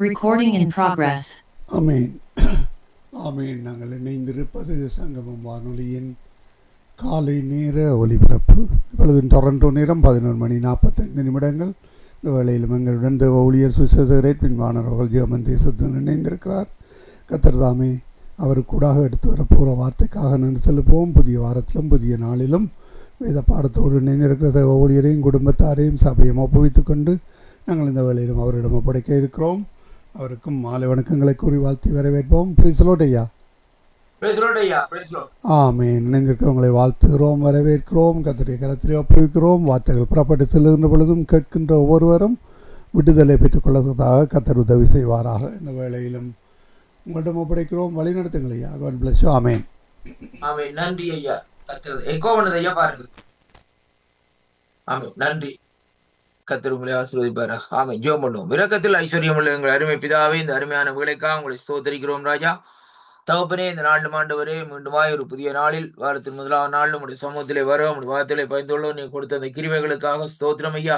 Recording in progress. ஆமீன். ஆமீன். நாங்கள் இணைந்திருப்பது சங்கமம் வானொலியின் காலை நேர ஒலிபரப்பு. இப்பொழுது டொரண்டோ நேரம் 11:45. இந்த வேளையிலும் எங்களுடன் தேவ ஊழியர் சுவிசேஷகர் பின்வானர் அவர்கள் ஜெர்மன் தேசத்தில் இணைந்திருக்கிறார். கர்த்தர் தாமே அவருக்கூடாக எடுத்து வரப்போகிற வார்த்தைக்காக நன்றி செலுத்துவோம். புதிய வாரத்திலும் புதிய நாளிலும் வேத பாடத்தோடு இணைந்திருக்கிற தேவ ஊழியரையும் குடும்பத்தாரையும் சபையும் ஒப்புவித்து கொண்டு நாங்கள் இந்த வேளையிலும் அவரிடம் ஒப்படைக்க இருக்கிறோம். அவருக்கும் மாலை வணக்கங்களை கூறி வாழ்த்தி வரவேற்போம். பிரைஸ் ஐயா. ஆமென். இணைந்திருக்கிறவங்களை வாழ்த்துகிறோம், வரவேற்கிறோம், கர்த்தருடைய கரத்திலே ஒப்புவிக்கிறோம். வார்த்தைகள் புறப்பட்டு செல்லுகின்ற பொழுதும் கேட்கின்ற ஒவ்வொருவரும் விடுதலை பெற்றுக்கொள்வதற்காக கர்த்தர் உதவி செய்வாராக. இந்த வேளையிலும் உங்களிடம் ஒப்படைக்கிறோம், வழி நடத்துங்கள் ஐயா. God bless you. ஆமென். ஆமென். நன்றி ஐயா. கர்த்தர் எக்கோ பண்ணது ஐயா பாருங்க. ஆமென். நன்றி. கர்த்தர் உங்களை ஆசீர்வதிப்பாரா. ஆமென். ஜெபம் பண்ணுவோம். இரக்கத்தில் ஐஸ்வர்யம் உள்ள எங்கள் அருமை பிதாவே, இந்த அருமையான வேலைக்காக உங்களை ஸ்தோத்திரிக்கிறோம் ராஜா. தகப்பனே, இந்த நாள் ஆண்டவரே, மீண்டுமாய் ஒரு புதிய நாளில் வாரத்தின் முதலாவது நாள் உங்களுடைய சமூகத்திலே வர உங்களுடைய வார்த்தைகளை பயந்துள்ளோம். நீ கொடுத்த அந்த கிருபைகளுக்காக ஸ்தோத்திரம் ஐயா.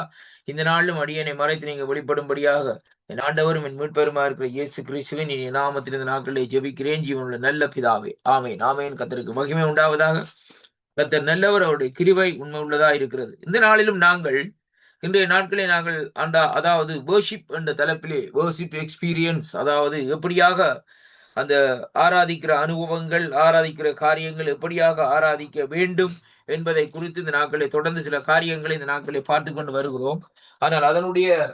இந்த நாளிலும் அடியனை மறைத்து நீங்க வெளிப்படும்படியாக என் ஆண்டவரும் என் மீட்பெருமா இருக்கிற இயேசு கிறிஸ்துவின் இனி நாமத்தில் இந்த நாட்களை ஜெபிக்கிறேன் ஜீவனுள்ள நல்ல பிதாவே. ஆமென். ஆமென். கர்த்தருக்கு மகிமை உண்டாவதாக. கர்த்தர் நல்லவர், அவருடைய கிருபை உண்மை உள்ளதா இருக்கிறது. இந்த நாளிலும் நாங்கள் இன்றைய நாட்களை நாங்கள் அதாவது வர்ஷிப் என்ற தலைப்பிலே வர்ஷிப் எக்ஸ்பீரியன்ஸ், அதாவது எப்படியாக அந்த ஆராதிக்கிற அனுபவங்கள், ஆராதிக்கிற காரியங்கள் எப்படியாக ஆராதிக்க வேண்டும் என்பதை குறித்து இந்த நாட்களை தொடர்ந்து சில காரியங்களை இந்த நாட்களை பார்த்து கொண்டு வருகிறோம். ஆனால் அதனுடைய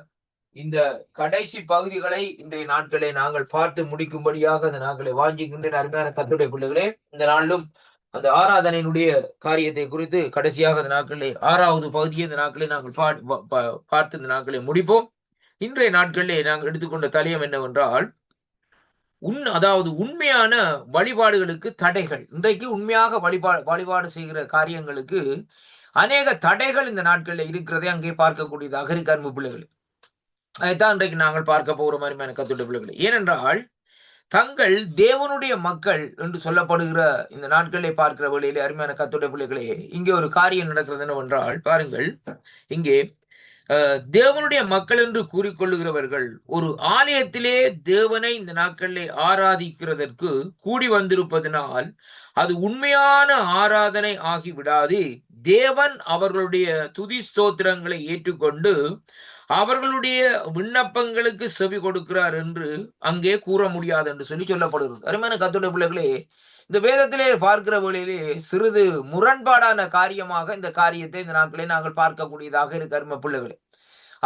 இந்த கடைசி பகுதிகளை இன்றைய நாட்களை நாங்கள் பார்த்து முடிக்கும்படியாக இந்த நாட்களை வாஞ்சிக்கின்ற அருமையான கர்த்தருடைய பிள்ளைகளே, இந்த நாளிலும் அந்த ஆராதனையினுடைய காரியத்தை குறித்து கடைசியாக இந்த நாட்களிலே 6வது பகுதியை இந்த நாட்களை நாங்கள் பார்த்து இந்த நாட்களை முடிப்போம். இன்றைய நாட்களிலே நாங்கள் எடுத்துக்கொண்ட தலையம் என்னவென்றால், அதாவது உண்மையான வழிபாடுகளுக்கு தடைகள். இன்றைக்கு உண்மையாக வழிபாடு செய்கிற காரியங்களுக்கு அநேக தடைகள் இந்த நாட்களில் இருக்கிறதை அங்கே பார்க்கக்கூடியதாக இருக்கு அன்பு பிள்ளைகள். அதைத்தான் இன்றைக்கு நாங்கள் பார்க்க போகிற மாதிரி கத்துடைய பிள்ளைகள். ஏனென்றால் தங்கள் தேவனுடைய மக்கள் என்று சொல்லப்படுகிற இந்த நாட்களை பார்க்கிற வேளையிலே அருமையான கத்துடைய பிள்ளைகளே, இங்கே ஒரு காரியம் நடக்கிறது என்னவென்றால், பாருங்கள், இங்கே தேவனுடைய மக்கள் என்று கூறிக்கொள்ளுகிறவர்கள் ஒரு ஆலயத்திலே தேவனை இந்த நாட்களிலே ஆராதிக்கிறதற்கு கூடி வந்திருப்பதனால் அது உண்மையான ஆராதனை ஆகிவிடாது. தேவன் அவர்களுடைய துதி ஸ்தோத்திரங்களை ஏற்றுக்கொண்டு அவர்களுடைய விண்ணப்பங்களுக்கு செவி கொடுக்கிறார் என்று அங்கே கூற முடியாது என்று சொல்லப்படுகிறது. அருமையான கர்த்தருடைய பிள்ளைகளே, இந்த வேதத்திலே பார்க்கிற வேளையிலே சிறிது முரண்பாடான காரியமாக இந்த காரியத்தை இந்த நாட்களே நாங்கள் பார்க்கக்கூடியதாக இருக்கு அருமை பிள்ளைகளே.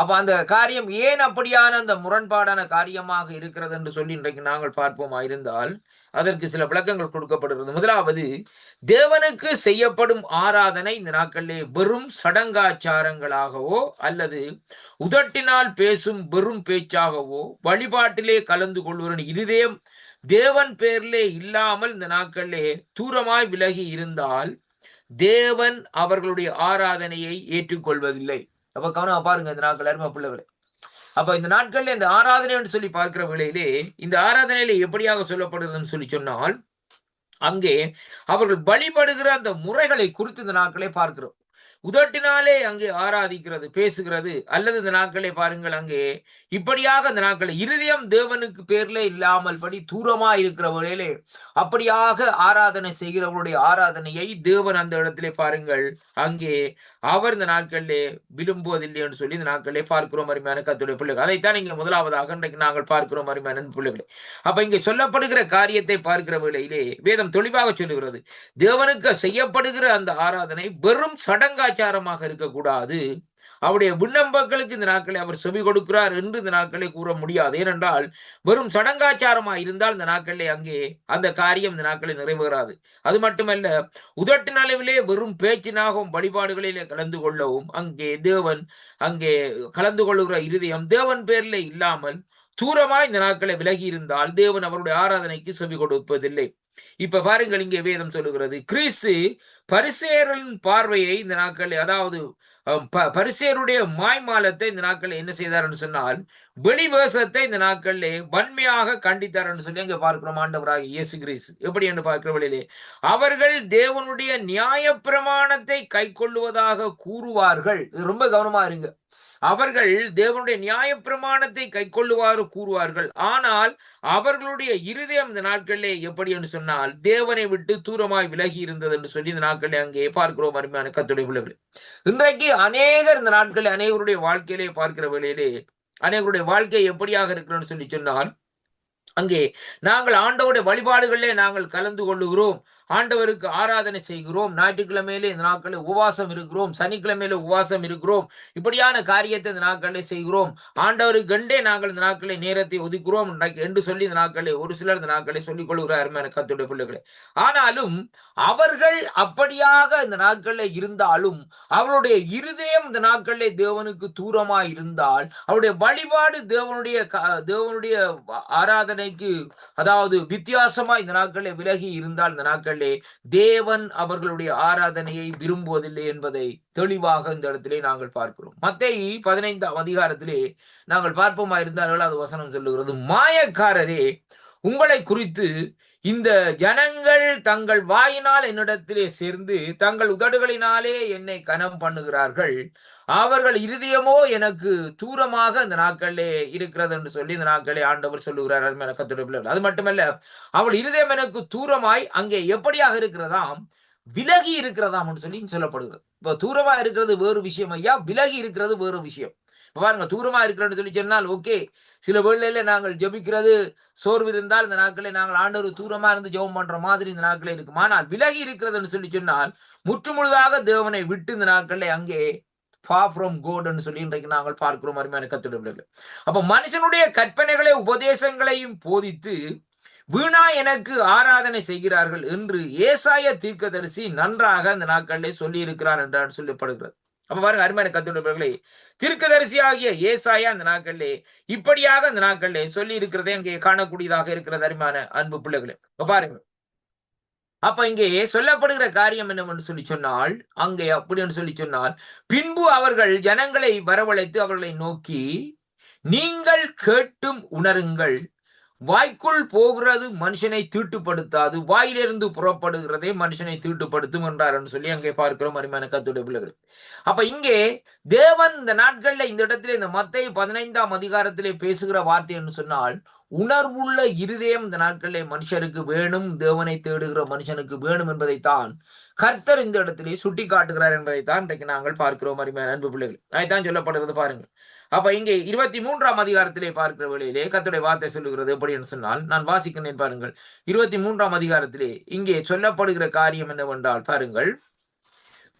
அப்ப அந்த காரியம் ஏன் அப்படியான அந்த முரண்பாடான காரியமாக இருக்கிறது என்று சொல்லி இன்றைக்கு நாங்கள் பார்ப்போமா இருந்தால் அதற்கு சில விளக்கங்கள் கொடுக்கப்படுகிறது. முதலாவது, தேவனுக்கு செய்யப்படும் ஆராதனை இந்த நாட்களிலே வெறும் சடங்காச்சாரங்களாகவோ அல்லது உதட்டினால் பேசும் வெறும் பேச்சாகவோ வழிபாட்டிலே கலந்து கொள்வதன் இருதயம் தேவன் பேரிலே இல்லாமல் இந்த நாட்களிலே தூரமாய் விலகி இருந்தால் தேவன் அவர்களுடைய ஆராதனையை ஏற்றுக்கொள்வதில்லை. அப்ப கவனம் பாருங்க இந்த நாட்கள் அருமை பிள்ளைகளே. அப்ப இந்த நாட்கள்ல இந்த ஆராதனை என்று சொல்லி பார்க்கிற வேளையிலே இந்த ஆராதனையில எப்படியாக சொல்லப்படுதுன்னு சொல்லி சொன்னால், அங்கே அவர்கள் வழிபடுகிற அந்த முறைகளை குறித்து இந்த நாட்களை பார்க்கிறோம். உதட்டினாலே அங்கே ஆராதிக்கிறது, பேசுகிறது, அல்லது இந்த நாட்களை பாருங்கள் அங்கே இப்படியாக அந்த நாட்களை இருதயம் தேவனுக்கு பேர்ல இல்லாமல் படி தூரமா இருக்கிற வரையிலே அப்படியாக ஆராதனை செய்கிறவருடைய ஆராதனையை தேவன் அந்த இடத்திலே பாருங்கள் அங்கே அவர் இந்த நாட்களிலே விரும்புவதில்லை என்று சொல்லி இந்த நாட்களிலே பார்க்கிறோம் அருமையான கர்த்தருடைய பிள்ளைகள். அதைத்தான் இங்கே முதலாவதாக இன்றைக்கு நாங்கள் பார்க்கிறோம் அருமையான பிள்ளைகளை. அப்ப இங்கே சொல்லப்படுகிற காரியத்தை பார்க்கிற வேளையிலே வேதம் தெளிவாக சொல்லுகிறது, தேவனுக்கு செய்யப்படுகிற அந்த ஆராதனை வெறும் சடங்காச்சாரமாக இருக்கக்கூடாது. அவருடைய விண்ணப்பங்களுக்கு இந்த நாட்களை அவர் செவி கொடுக்கிறார் என்று இந்த நாட்களை கூற முடியாது. ஏனென்றால் வெறும் சடங்காச்சாரமா இருந்தால் இந்த நாட்களிலே அங்கே அந்த காரியம் இந்த நாட்களை நிறைவேறாது. அது மட்டுமல்ல, உதட்டின் அளவிலே வெறும் பேச்சினாகவும் வழிபாடுகளிலே கலந்து கொள்ளவும் அங்கே தேவன் அங்கே கலந்து கொள்ளுகிற இருதயம் தேவன் பேரிலே இல்லாமல் தூரமாய் இந்த நாட்களை விலகி இருந்தால் தேவன் அவருடைய ஆராதனைக்கு செவி கொடுப்பதில்லை. இப்ப பாருங்கள், இங்கே வேதம் சொல்லுகிறது, கிறிஸ்து பரிசேயரின் பார்வையை இந்த நாட்களில், அதாவது பரிசேயருடைய மாய்மாலத்தை இந்த நாட்களில் என்ன செய்தார் என்று சொன்னால் வெளிவேசத்தை இந்த நாட்களிலே வன்மையாக கண்டித்தார் என்று சொல்லி அங்கே பார்க்கிறோம். ஆண்டவராக இயேசு கிறிஸ்து எப்படி என்று பார்க்கிற வழியிலே அவர்கள் தேவனுடைய நியாய பிரமாணத்தை கை கொள்ளுவதாக கூறுவார்கள். ரொம்ப கவனமா இருங்க. அவர்கள் தேவனுடைய நியாயப்பிரமாணத்தை கைக்கொள்ளுவாறு கூறுவார்கள், ஆனால் அவர்களுடைய இருதயம் இந்த நாட்களிலே எப்படி என்று சொன்னால் தேவனை விட்டு தூரமாய் விலகி இருந்தது என்று சொல்லி இந்த நாட்களிலே அங்கே பார்க்கிறோம். அருமையான கர்த்தருடைய பிள்ளைகளே, இன்றைக்கு அநேகர் இந்த நாட்களில் அநேகருடைய வாழ்க்கையிலே பார்க்கிற வேளையிலே அநேகருடைய வாழ்க்கை எப்படியாக இருக்கிறோம்னு சொல்லி சொன்னால், அங்கே நாங்கள் ஆண்டவருடைய வழிபாடுகளிலே நாங்கள் கலந்து கொள்ளுகிறோம், ஆண்டவருக்கு ஆராதனை செய்கிறோம், ஞாயிற்றுக்கிழமையிலே இந்த நாட்களில் உபவாசம் இருக்கிறோம், சனிக்கிழமையில உபவாசம் இருக்கிறோம், இப்படியான காரியத்தை இந்த நாட்களில் செய்கிறோம், ஆண்டவருக்கு கண்டே நாங்கள் இந்த நாட்களில் நேரத்தை ஒதுக்குறோம் என்று சொல்லி இந்த நாட்களில் ஒரு சிலர் இந்த நாட்களை சொல்லிக் கொள்கிறார் கர்த்தருடைய பிள்ளைகளே. ஆனாலும் அவர்கள் அப்படியாக இந்த நாட்களில் இருந்தாலும் அவருடைய இருதயம் இந்த நாட்களில் தேவனுக்கு தூரமாய் இருந்தால், அவருடைய வழிபாடு தேவனுடைய ஆராதனைக்கு அதாவது வித்தியாசமா இந்த நாட்களில் விலகி இருந்தால் இந்த நாட்களில் தேவன் அவர்களுடைய ஆராதனையை விரும்புவதில்லை என்பதை தெளிவாக இந்த இடத்திலே நாங்கள் பார்க்கிறோம். மத்தேயு 15ஆம் அதிகாரத்திலே நாங்கள் பார்ப்போமா இருந்தார்கள், அது வசனம் சொல்லுகிறது, மாயக்காரரே, உங்களை குறித்து இந்த ஜனங்கள் தங்கள் வாயினால் என்னிடத்திலே சேர்ந்து தங்கள் உதடுகளினாலே என்னை கனம் பண்ணுகிறார்கள், அவர்கள் இருதயமோ எனக்கு தூரமாக இந்த நாட்களிலே இருக்கிறது என்று சொல்லி இந்த நாட்களே ஆண்டவர் சொல்லுகிறார். அது மட்டுமல்ல, அவள் இருதயம் எனக்கு தூரமாய் அங்கே எப்படியாக இருக்கிறதாம், விலகி இருக்கிறதாம் என்று சொல்லி சொல்லப்படுகிறது. இப்ப தூரமா இருக்கிறது வேறு விஷயம் ஐயா, விலகி இருக்கிறது வேறு விஷயம். பாருங்க, தூரமா இருக்கிறோன்னு சொல்லி சொன்னால் ஓகே, சில வேளையில நாங்கள் ஜெபிக்கிறது சோர்வு இருந்தால் இந்த நாட்களில் நாங்கள் ஆண்டவர் தூரமா இருந்து ஜெபம் பண்ற மாதிரி இந்த நாட்களே இருக்கும். ஆனால் விலகி இருக்கிறதுன்னு சொல்லி சொன்னால் முற்று முழுதாக தேவனை விட்டு இந்த நாட்களில் அங்கே far from God என்று சொல்லி இன்றைக்கு நாங்கள் பார்க்கிறோம். அருமையான கர்த்தருடைய பிள்ளைகளே, அப்ப மனுஷனுடைய கற்பனைகளை உபதேசங்களையும் போதித்து வீணா எனக்கு ஆராதனை செய்கிறார்கள் என்று ஏசாயா தீர்க்கதரிசி நன்றாக இந்த நாட்களிலே சொல்லி இருக்கிறார் என்று சொல்லப்படுகிறது. அப்ப பாருங்க அருமையான கர்த்தருடைய பிள்ளைகளே, தீர்க்கதரிசி ஆகிய ஏசாயா இந்த நாட்களிலே இப்படியாக இந்த நாட்களிலே சொல்லி இருக்கிறதே அங்கே காணக்கூடியதாக இருக்கிறது. அருமையான அன்பு பிள்ளைகளே, பாருங்க, அப்ப இங்கே சொல்லப்படுகிற காரியம் என்னவென்று சொல்லி சொன்னால், அங்கே அப்படின்னு சொல்லி சொன்னால், பின்பு அவர்கள் ஜனங்களை வரவழைத்து அவர்களை நோக்கி, நீங்கள் கேட்டும் உணருங்கள், வாய்க்குள் போகிறது மனுஷனை தீட்டுப்படுத்தாது, வாயிலிருந்து புறப்படுகிறதே மனுஷனை தீட்டுப்படுத்தும் என்றார் என்று சொல்லி அங்கே பார்க்கிறோம். அருமையான கர்த்தருடைய பிள்ளைகள், அப்ப இங்கே தேவன் இந்த நாட்கள்ல இந்த இடத்திலே இந்த மத்தேயு 15ஆம் அதிகாரத்திலே பேசுகிற வார்த்தை என்று சொன்னால், உணர்வுள்ள இருதயம் இந்த நாட்களிலே மனுஷருக்கு வேணும், தேவனை தேடுகிற மனுஷனுக்கு வேணும் என்பதைத்தான் கர்த்தர் இந்த இடத்திலே சுட்டி காட்டுகிறார் என்பதைத்தான் இன்றைக்கு நாங்கள் பார்க்கிறோம். அருமையான அன்பு பிள்ளைகள், அதைத்தான் சொல்லப்படுகிறது. பாருங்கள், அப்ப இங்கே 23ஆம் அதிகாரத்திலே பார்க்கிற வேளையிலே கர்த்தருடைய வார்த்தை சொல்லுகிறது எப்படி என்று சொன்னால், நான் வாசிக்கிறேன் பாருங்கள். 23ஆம் அதிகாரத்திலே இங்கே சொல்லப்படுகிற காரியம் என்னவென்றால் பாருங்கள்,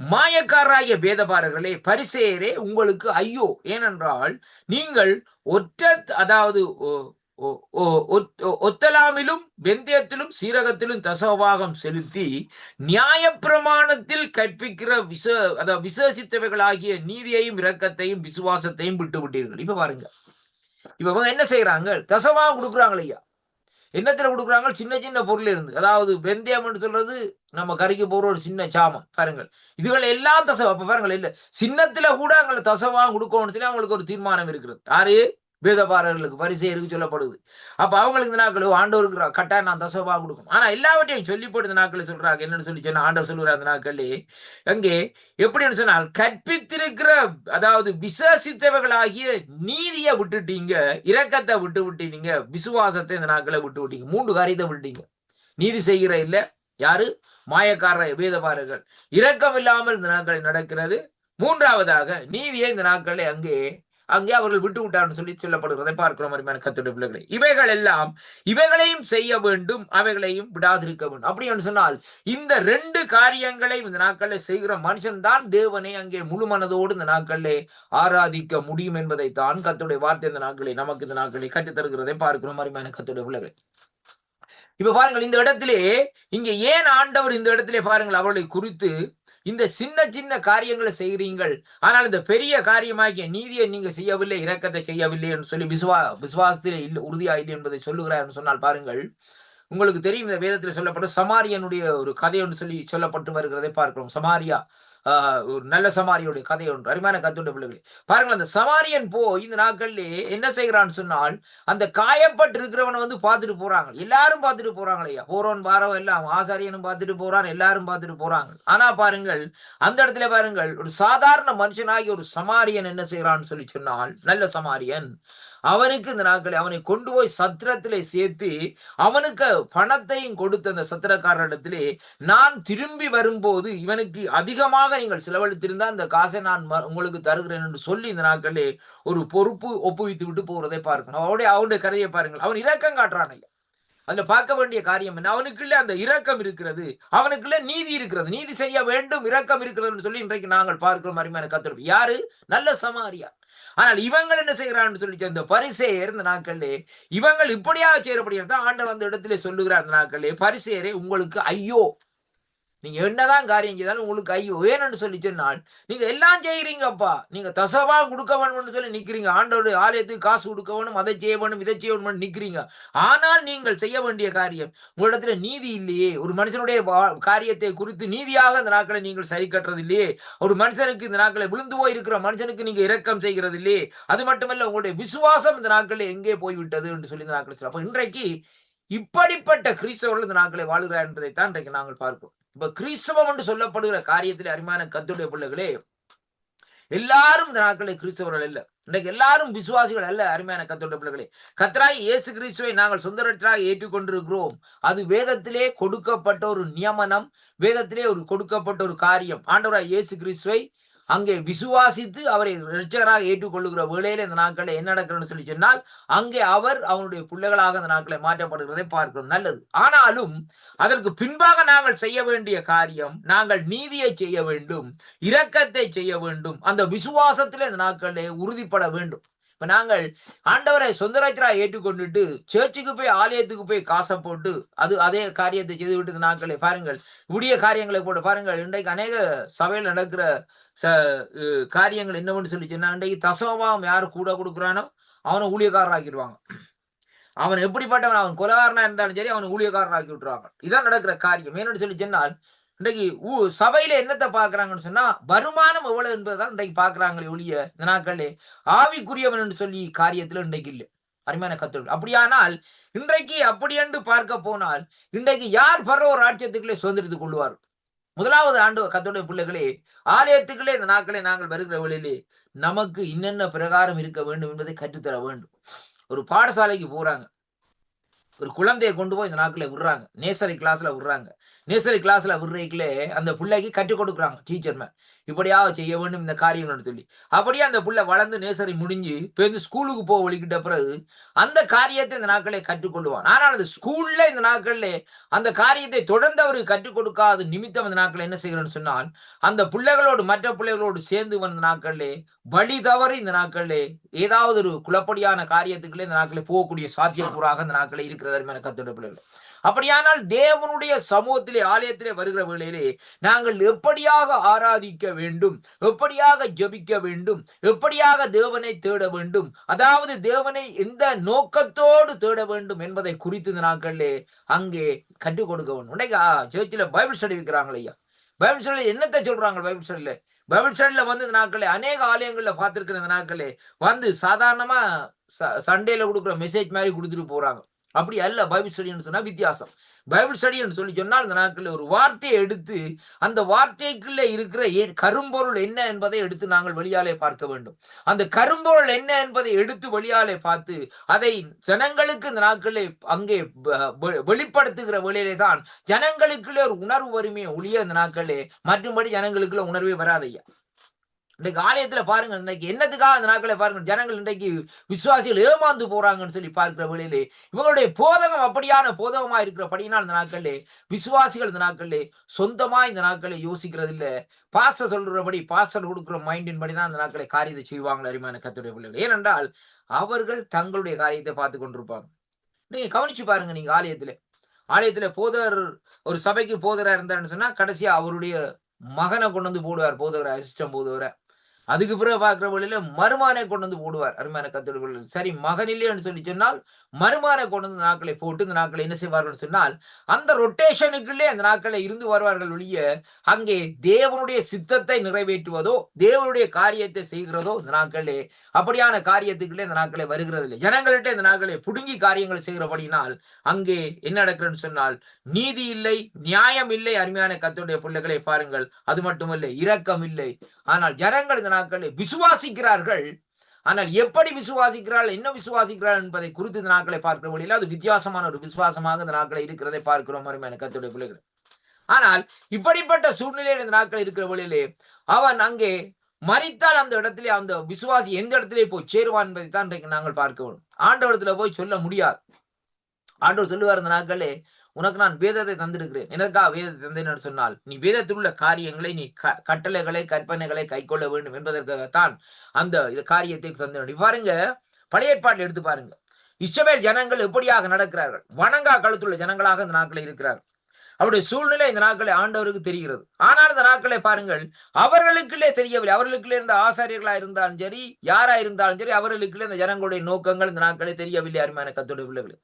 மாயக்காரராகிய வேதபாரகர்களே, பரிசேயரே, உங்களுக்கு ஐயோ, ஏனென்றால் நீங்கள் அதாவது ஒத்தலாமிலும் வெந்தயத்திலும் சீரகத்திலும் தசவாகம் செலுத்தி நியாயப்பிரமாணத்தில் கற்பிக்கிற விசேஷித்தவைகளாகிய நீதியையும் இரக்கத்தையும் விசுவாசத்தையும் விட்டு விட்டீர்கள். இப்ப பாருங்க, இப்ப என்ன செய்யறாங்க, தசவாகம் கொடுக்குறாங்க ஐயா. என்னத்துல கொடுக்குறாங்க, சின்ன சின்ன பொருள் இருந்து, அதாவது வெந்தயம் என்று சொல்றது நம்ம கறிக்கு போற ஒரு சின்ன சாமம். பாருங்கள், இதுகள் எல்லாம் அப்ப பாருங்கள், இல்ல சின்னத்துல கூட அங்க தசவாகம் கொடுக்கணும்னு சொல்லி அவங்களுக்கு ஒரு தீர்மானம் இருக்கிறது. யாரு, வேதபாரர்களுக்கு, பரிசேயருக்கு சொல்லப்படுது. அப்ப அவங்களுக்கு இந்த நாட்கள் ஆண்டவருக்கு கட்டாயம் நான் தசவாகம் கொடுக்கும். ஆனா எல்லாவற்றையும் சொல்லி போட்டு இந்த நாட்களை சொல்றாங்க. என்னன்னு சொல்லி சொன்னா, ஆண்டவர் சொல்லுறாங்க அந்த நாட்களே அங்கே எப்படின்னு சொன்னால், கற்பித்திருக்கிற அதாவது விசேஷித்தவைகளாகிய நீதியை விட்டுட்டீங்க, இரக்கத்தை விட்டு விட்டீங்க, விசுவாசத்தை இந்த நாட்களை விட்டு விட்டீங்க. 3 காரியத்தை விட்டுட்டீங்க. நீதி செய்கிற இல்ல யாரு, மாயக்கார வேதபாரர்கள். இரக்கம் இல்லாமல் இந்த நாட்களை நடக்கிறது. 3ஆவதாக நீதியை இந்த நாட்களை அங்கே அவர்கள் விட்டு விட்டார்னு சொல்லி சொல்லப்படுகிறதை பார்க்கிறோம். அருமையான கர்த்தருடைய பிள்ளைகளே, இவைகளையும் செய்ய வேண்டும், அவைகளையும் விடாதிருக்க வேண்டும். அப்படின்னு சொன்னால் இந்த 2 காரியங்களையும் இந்த நாட்களில் செய்கிற மனுஷன் தான் தேவனை அங்கே முழு மனதோடு இந்த நாட்களிலே ஆராதிக்க முடியும் என்பதைத்தான் கர்த்தருடைய வார்த்தை இந்த நாட்களை நமக்கு இந்த நாட்களை கற்றுத் தருகிறதை பார்க்கிறோம். அருமையான கர்த்தருடைய பிள்ளைகளே, இப்ப பாருங்கள், இந்த இடத்திலே இங்க ஏன் ஆண்டவர் இந்த இடத்திலே பாருங்கள் அவர்களை குறித்து இந்த சின்ன சின்ன காரியங்களை செய்கிறீங்கள், ஆனால் இந்த பெரிய காரியமாகிய நீதியை நீங்க செய்யவில்லை, இரக்கத்தை செய்யவில்லை என்று சொல்லி விசுவாசத்திலே உறுதியா இல்லை என்பதை சொல்லுகிறார் என்று சொன்னால் பாருங்கள், உங்களுக்கு தெரியும் இந்த வேதத்தில் சொல்லப்பட்ட சமாரியனுடைய ஒரு கதை என்று சொல்லி சொல்லப்பட்டு வருகிறதை பார்க்கிறோம். சமாரியா ஒரு நல்ல சமாரியுடைய கதை ஒன்று. அருமையான கர்த்தருடைய பிள்ளைகளே, பாருங்கள் அந்த சமாரியன் போய் இந்த நாட்களிலே என்ன செய்கிறான்னு சொன்னால், அந்த காயப்பட்டு இருக்கிறவனை வந்து பார்த்துட்டு போறாங்க. எல்லாரும் பார்த்துட்டு போறாங்களையா, போறோன் வாரவன் எல்லாம் ஆசாரியனும் பார்த்துட்டு போறான், எல்லாரும் பார்த்துட்டு போறாங்க. ஆனா பாருங்கள், அந்த இடத்துல பாருங்கள், ஒரு சாதாரண மனுஷனாகி ஒரு சமாரியன் என்ன செய்யறான்னு சொல்லி சொன்னால், நல்ல சமாரியன் அவனுக்கு இந்த நாட்களை அவனை கொண்டு போய் சத்திரத்திலே சேர்த்து அவனுக்கு பணத்தையும் கொடுத்த அந்த சத்திரக்காரரிடத்திலே, நான் திரும்பி வரும்போது இவனுக்கு அதிகமாக நீங்கள் செலவழித்திருந்தா அந்த காசை நான் உங்களுக்கு தருகிறேன் என்று சொல்லி இந்த நாட்களே ஒரு பொறுப்பு ஒப்புவித்து விட்டு போறதை பார்க்கணும். அவனுடைய கதையை பாருங்கள். அவன் இரக்கம் காட்டுறான் ஐயா. அதுல பார்க்க வேண்டிய காரியம் என்ன? அவனுக்குள்ள அந்த இரக்கம் இருக்கிறது, அவனுக்குள்ள நீதி இருக்கிறது, நீதி செய்ய வேண்டும், இரக்கம் இருக்கிறது சொல்லி இன்றைக்கு நாங்கள் பார்க்கிறோம். அருமையான கர்த்தர் யாரு? நல்ல சமாரியா. ஆனால் இவங்கள் என்ன செய்கிறான்னு சொல்லி இந்த பரிசேயர் இந்த நாட்களிலே இவங்கள் இப்படியாக செய்யறபடியாக ஆண்டவர் அந்த இடத்திலே சொல்லுகிறார். இந்த நாட்களிலே பரிசேயரே உங்களுக்கு ஐயோ, நீங்க என்னதான் காரியம் செய்தாலும் உங்களுக்கு ஐயோ. ஏன்னு சொல்லி சொன்னால், நீங்க எல்லாம் செய்யறீங்கப்பா, நீங்க தசவா கொடுக்க வேணும்னு சொல்லி நிக்கிறீங்க, ஆண்டோட ஆலயத்துக்கு காசு கொடுக்க வேணும், அதை செய்ய வேணும், இதை செய்ய வேணும் நிக்கிறீங்க. ஆனால் நீங்கள் செய்ய வேண்டிய காரியம், உங்களிடத்துல நீதி இல்லையே. ஒரு மனுஷனுடைய காரியத்தை குறித்து நீதியாக இந்த நாட்களை நீங்கள் சரி கட்டுறது இல்லையே. ஒரு மனுஷனுக்கு இந்த நாட்களை விழுந்து போயிருக்கிற மனுஷனுக்கு நீங்க இரக்கம் செய்கிறது இல்லையே. அது மட்டுமல்ல, உங்களுடைய விசுவாசம் இந்த நாட்களில் எங்கே போய்விட்டது என்று சொல்லி இந்த நாட்களை சொல்ல. அப்ப இன்றைக்கு இப்படிப்பட்ட கிறிஸ்தவர்கள் இந்த நாட்களை வாழ்கிறார் என்பதைத்தான் இன்றைக்கு நாங்கள் பார்க்கிறோம். இப்ப கிறிஸ்தவம் என்று சொல்லப்படுகிற காரியத்தில் அருமையான கர்த்தருடைய பிள்ளைகளே, எல்லாரும் இந்த நாட்களில் கிறிஸ்தவர்கள் அல்ல. இன்றைக்கு எல்லாரும் விசுவாசிகள் அல்ல. அருமையான கர்த்தருடைய பிள்ளைகளே, கர்த்தராகிய இயேசு கிறிஸ்துவை நாங்கள் சொந்த இரட்சகராக ஏற்றுக்கொண்டிருக்கிறோம். அது வேதத்திலே கொடுக்கப்பட்ட ஒரு நியமனம், வேதத்திலே ஒரு கொடுக்கப்பட்ட ஒரு காரியம். ஆண்டவராகிய இயேசு கிறிஸ்துவை அங்கே விசுவாசித்து அவரை இரட்சகராக ஏற்றுக்கொள்ளுகிற வேளையில இந்த நாட்களில் என்ன நடக்கிறன்னு சொல்லி சொன்னால், அங்கே அவர் அவனுடைய பிள்ளைகளாக இந்த நாட்களை மாற்றப்படுகிறதை பார்க்கிறோம். நல்லது. ஆனாலும் அதற்கு பின்பாக நாங்கள் செய்ய வேண்டிய காரியம், நாங்கள் நீதியை செய்ய வேண்டும், இரக்கத்தை செய்ய வேண்டும், அந்த விசுவாசத்திலே இந்த நாட்களிலே உறுதிப்பட வேண்டும். இப்ப நாங்கள் ஆண்டவரை சொந்த இரட்சகராக ஏற்றுக்கொண்டுட்டு சர்ச்சுக்கு போய் ஆலயத்துக்கு போய் காசை போட்டு அதே காரியத்தை செய்து விட்டு நாட்களை பாருங்கள், விடிய காரியங்களை போட்டு பாருங்கள். இன்றைக்கு அநேக சபையில் நடக்கிற காரியங்கள் என்னவென்று சொல்லி சொன்னா, இன்றைக்கு தசமம் யாரு கூட கொடுக்குறானோ அவனை ஊழியக்காரர் ஆக்கிடுவாங்க. அவன் எப்படிப்பட்டவன், அவன் கொலகாரனா இருந்தாலும் சரி, அவனை ஊழியக்காரர் ஆக்கி விட்டுருவாங்க. இதான் நடக்கிற காரியம். ஏன்னு சொல்லி சொன்னால், இன்றைக்கு சபையில என்னத்தை பாக்குறாங்கன்னு சொன்னா, வருமானம் எவ்வளவு என்பதுதான் இன்றைக்கு பாக்குறாங்களே ஒழிய, இந்த நாட்களே ஆவிக்குரியவன் என்று சொல்லி காரியத்துல இன்றைக்கு இல்லை. அருமையான கர்த்தர். அப்படியானால் இன்றைக்கு அப்படி என்று பார்க்க போனால், இன்றைக்கு யார் பரவ ராஜ்யத்துக்குள்ளே சுதந்திரத்துக் கொள்வார்? முதலாவது ஆண்டு கர்த்தருடைய பிள்ளைகளே, ஆலயத்துக்குள்ளே இந்த நாட்களை நாங்கள் வருகிற வழியிலே நமக்கு இன்னென்ன பிரகாரம் இருக்க வேண்டும் என்பதை கற்றுத்தர வேண்டும். ஒரு பாடசாலைக்கு போறாங்க, ஒரு குழந்தையை கொண்டு போய் இந்த நாட்களை விடுறாங்க, நேசரி கிளாஸ்ல விடுறாங்க. நேசரி கிளாஸ்ல விடுறதுக்குள்ளே அந்த பிள்ளைக்கு கற்றுக் கொடுக்குறாங்க டீச்சர்மே, இப்படியாக செய்ய வேண்டும் இந்த காரியங்கள்னு சொல்லி. அப்படியே அந்த பிள்ளை வளர்ந்து நேசரி முடிஞ்சு இப்போ ஸ்கூலுக்கு போக வலிக்கிட்ட பிறகு அந்த காரியத்தை இந்த நாட்களை கற்றுக்கொள்வான். ஆனால் அந்த ஸ்கூல்ல இந்த நாட்கள்ல அந்த காரியத்தை தொடர்ந்து அவருக்கு கற்றுக் கொடுக்காத நிமித்தம் இந்த நாட்கள் என்ன செய்கிறேன்னு சொன்னால், அந்த பிள்ளைகளோடு மற்ற பிள்ளைகளோடு சேர்ந்து வந்த நாட்கள்லே வழி தவறி இந்த நாட்கள்லே ஏதாவது ஒரு குழப்படியான காரியத்துக்குள்ளே இந்த நாட்களை போகக்கூடிய சாத்தியக்கூறாக இந்த நாட்களை இருக்கிறது. கர்த்தருடைய பிள்ளைகள், அப்படியானால் தேவனுடைய சமூகத்திலே ஆலயத்திலே வருகிற வேளையிலே நாங்கள் எப்படியாக ஆராதிக்க வேண்டும், எப்படியாக ஜெபிக்க வேண்டும், எப்படியாக தேவனை தேட வேண்டும், அதாவது தேவனை எந்த நோக்கத்தோடு தேட வேண்டும் என்பதை குறித்து இந்த நாட்களிலே அங்கே கற்றுக் கொடுக்க வேண்டும். உடனே சேர்ச்சில பைபிள் ஸ்டடி வைக்கிறாங்க ஐயா. பைபிள் ஸ்டடி என்னத்தை சொல்றாங்க? பைபிள் ஸ்டடியில வந்து இந்த நாட்களே அநேக ஆலயங்கள்ல பார்த்திருக்கிற இந்த நாட்களே வந்து சாதாரணமா சண்டேல கொடுக்குற மெசேஜ் மாதிரி கொடுத்துட்டு போறாங்க. அப்படி அல்ல. பைபிள் ஸ்டடின்னு சொன்னா வித்தியாசம். பைபிள் ஸ்டடின்னு சொல்லி சொன்னால் இந்த நாட்களில் ஒரு வார்த்தையை எடுத்து அந்த வார்த்தைக்குள்ளே இருக்கிற கரும்பொருள் என்ன என்பதை எடுத்து நாங்கள் வெளியாலே பார்க்க வேண்டும். அந்த கரும்பொருள் என்ன என்பதை எடுத்து வெளியாலே பார்த்து அதை ஜனங்களுக்கு இந்த நாட்களிலே அங்கே வெளிப்படுத்துகிற வேளையிலே தான் ஜனங்களுக்குள்ளே ஒரு உணர்வு வருமே ஒழிய இந்த நாட்களே மற்றும்படி ஜனங்களுக்குள்ள உணர்வே வராதையா. இன்றைக்கு ஆலயத்துல பாருங்க, இன்னைக்கு என்னத்துக்காக அந்த நாட்களை பாருங்க, ஜனங்கள் இன்றைக்கு விசுவாசிகள் ஏமாந்து போறாங்கன்னு சொல்லி பார்க்கிற வேளையிலே இவங்களுடைய போதகம் அப்படியான போதகமா இருக்கிறபடினால் இந்த நாட்களே விசுவாசிகள் இந்த நாட்களே சொந்தமா இந்த நாட்களை யோசிக்கிறது இல்ல. பாஸ்டர் சொல்றபடி, பாஸ்டர் கொடுக்குற மைண்டின் படிதான் அந்த நாட்களை காரியத்தை செய்வாங்க. அருமையான கர்த்தருடைய பிள்ளைகள், ஏனென்றால் அவர்கள் தங்களுடைய காரியத்தை பார்த்து கொண்டிருப்பாங்க. நீங்க கவனிச்சு பாருங்க, நீங்க ஆலயத்துல போதர் ஒரு சபைக்கு போதரா இருந்தாருன்னு சொன்னா கடைசியா அவருடைய மகனை கொண்டு வந்து போடுவார் போதவரை, அசிஸ்டம் போதவரை. அதுக்கு பிறகு பார்க்கிற வழியில மறுமானை கொண்டு வந்து போடுவார். அருமையான கர்த்தருடைய பிள்ளைகளே. சரி மகன் இல்லைன்னு சொல்லி சொன்னால் மறுமானை கொண்டு வந்து நாட்களை போட்டு இந்த நாட்களை என்ன செய்வார்கள் சொன்னால் அந்த ரொட்டேஷனுக்குள்ளே அந்த நாட்களை இருந்து வருவார்கள் ஒழிய அங்கே தேவனுடைய சித்தத்தை நிறைவேற்றுவதோ தேவனுடைய காரியத்தை செய்கிறதோ இந்த நாட்களே அப்படியான காரியத்துக்குள்ளே இந்த நாட்களை வருகிறது இல்லை. ஜனங்கள்கிட்ட இந்த நாட்களை புடுங்கி காரியங்கள் செய்கிறபடினால் அங்கே என்ன நடக்கிறதுன்னு சொன்னால் நீதி இல்லை, நியாயம் இல்லை. அருமையான கர்த்தருடைய பிள்ளைகளை பாருங்கள். அது மட்டுமல்ல, இரக்கம் இல்லை. ஆனால் ஜனங்கள் இந்த நாட்களை விசுவாசிக்கிறார்கள். ஆனால் எப்படி விசுவாசிக்கிறார்கள், என்ன விசுவாசிக்கிறார்கள் என்பதை குறித்து இந்த நாட்களை பார்க்கிற வழியில் அது வித்தியாசமான ஒரு விசுவாசமாக இந்த நாட்களை இருக்கிறதை பார்க்கிறோம். அருமையான கர்த்தருடைய பிள்ளைகள். ஆனால் இப்படிப்பட்ட சூழ்நிலையில் இந்த நாட்கள் இருக்கிற வழியிலே அவன் அங்கே மரித்தால் அந்த இடத்திலே அந்த விசுவாசி எந்த இடத்திலே போய் சேருவான் என்பதை தான் இன்றைக்கு நாங்கள் பார்க்க வேண்டும். ஆண்டவரத்துல போய் சொல்ல முடியாது. ஆண்டவர் சொல்லுவார் இந்த நாட்களே, உனக்கு நான் வேதத்தை தந்திருக்கிறேன். எனக்கா வேதத்தை தந்தேன் சொன்னால் நீ வேதத்தில் உள்ள காரியங்களை நீ கட்டளைகளை கற்பனைகளை கை கொள்ள வேண்டும் என்பதற்காகத்தான் அந்த காரியத்தை தந்தேன். பாருங்க, பழைய ஏற்பாட்டில் எடுத்து பாருங்க. இஸ்ரவேல் ஜனங்கள் எப்படியாக நடக்கிறார்கள்? வணங்கா கழுத்துள்ள ஜனங்களாக இந்த நாட்களில் இருக்கிறார்கள். அவருடைய சூழ்நிலை இந்த நாட்களை ஆண்டவருக்கு தெரிகிறது. ஆனால் இந்த நாட்களை பாருங்கள், அவர்களுக்குள்ளே தெரியவில்லை. அவர்களுக்குள்ளே இருந்த ஆசாரியர்களா இருந்தாலும் சரி, யாரா இருந்தாலும் சரி, அவர்களுக்குள்ளே இந்த ஜனங்களுடைய நோக்கங்கள் இந்த நாட்களை தெரியவில்லை. அருமையான கர்த்தருடைய பிள்ளைகளே.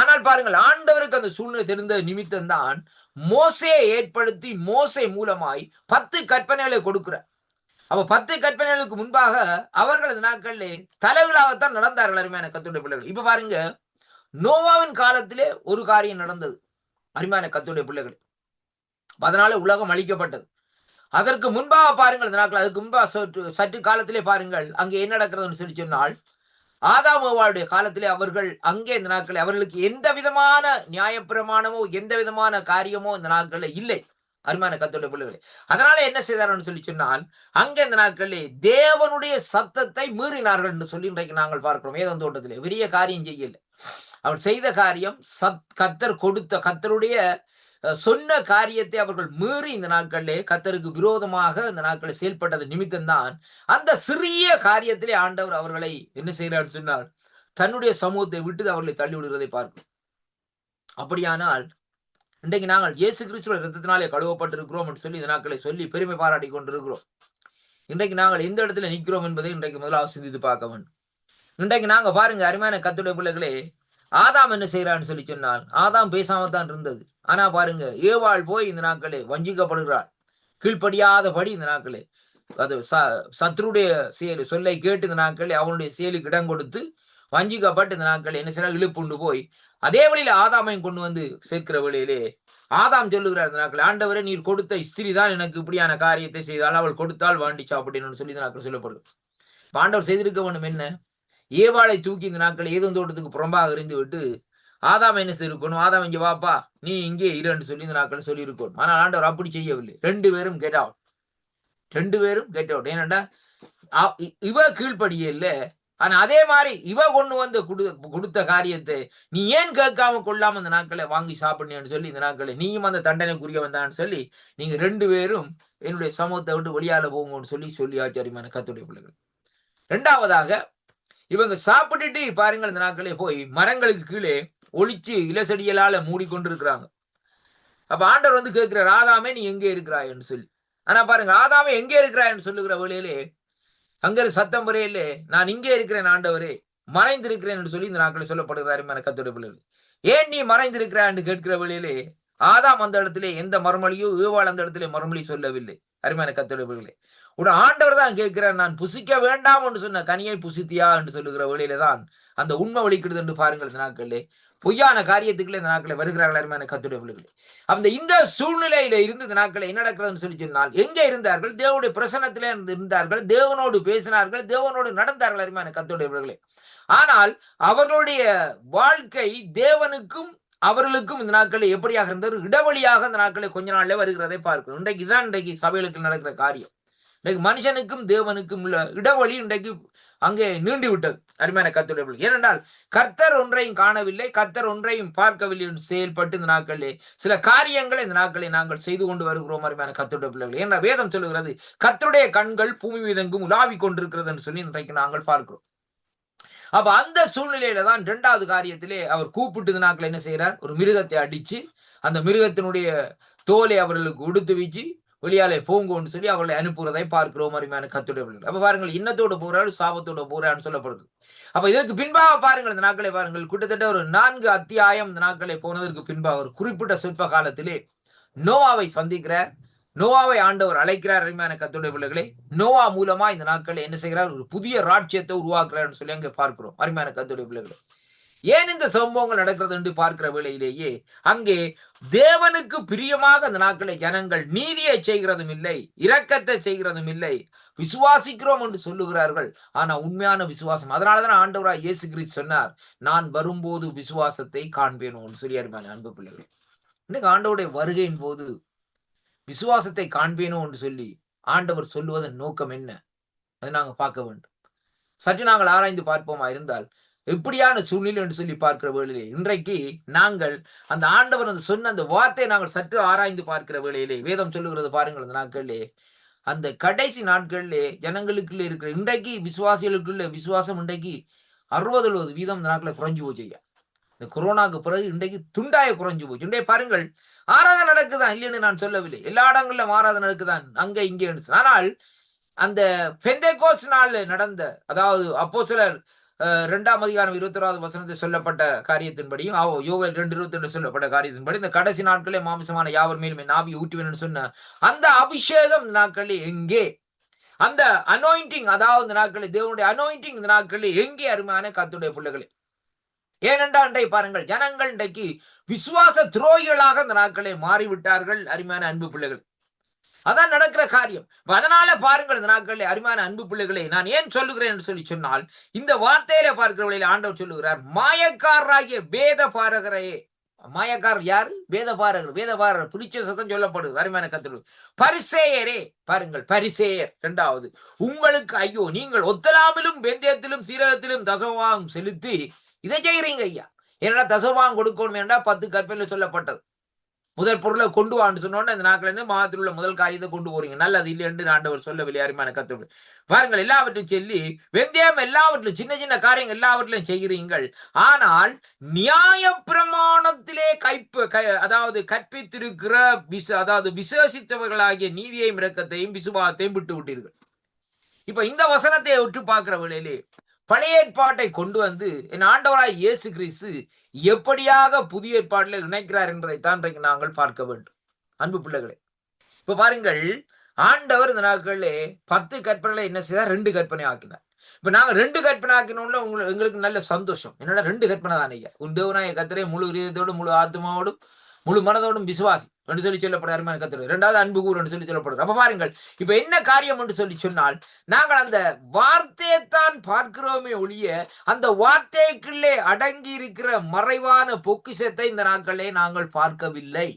ஆனால் பாருங்கள், ஆண்டவருக்கு அந்த சூழ்நிலை தெரிந்த நிமித்தம் தான் மோசேயை ஏற்படுத்தி மோசே மூலமாய் 10 கற்பனைகளை கொடுக்கிறார். அப்ப 10 கற்பனைகளுக்கு முன்பாக அவர்கள் இந்த நாட்களிலே தலைவர்களாகத்தான் நடந்தார்கள். அருமையான கர்த்தருடைய பிள்ளைகள். இப்ப பாருங்க, நோவாவின் காலத்திலே ஒரு காரியம் நடந்தது. அருமையான கர்த்தருடைய பிள்ளைகள். அதனால உலகம் அழிக்கப்பட்டது. அதற்கு முன்பாக பாருங்கள் இந்த நாட்கள், அதுக்கு முன்பாக சற்று காலத்திலே பாருங்கள் அங்கே என்ன நடக்கிறதுன்னு சொல்லி சொன்னால், ஆதாம் ஏவாளுடைய காலத்திலே அவர்கள் அங்கே இந்த நாட்களை அவர்களுக்கு எந்த விதமான நியாயப்பிரமாணமோ எந்த விதமான காரியமோ இந்த நாட்களில் இல்லை. அருமையான கர்த்தருடைய பிள்ளைகளே. அதனால என்ன செய்தார்கள் சொல்லி சொன்னால், அங்கே இந்த நாட்களிலே தேவனுடைய சத்தத்தை மீறினார்கள் என்று சொல்லி இன்றைக்கு நாங்கள் பார்க்கிறோம். ஏதோ தோட்டத்திலே பெரிய காரியம் செய்யல. அவர் செய்த காரியம் கர்த்தருடைய சொன்ன காரியத்தை அவர்கள் மீறி இந்த நாட்களிலே கர்த்தருக்கு விரோதமாக இந்த நாட்களில் செயல்பட்டது நிமித்தம்தான் அந்த சிறிய காரியத்திலே ஆண்டவர் அவர்களை என்ன செய்கிறார் சொன்னால் தன்னுடைய சமூகத்தை விட்டு அவர்களை தள்ளி விடுகிறதை பார்க்கிறோம். அப்படியானால் இன்றைக்கு நாங்கள் இயேசு கிறிஸ்துவின் இரத்தத்தினாலே கழுவப்பட்டிருக்கிறோம் என்று சொல்லி இந்த நாட்களை சொல்லி பெருமை பாராட்டி கொண்டிருக்கிறோம். இன்றைக்கு நாங்கள் எந்த இடத்துல நிற்கிறோம் என்பதை இன்றைக்கு முதலாவது சிந்தித்து பார்க்க வேண்டும். இன்றைக்கு நாங்க பாருங்க, அருமையான கர்த்தருடைய பிள்ளைகளே, ஆதாம் என்ன செய்யறான்னு சொல்லி சொன்னால் ஆதாம் பேசாமத்தான் இருந்தது. ஆனா பாருங்க, ஏவாள் போய் இந்த நாட்களே வஞ்சிக்கப்படுகிறாள். கீழ்ப்படியாதபடி இந்த நாட்களே அது சத்ருடைய சொல்லை கேட்டு இந்த நாட்களே அவனுடைய செயலுக்கு இடம் கொடுத்து வஞ்சிக்கப்பட்டு இந்த நாட்கள் என்ன செய்யறாங்க, இழுப்புண்டு போய் அதே வழியில ஆதாமையும் கொண்டு வந்து சேர்க்கிற வழியிலே ஆதாம் சொல்லுகிறார் இந்த நாட்கள், ஆண்டவரே நீர் கொடுத்த ஸ்திரீ தான் எனக்கு இப்படியான காரியத்தை செய்தால், அவள் கொடுத்தால் வாண்டிச்சா அப்படின்னு சொல்லி இந்த நாட்கள் சொல்லப்படுது. ஆண்டவர் செய்திருக்க வேண்டும் என்ன, ஏவாளை தூக்கி இந்த நாட்கள் ஏதோ தோட்டத்துக்கு புறம்பாக எறிந்து விட்டு ஆதாம் என்ன செய்யணும், ஆதாம் இங்க வாப்பா நீ இங்கே இருன்னு சொல்லி இந்த நாட்கள் சொல்லி இருக்கணும். ஆனால் ஆண்டவர் அப்படி செய்யவில்லை. 2 பேரும் கெட் அவுட். 2 பேரும் கெட் அவுட். ஏனண்டா இவ கீழ்ப்படியே இல்ல. ஆனா அதே மாதிரி இவ கொண்டு வந்து கொடுத்த காரியத்தை நீ ஏன் கேட்காம கொள்ளாம இந்த நாட்களை வாங்கி சாப்பிடணும்னு சொல்லி இந்த நாட்களை நீயும் அந்த தண்டனைக்குரிய வந்தான்னு சொல்லி நீங்க 2 பேரும் என்னுடைய சமூகத்தை விட்டு வெளியால போங்கன்னு சொல்லி ஆச்சரியமான கர்த்தருடைய பிள்ளைகள். 2வதாக இவங்க சாப்பிட்டுட்டு பாருங்கள் இந்த நாட்களே போய் மரங்களுக்கு கீழே ஒளிச்சு இலசெடியலால மூடிக்கொண்டிருக்கிறாங்க. அப்ப ஆண்டவர் வந்து கேட்கிறார், ஆதாமே நீ எங்கே இருக்கிறாய்ன்னு சொல்லி. ஆனா பாருங்க, ஆதாமே எங்கே இருக்கிறாய்ன்னு சொல்லுகிற வேளையிலே அங்க சத்தம் வரையிலே நான் இங்கே இருக்கிறேன் ஆண்டவரே, மறைந்திருக்கிறேன் என்று சொல்லி இந்த நாட்களை சொல்லப்படுகிறாரு. கர்த்தருடைய பிள்ளைகள், ஏன் நீ மறைந்திருக்கிறான்னு கேட்கிற வேளையிலே ஆதாம் அந்த இடத்திலே எந்த மறுமொழியோ ஏவாள் அந்த இடத்திலே மறுமொழி சொல்லவில்லை. அருமையான கர்த்தருடைய பிள்ளைகளே, உடன் ஆண்டவர் தான் கேட்கிறார், நான் புசிக்க வேண்டாம் என்று சொன்ன கனியை புசித்தியா என்று சொல்லுகிற வேளையில தான் அந்த உண்மை வலிக்கிறது என்று பாருங்கள். இந்த நாட்களே பொய்யான காரியத்துக்குள்ளே இந்த நாட்களை வருகிறார்கள். அருமையான கர்த்தருடைய பிள்ளைகளே, அந்த இந்த சூழ்நிலையில இருந்து இந்த நாட்களை என்ன நடக்கிறதுன்னு சொல்லி சொன்னால், எங்கே இருந்தார்கள், தேவனுடைய பிரசன்னத்திலே இருந்தார்கள், தேவனோடு பேசினார்கள், தேவனோடு நடந்தார்கள். அருமையான கர்த்தருடைய பிள்ளைகளே, ஆனால் அவர்களுடைய வாழ்க்கை தேவனுக்கும் அவர்களுக்கும் இந்த நாட்களை எப்படியாக இருந்தது, இடைவெளியாக இந்த நாட்களை கொஞ்ச நாள்ல வருகிறதை பார்க்கிறோம். இன்றைக்கு சபைகளுக்கு நடக்கிற காரியம். இன்றைக்கு மனுஷனுக்கும் தேவனுக்கும் உள்ள இடைவெளி இன்றைக்கு அங்கே நீண்டு விட்டது. அருமையான கர்த்தருடைய பிள்ளைகளே, ஏனென்றால் கர்த்தர் ஒன்றையும் காணவில்லை, கர்த்தர் ஒன்றையும் பார்க்கவில்லை என்று செயல்பட்டு இந்த நாட்களிலே சில காரியங்களை இந்த நாட்களை நாங்கள் செய்து கொண்டு வருகிறோம். அருமையான கர்த்தருடைய பிள்ளைகளே, என்ற வேதம் சொல்லுகிறது, கர்த்தருடைய கண்கள் பூமி மீதெங்கும் உலாவிக் கொண்டிருக்கிறது என்று சொல்லி இன்றைக்கு நாங்கள் பார்க்கிறோம். அப்ப அந்த சூழ்நிலையில தான் 2வது காரியத்திலே அவர் கூப்பிட்டு நாட்கள் என்ன செய்யறார், ஒரு மிருகத்தை அடிச்சு அந்த மிருகத்தினுடைய தோலை அவர்களுக்கு உடுத்து வச்சு வெளியாலே போங்கன்னு சொல்லி அவர்களை அனுப்புவதை பார்க்கிறோம். அருமையான கர்த்தருடைய பிள்ளைகளே. அப்ப பாருங்கள், இன்னத்தோடு போறாள், சாபத்தோடு போறான்னு சொல்லப்படுது. அப்ப இதற்கு பின்பாக பாருங்கள், இந்த நாட்களை பாருங்கள், கிட்டத்தட்ட ஒரு 4 அத்தியாயம் இந்த நாட்களை போனதற்கு பின்பாக ஒரு குறிப்பிட்ட சொற்ப காலத்திலே நோவாவை சந்திக்கிறார். நோவாவை ஆண்டவர் அழைக்கிறார். அருமையான கர்த்தருடைய பிள்ளைகளே, நோவா மூலமா இந்த நாட்களில் என்ன செய்கிறார்? ஒரு புதிய ராஜ்யத்தை உருவாக்குறார்னு சொல்லி அங்கே பார்க்கிறோம். அருமையான கர்த்தருடைய பிள்ளைகளே, ஏன் இந்த சம்பவங்கள் நடக்கிறது என்று பார்க்கிற வேளையிலேயே அங்கே தேவனுக்கு பிரியமாக இந்த நாட்களை ஜனங்கள் நீதியை செய்கிறதும் இல்லை, இரக்கத்தை செய்கிறதும் இல்லை, விசுவாசிக்கிறோம் என்று சொல்லுகிறார்கள். ஆனா உண்மையான விசுவாசம், அதனாலதான் ஆண்டவராய் இயேசு கிறிஸ்து சொன்னார், நான் வரும்போது விசுவாசத்தை காண்பேனோன்னு சொல்லி. அருமையான அன்பு பிள்ளைகளே, இன்னைக்கு ஆண்டவருடைய வருகையின் போது விசுவாசத்தை காண்பேனோ என்று சொல்லி ஆண்டவர் சொல்லுவதன் நோக்கம் என்ன? அதை நாங்க பார்க்க வேண்டும். சற்று நாங்கள் ஆராய்ந்து பார்ப்போமா இருந்தால், எப்படியான சூழ்நிலை என்று சொல்லி பார்க்கிற வேளையிலே இன்றைக்கு நாங்கள் அந்த ஆண்டவர் அந்த சொன்ன அந்த வார்த்தையை நாங்கள் சற்று ஆராய்ந்து பார்க்கிற வேளையிலே வேதம் சொல்லுகிறது பாருங்கள். அந்த நாட்களிலே, அந்த கடைசி நாட்களிலே ஜனங்களுக்குள்ள இருக்கிற இன்றைக்கு விசுவாசிகளுக்குள்ள விசுவாசம் இன்றைக்கு 60-70% இந்த நாட்களை குறைஞ்சு போச்சு ஐயா. இந்த கொரோனாக்கு பிறகு இன்றைக்கு துண்டாய குறைஞ்சு போச்சு. இன்றைய பாருங்கள், ஆராதனை நடக்குதான், இல்லைன்னு நான் சொல்லவில்லை, எல்லா இடங்களிலும் ஆராதனை நடக்குதான், அங்க இங்கே. ஆனால் அந்த பெந்தேகோஸ்து நாள்ல நடந்த, அதாவது அப்போஸ்தலர் 2ஆம் அதிகாரம் 21வது வசனத்தில் சொல்லப்பட்ட காரியத்தின்படியும், யோவேல் 2:22 சொல்லப்பட்ட காரியத்தின்படி, இந்த கடைசி நாட்களே மாமிசமான யாவர் மேலும் என் ஆவியை ஊற்றுவேன் சொன்ன அந்த அபிஷேகம் இந்த நாட்களில் எங்கே? அந்த அனாயிண்டிங், அதாவது இந்த நாட்களில் தேவனுடைய அனாயிண்டிங் இந்த நாட்களில் எங்கே? அருமையான கர்த்தருடைய பிள்ளைகளே, ஏனென்றால் இன்றைக்கு பாருங்கள், ஜனங்கள் இன்றைக்கு விசுவாச துரோகிகளாக இந்த நாட்களை மாறிவிட்டார்கள். அருமையான அன்பு பிள்ளைகள், அதான் நடக்கிற காரியம். அதனால பாருங்கள், இந்த நாட்களில் அருமையான அன்பு பிள்ளைகளை நான் ஏன் சொல்லுகிறேன் என்று சொல்லி சொன்னால், இந்த வார்த்தையில பார்க்கிற வழியில் ஆண்டவர் சொல்லுகிறார், மாயக்காரராகிய வேத பாரகரே. மாயக்காரர் யாரு? வேதபாரகர். வேதபாரகர் புரிச்ச சத்தம் சொல்லப்படுது. அருமையான கர்த்தர். பரிசேயரே, பாருங்கள், பரிசேயர். 2வது, உங்களுக்கு ஐயோ, நீங்கள் ஒத்தலாமிலும் வெந்தயத்திலும் சீரகத்திலும் தசமபாகம் செலுத்தி இதை செய்கிறீங்க ஐயா. ஏன்னா தசமபாகம் கொடுக்கணும் என்றா 10 கற்பனையில் சொல்லப்பட்டது. முதல் பொருளை கொண்டு வான்னு சொன்னோன்னு இந்த நாட்கள் இருந்து மாதத்தில் உள்ள முதல் காரியத்தை கொண்டு போறீங்க, நல்லது இல்லை என்று ஆண்டவர் சொல்லவில்லை. அருமையான கர்த்தர் பாருங்கள், எல்லாவற்றையும் சொல்லி வெந்தயம் எல்லாவற்றிலும் சின்ன சின்ன காரியங்கள் எல்லாவற்றிலும் செய்கிறீங்கள், ஆனால் நியாய பிரமாணத்திலே அதாவது கற்பித்திருக்கிற அதாவது விசேஷித்தவர்களாகிய நீதியையும் இரக்கத்தையும் விசுவாசத்தையும் விட்டு விட்டீர்கள். இப்ப இந்த வசனத்தை விட்டு பார்க்கிற வேளையிலே பழைய ஏற்பாட்டை கொண்டு வந்து என் ஆண்டவராய் இயேசு கிறிஸ்து எப்படியாக புதிய ஏற்பாட்டில் இணைக்கிறார் என்பதைத்தான் இன்றைக்கு நாங்கள் பார்க்க வேண்டும். அன்பு பிள்ளைகளே, இப்ப பாருங்கள், ஆண்டவர் இந்த நாட்களிலே 10 கற்பனைகளை என்ன செய்தார்? 2 கற்பனை ஆக்கினார். இப்ப நாங்க 2 கற்பனை ஆக்கினோம்னா எங்களுக்கு நல்ல சந்தோஷம். என்னடா 2 கற்பனை தானே ஐயா, உன் தேவனாய கர்த்தரை முழு இதயத்தோடும் முழு ஆத்மாவோடும் முழு மனதோடும் விசுவாசி என்று சொல்லி சொல்லப்படுற அருமையான கர்த்தர். 2வது அன்பு கூறு என்று சொல்லி சொல்லப்படுறது. அப்ப பாருங்கள், இப்ப என்ன காரியம் என்று சொல்லி சொன்னால், நாங்கள் அந்த வார்த்தையை தான் பார்க்கிறோமே ஒழிய அந்த வார்த்தைக்குள்ளே அடங்கி இருக்கிற மறைவான பொக்கிஷத்தை இந்த நாட்களே நாங்கள் பார்க்கவில்லை.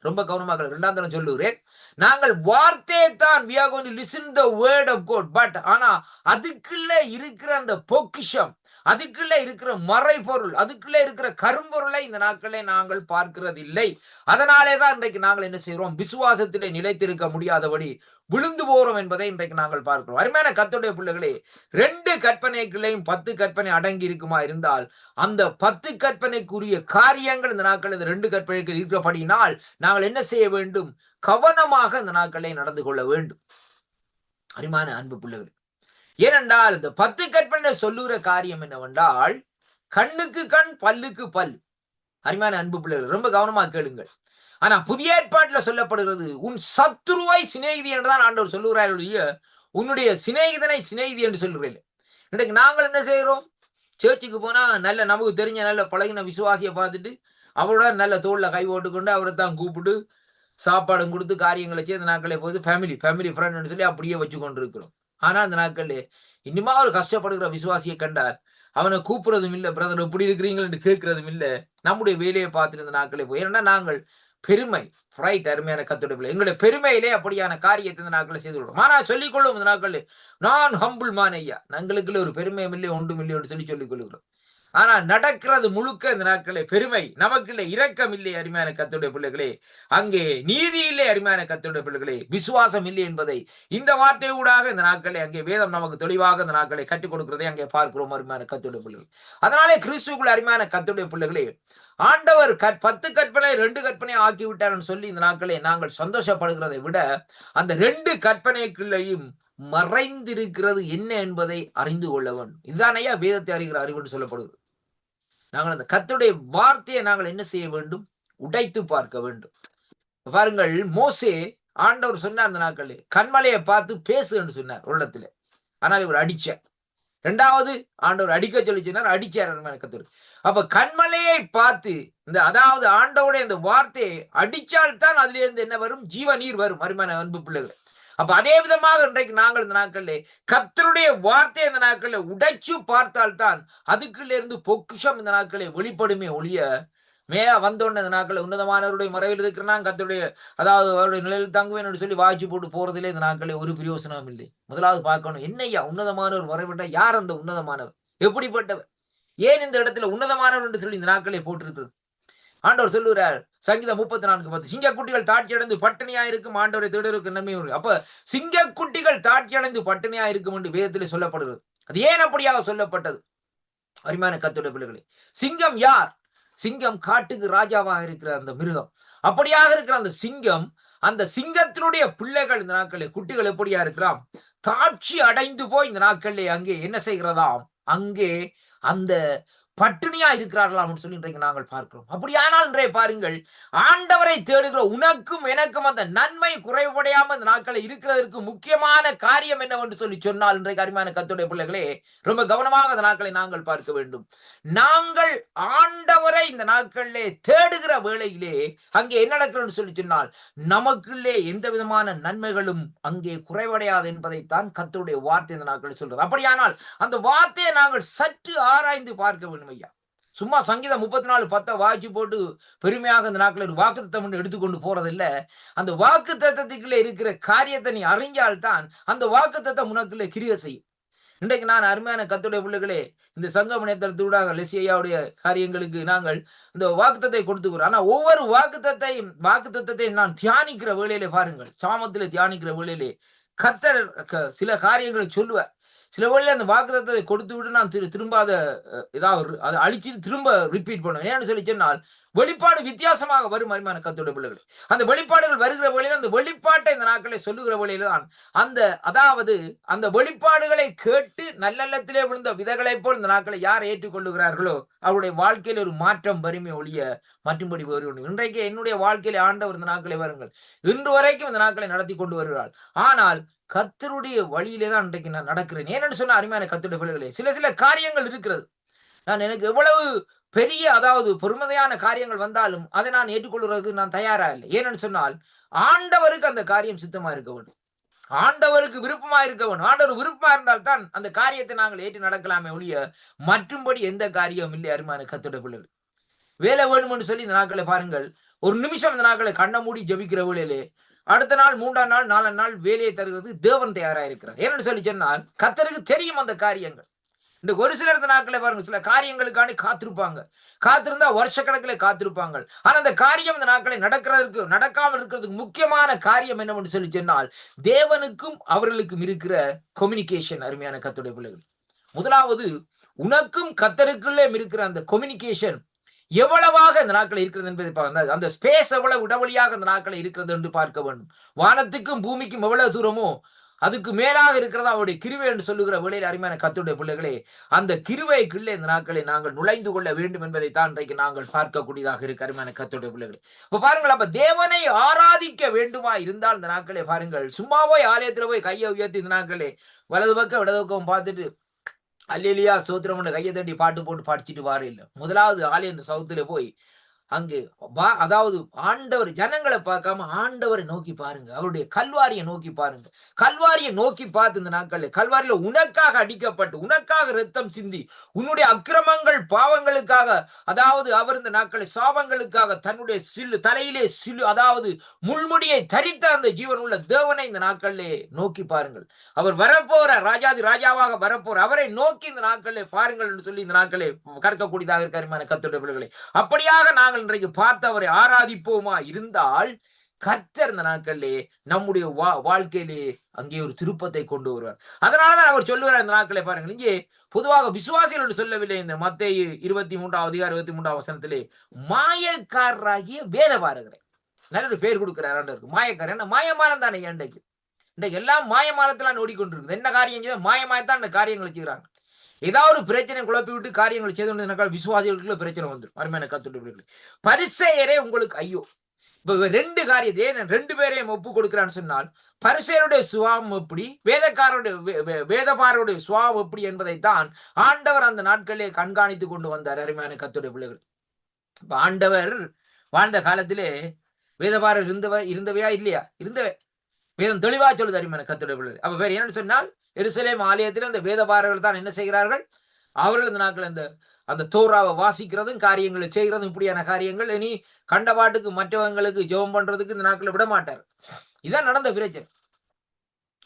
ரொம்ப கவனமாக 2ஆம் தரம் சொல்லுகிறேன். நாங்கள் வார்த்தையை தான் we are going to listen the word of God, but ஆனா அதுக்குள்ள இருக்கிற அந்த பொக்கிஷம், அதுக்குள்ள இருக்கிற மறைபொருள், அதுக்குள்ள இருக்கிற கரும்பொருளை இந்த நாட்களே நாங்கள் பார்க்கிறதில்லை. அதனாலேதான் இன்றைக்கு நாங்கள் என்ன செய்கிறோம்? விசுவாசத்திலே நிலைத்திருக்க முடியாதபடி விழுந்து போறோம் என்பதை இன்றைக்கு நாங்கள் பார்க்கிறோம். அருமையான கர்த்தருடைய பிள்ளைகளே, 2 கற்பனைகளையும் 10 கற்பனை அடங்கி இருக்குமா இருந்தால், அந்த 10 கற்பனைக்குரிய காரியங்கள் இந்த நாட்கள் இந்த 2 கற்பனைக்கு இருக்கிறபடினால் நாங்கள் என்ன செய்ய வேண்டும்? கவனமாக இந்த நாட்களை நடந்து கொள்ள வேண்டும். அருமையான அன்பு பிள்ளைகளே, ஏனென்றால் இந்த 10 கற்பனை சொல்லுகிற காரியம் என்னவென்றால், கண்ணுக்கு கண், பல்லுக்கு பல். அருமையான அன்பு பிள்ளைகள், ரொம்ப கவனமாக கேளுங்கள். ஆனா புதிய ஏற்பாட்டுல சொல்லப்படுகிறது, உன் சத்துருவை சிநேகிதி என்றுதான் ஆண்டவர் சொல்லுகிறார், உன்னுடைய சிநேகிதனை சிநேகிதி என்று சொல்லுகிறேன். இன்றைக்கு நாங்கள் என்ன செய்கிறோம்? சேர்ச்சுக்கு போனா நல்ல நமக்கு தெரிஞ்ச நல்ல பழகின விசுவாசியை பார்த்துட்டு அவரோட நல்ல தோல்ல கை போட்டுக்கொண்டு அவரை தான் கூப்பிட்டு சாப்பாடும் கொடுத்து காரியங்களை செய்து நாட்களே போது ஃபேமிலி ஃப்ரெண்ட் சொல்லி அப்படியே வச்சு கொண்டு இருக்கிறோம். ஆனா அந்த நாட்களே இன்னுமா ஒரு கஷ்டப்படுகிற விசுவாசியை கண்டார், அவனை கூப்பிடுறதும் இல்லை, பிரதர் எப்படி இருக்கிறீங்கன்னு கேட்கறதும் இல்லை. நம்முடைய வேலையை பார்த்துட்டு இந்த நாட்களே போய், ஏன்னா நாங்கள் பெருமை, ரைட், அருமையான கர்த்தருடைய பிள்ளை, எங்களுடைய பெருமையிலே அப்படியான காரியத்தை இந்த நாட்களை செய்து கொள்வோம். ஆனா சொல்லிக்கொள்ளும் இந்த நாட்கள், நான் ஹம்பிள் மான் ஐயா, எங்களுக்குள்ள ஒரு பெருமையும் இல்லை ஒன்றும் இல்லை என்று சொல்லிக் கொள்கிறோம். ஆனா நடக்கிறது முழுக்க இந்த நாட்களே பெருமை, நமக்குள்ள இரக்கம் இல்லை. அருமையான கர்த்தருடைய பிள்ளைகளே, அங்கே நீதி இல்லை. அருமையான கர்த்தருடைய பிள்ளைகளே, விசுவாசம் இல்லை என்பதை இந்த வார்த்தை ஊடாக இந்த நாட்களை அங்கே வேதம் நமக்கு தெளிவாக இந்த நாட்களை கற்றுக் கொடுக்கிறதை அங்கே பார்க்கிறோம். அருமையான கர்த்தருடைய பிள்ளைகள், அதனாலே கிறிஸ்துவுக்குள் அருமையான கர்த்தருடைய பிள்ளைகளே, ஆண்டவர் 10 கற்பனை 2 கற்பனை ஆக்கி விட்டார்னு சொல்லி இந்த நாட்களை நாங்கள் சந்தோஷப்படுகிறதை விட அந்த 2 கற்பனைக்குள்ளேயும் மறைந்திருக்கிறது என்ன என்பதை அறிந்து கொள்ள வேண்டும். இதுதான் ஐயா வேதத்தை அறிகிற அறிவு என்று சொல்லப்படுகிறது. நாங்கள் அந்த கர்த்தருடைய வார்த்தையை நாங்கள் என்ன செய்ய வேண்டும்? உடைத்து பார்க்க வேண்டும். பாருங்கள், மோசே ஆண்டவர் சொன்னார் அந்த நாட்களில் கண்மலையை பார்த்து பேசு என்று சொன்னார் ஒரு இடத்துல. ஆனால் இவர் அடிச்சார். 2வது ஆண்டவர் அடிக்க சொல்லி சொன்னார், அடிச்சார் கர்த்தர். அப்ப கண்மலையை பார்த்து இந்த அதாவது ஆண்டவருடைய இந்த வார்த்தையை அடிச்சால்தான் அதுல இருந்து என்ன வரும்? ஜீவ நீர் வரும். அருமையான அன்பு பிள்ளைகள், அப்ப அதே விதமாக இன்றைக்கு நாங்கள் இந்த நாட்களிலே கர்த்தருடைய வார்த்தையை இந்த நாட்களில் உடைச்சு பார்த்தால்தான் அதுக்குள்ள இருந்து பொக்கிஷம் இந்த நாட்களை வெளிப்படுமே ஒழிய மேல வந்தோன்னு இந்த நாட்கள் உன்னதமானவருடைய மறைவில் இருக்கிறனா கர்த்தருடைய அதாவது அவருடைய நிலையில் தங்குவேன் என்று சொல்லி வாய்ச்சி போட்டு போறதிலே இந்த நாட்களில் ஒரு பிரயோசனமும் இல்லை. முதலாவது பார்க்கணும், என்னையா உன்னதமானவர் மறைவிட்ட யார்? அந்த உன்னதமானவர் எப்படிப்பட்டவர்? ஏன் இந்த இடத்துல உன்னதமானவர் என்று சொல்லி இந்த நாட்களை போட்டிருக்கிறது? ஆண்டவர் சொல்லுகிறார் சங்கீதம் 34:10, சிங்கக்குட்டிகள் தாட்சி அடைந்து பட்டினியா இருக்கும், ஆண்டவரை தேடுவதற்கு நன்மை. அப்ப சிங்கக்குட்டிகள் தாட்சி அடைந்து பட்டினியா இருக்கும் என்று வேதத்திலே சொல்லப்படுகிறது. அது ஏன் அப்படியாக சொல்லப்பட்டது? அருமையான கர்த்தருடைய பிள்ளைகளே, சிங்கம் யார்? சிங்கம் காட்டுக்கு ராஜாவாக இருக்கிற அந்த மிருகம். அப்படியாக இருக்கிற அந்த சிங்கம், அந்த சிங்கத்தினுடைய பிள்ளைகள் இந்த நாட்களில் குட்டிகள் எப்படியா இருக்கிறாம்? தாட்சி அடைந்து போய் இந்த நாட்களிலே அங்கே என்ன செய்கிறதாம்? அங்கே அந்த பட்டினியா இருக்கிறார்களாம் சொல்லி இன்றைக்கு நாங்கள் பார்க்கிறோம். அப்படியானால் இன்றைய பாருங்கள், ஆண்டவரை தேடுகிற உனக்கும் எனக்கும் அந்த நன்மை குறைவடையாம இந்த நாட்களை இருக்கிறதற்கு முக்கியமான காரியம் என்னவென்று சொல்லி சொன்னால், இன்றைக்கு அருமையான கர்த்தருடைய பிள்ளைகளே, ரொம்ப கவனமாக அந்த நாட்களை நாங்கள் பார்க்க வேண்டும். நாங்கள் ஆண்டவரை இந்த நாட்களிலே தேடுகிற வேளையிலே அங்கே என்ன நடக்கிறது சொல்லி சொன்னால், நமக்குள்ளே எந்த விதமான நன்மைகளும் அங்கே குறைவடையாது என்பதைத்தான் கர்த்தருடைய வார்த்தை இந்த நாட்களில் சொல்றது. அப்படியானால் அந்த வார்த்தையை நாங்கள் சற்று ஆராய்ந்து பார்க்க வேண்டும் ஐயா. சும்மா சங்கீதம் 34:10 வாய்ச்சி போட்டு பெருமையாக இந்த நாட்களில் ஒரு வாக்கு தத்தம் எடுத்துக்கொண்டு போறதில்லை. அந்த வாக்கு தத்தத்துக்குள்ளே இருக்கிற காரியத்தை நீ அறிஞ்சால்தான் அந்த வாக்கு தத்தம் உனக்குள்ளே கிரியை செய்யும். இன்றைக்கு நான் அருமையான கர்த்தருடைய பிள்ளைகளே, இந்த சங்கம் இணையதளத்தூடாக லெசியாவுடைய காரியங்களுக்கு நாங்கள் இந்த வாக்குத்தத்தை கொடுத்துக்கிறோம். ஆனா ஒவ்வொரு வாக்குத்தத்தையும் நான் தியானிக்கிற வேளையிலே பாருங்கள், சாமத்திலே தியானிக்கிற வேளையிலே கர்த்தர் சில காரியங்களை சொல்லுவார். சில வேளையில அந்த வாக்குத்தத்தை கொடுத்து விட்டு நான் திரும்ப அதை அழிச்சிட்டு திரும்ப ரிப்பீட் பண்ணுவேன். ஏன்னு சொல்லி சொன்னால், வெளிப்பாடு வித்தியாசமாக வரும். அருமையான கர்த்தருடைய பிள்ளைகள், அந்த வெளிப்பாடுகள் வருகிற வழியில அந்த வெளிப்பாட்டை இந்த நாட்களை சொல்லுகிற வழியில தான் அந்த வெளிப்பாடுகளை கேட்டு நல்லத்திலே விழுந்த விதைகளை போல் இந்த நாட்களை யார் ஏற்றுக்கொள்ளுகிறார்களோ அவருடைய வாழ்க்கையில் ஒரு மாற்றம் வறுமை ஒழிய மற்றும்படி வருவது. இன்றைக்கு என்னுடைய வாழ்க்கையில ஆண்டவர் இந்த நாட்களை வருங்கள், இன்று வரைக்கும் இந்த நாட்களை நடத்தி கொண்டு வருகிறார். ஆனால் கர்த்தருடைய வழியிலே தான் இன்றைக்கு நான் நடக்கிறேன். ஏன்னு சொன்ன அருமையான கர்த்தருடைய பிள்ளைகளே, சில காரியங்கள் இருக்கிறது. நான் எனக்கு எவ்வளவு பெரிய பொறுமதியான காரியங்கள் வந்தாலும் அதை நான் ஏற்றுக்கொள்வதற்கு நான் தயாரா இல்லை. ஏன்னு சொன்னால், ஆண்டவருக்கு அந்த காரியம் சித்தமா இருக்க வேண்டும், ஆண்டவருக்கு விருப்பமா இருக்க வேண்டும். ஆண்டவர் விருப்பமா இருந்தால் தான் அந்த காரியத்தை நாங்கள் ஏற்று நடக்கலாமே ஒழிய மற்றும்படி எந்த காரியம் இல்லை. அருமையான கர்த்தருடைய பிள்ளைகள், வேலை வேணும்னு சொல்லி இந்த நாட்களை பாருங்கள், ஒரு நிமிஷம் இந்த நாட்களை கண்ண மூடி ஜபிக்கிற வேளையிலே அடுத்த நாள் 3ஆம் நாள் 4ஆம் நாள் வேலையை தருகிறது தேவன் தயாராக இருக்கிறார். ஏன்னு சொல்லி சொன்னால், கர்த்தருக்கு தெரியும் அந்த காரியங்கள். இந்த ஒரு சிலர் இந்த நாட்களை பாருங்க, சில காரியங்களுக்காண்டி காத்திருந்தா வருஷக்கணக்கில் காத்திருப்பாங்க. ஆனா அந்த காரியம் இந்த நாட்களை நடக்காமல் இருக்கிறதுக்கு முக்கியமான காரியம் என்னவென்று சொல்லி சொன்னால், தேவனுக்கும் அவர்களுக்கும் இருக்கிற கம்யூனிகேஷன். அருமையான கர்த்தருடைய பிள்ளைகள், முதலாவது உனக்கும் கர்த்தருக்குள்ளே இருக்கிற அந்த கம்யூனிகேஷன் எவ்வளவாக இந்த நாட்கள் இருக்கிறது என்பதை அந்த ஸ்பேஸ் எவ்வளவு இடைவெளியாக இந்த நாட்களை இருக்கிறது என்று பார்க்க வேண்டும். வானத்துக்கும் பூமிக்கும் எவ்வளவு தூரமோ அதுக்கு மேலாக இருக்கிறதா அவருடைய கிருவை என்று சொல்லுகிற வேளையில் அருமையான கர்த்தருடைய பிள்ளைகளே, அந்த கிருவைக்குள்ளே இந்த நாட்களை நாங்கள் நுழைந்து கொள்ள வேண்டும் என்பதை தான் இன்றைக்கு நாங்கள் பார்க்கக்கூடியதாக இருக்கு. அருமையான கர்த்தருடைய பிள்ளைகளே, இப்ப பாருங்கள், அப்ப தேவனை ஆராதிக்க வேண்டுமா இருந்தால் இந்த நாட்களே பாருங்கள், சும்மா போய் ஆலயத்துல போய் கையை உயர்த்தி இந்த நாட்களே வலது பக்கம் இடது பக்கம் பார்த்துட்டு அல்லேலியா சோத்திரம் கையை தட்டி பாட்டு போட்டு படிச்சுட்டு வார இல்லை. முதலாவது ஆலய சவுத்துல போய் அங்கு ஆண்டவர் ஜனங்களை பார்க்காம ஆண்டவரை நோக்கி பாருங்க, அவருடைய கல்வாரியை நோக்கி பாருங்க. கல்வாரியை நோக்கி பார்த்து இந்த நாட்கள் கல்வாரியில உனக்காக அடிக்கப்பட்டு உனக்காக ரத்தம் சிந்தி உன்னுடைய அக்கிரமங்கள் பாவங்களுக்காக அவர் இந்த நாட்களை சாபங்களுக்காக தன்னுடைய தலையிலே முள்முடியை தரித்த அந்த ஜீவன் உள்ள தேவனை இந்த நாட்களிலே நோக்கி பாருங்கள். அவர் வரப்போற ராஜாதி ராஜாவாக வரப்போற அவரை நோக்கி இந்த நாட்களிலே பாருங்கள் என்று சொல்லி இந்த நாட்களே கற்கக்கூடியதாக இருக்காருமான கர்த்தருடைய பிள்ளைகளே, அப்படியாக நாங்கள் இன்றைக்கு பார்த்து அவரை ஆராதிப்போமா இருந்தால் கர்த்தர் இந்த நாட்களிலே நம்முடைய வாழ்க்கையிலே அங்கே ஒரு திருப்பத்தை கொண்டு வருவார். அதனாலதான் அவர் சொல்லுகிறார் இந்த நாட்களை பாருங்கள். இங்கே பொதுவாக விசுவாசிகள் என்று சொல்லவில்லை. இந்த மத்தேயு 23 வசனத்திலே மாயக்காரராகிய வேதபாரகரை நல்ல ஒரு பேர் கொடுக்கிறார் ஆண்டவருக்கு. மாயக்காரர் என்ன மாயமானம் தானே இன்றைக்கு. இன்றைக்கு எல்லாம் மாயமானத்திலாம் ஓடிக்கொண்டிருக்கு. என்ன காரியம் செய்ய மாயமாயத்தான் இந்த காரியங்களை செய்கிறாங்க. ஏதாவது ஒரு பிரச்சனை குழப்பி விட்டு காரியங்களை செய்து கொண்டு விசுவாசிகளுக்குள்ள பிரச்சனை வந்துடும். அருமையான கத்துட்டு பரிசேயரே உங்களுக்கு ஐயோ. இப்ப 2 காரியத்தை 2 பேரையும் ஒப்பு கொடுக்கிறான்னு சொன்னால் பரிசேயருடைய சுவாபம் எப்படி, வேதபாரருடைய சுவாபம் எப்படி என்பதைத்தான் ஆண்டவர் அந்த நாட்களிலே கண்காணித்து கொண்டு வந்தார். அருமையான கத்துடைய பிள்ளைகள், இப்ப ஆண்டவர் வாழ்ந்த காலத்திலே வேதபாரர் இருந்தவையா இல்லையா? இருந்தவை. வேதம் தெளிவா சொல்லுது அருமையான கத்துடைய பிள்ளைகள். அப்ப வேற என்னன்னு சொன்னால் எருசலேம் ஆலயத்தில் அந்த வேதபாரர்கள் தான் என்ன செய்கிறார்கள்? அவர்கள் இந்த நாட்கள் அந்த தோராவை வாசிக்கிறதும் காரியங்களை செய்கிறதும் இப்படியான காரியங்கள் இனி கண்டபாட்டுக்கு மற்றவங்களுக்கு ஜெபம் பண்றதுக்கு இந்த நாட்களை விட மாட்டார். இதான் நடந்த பிரச்சனை.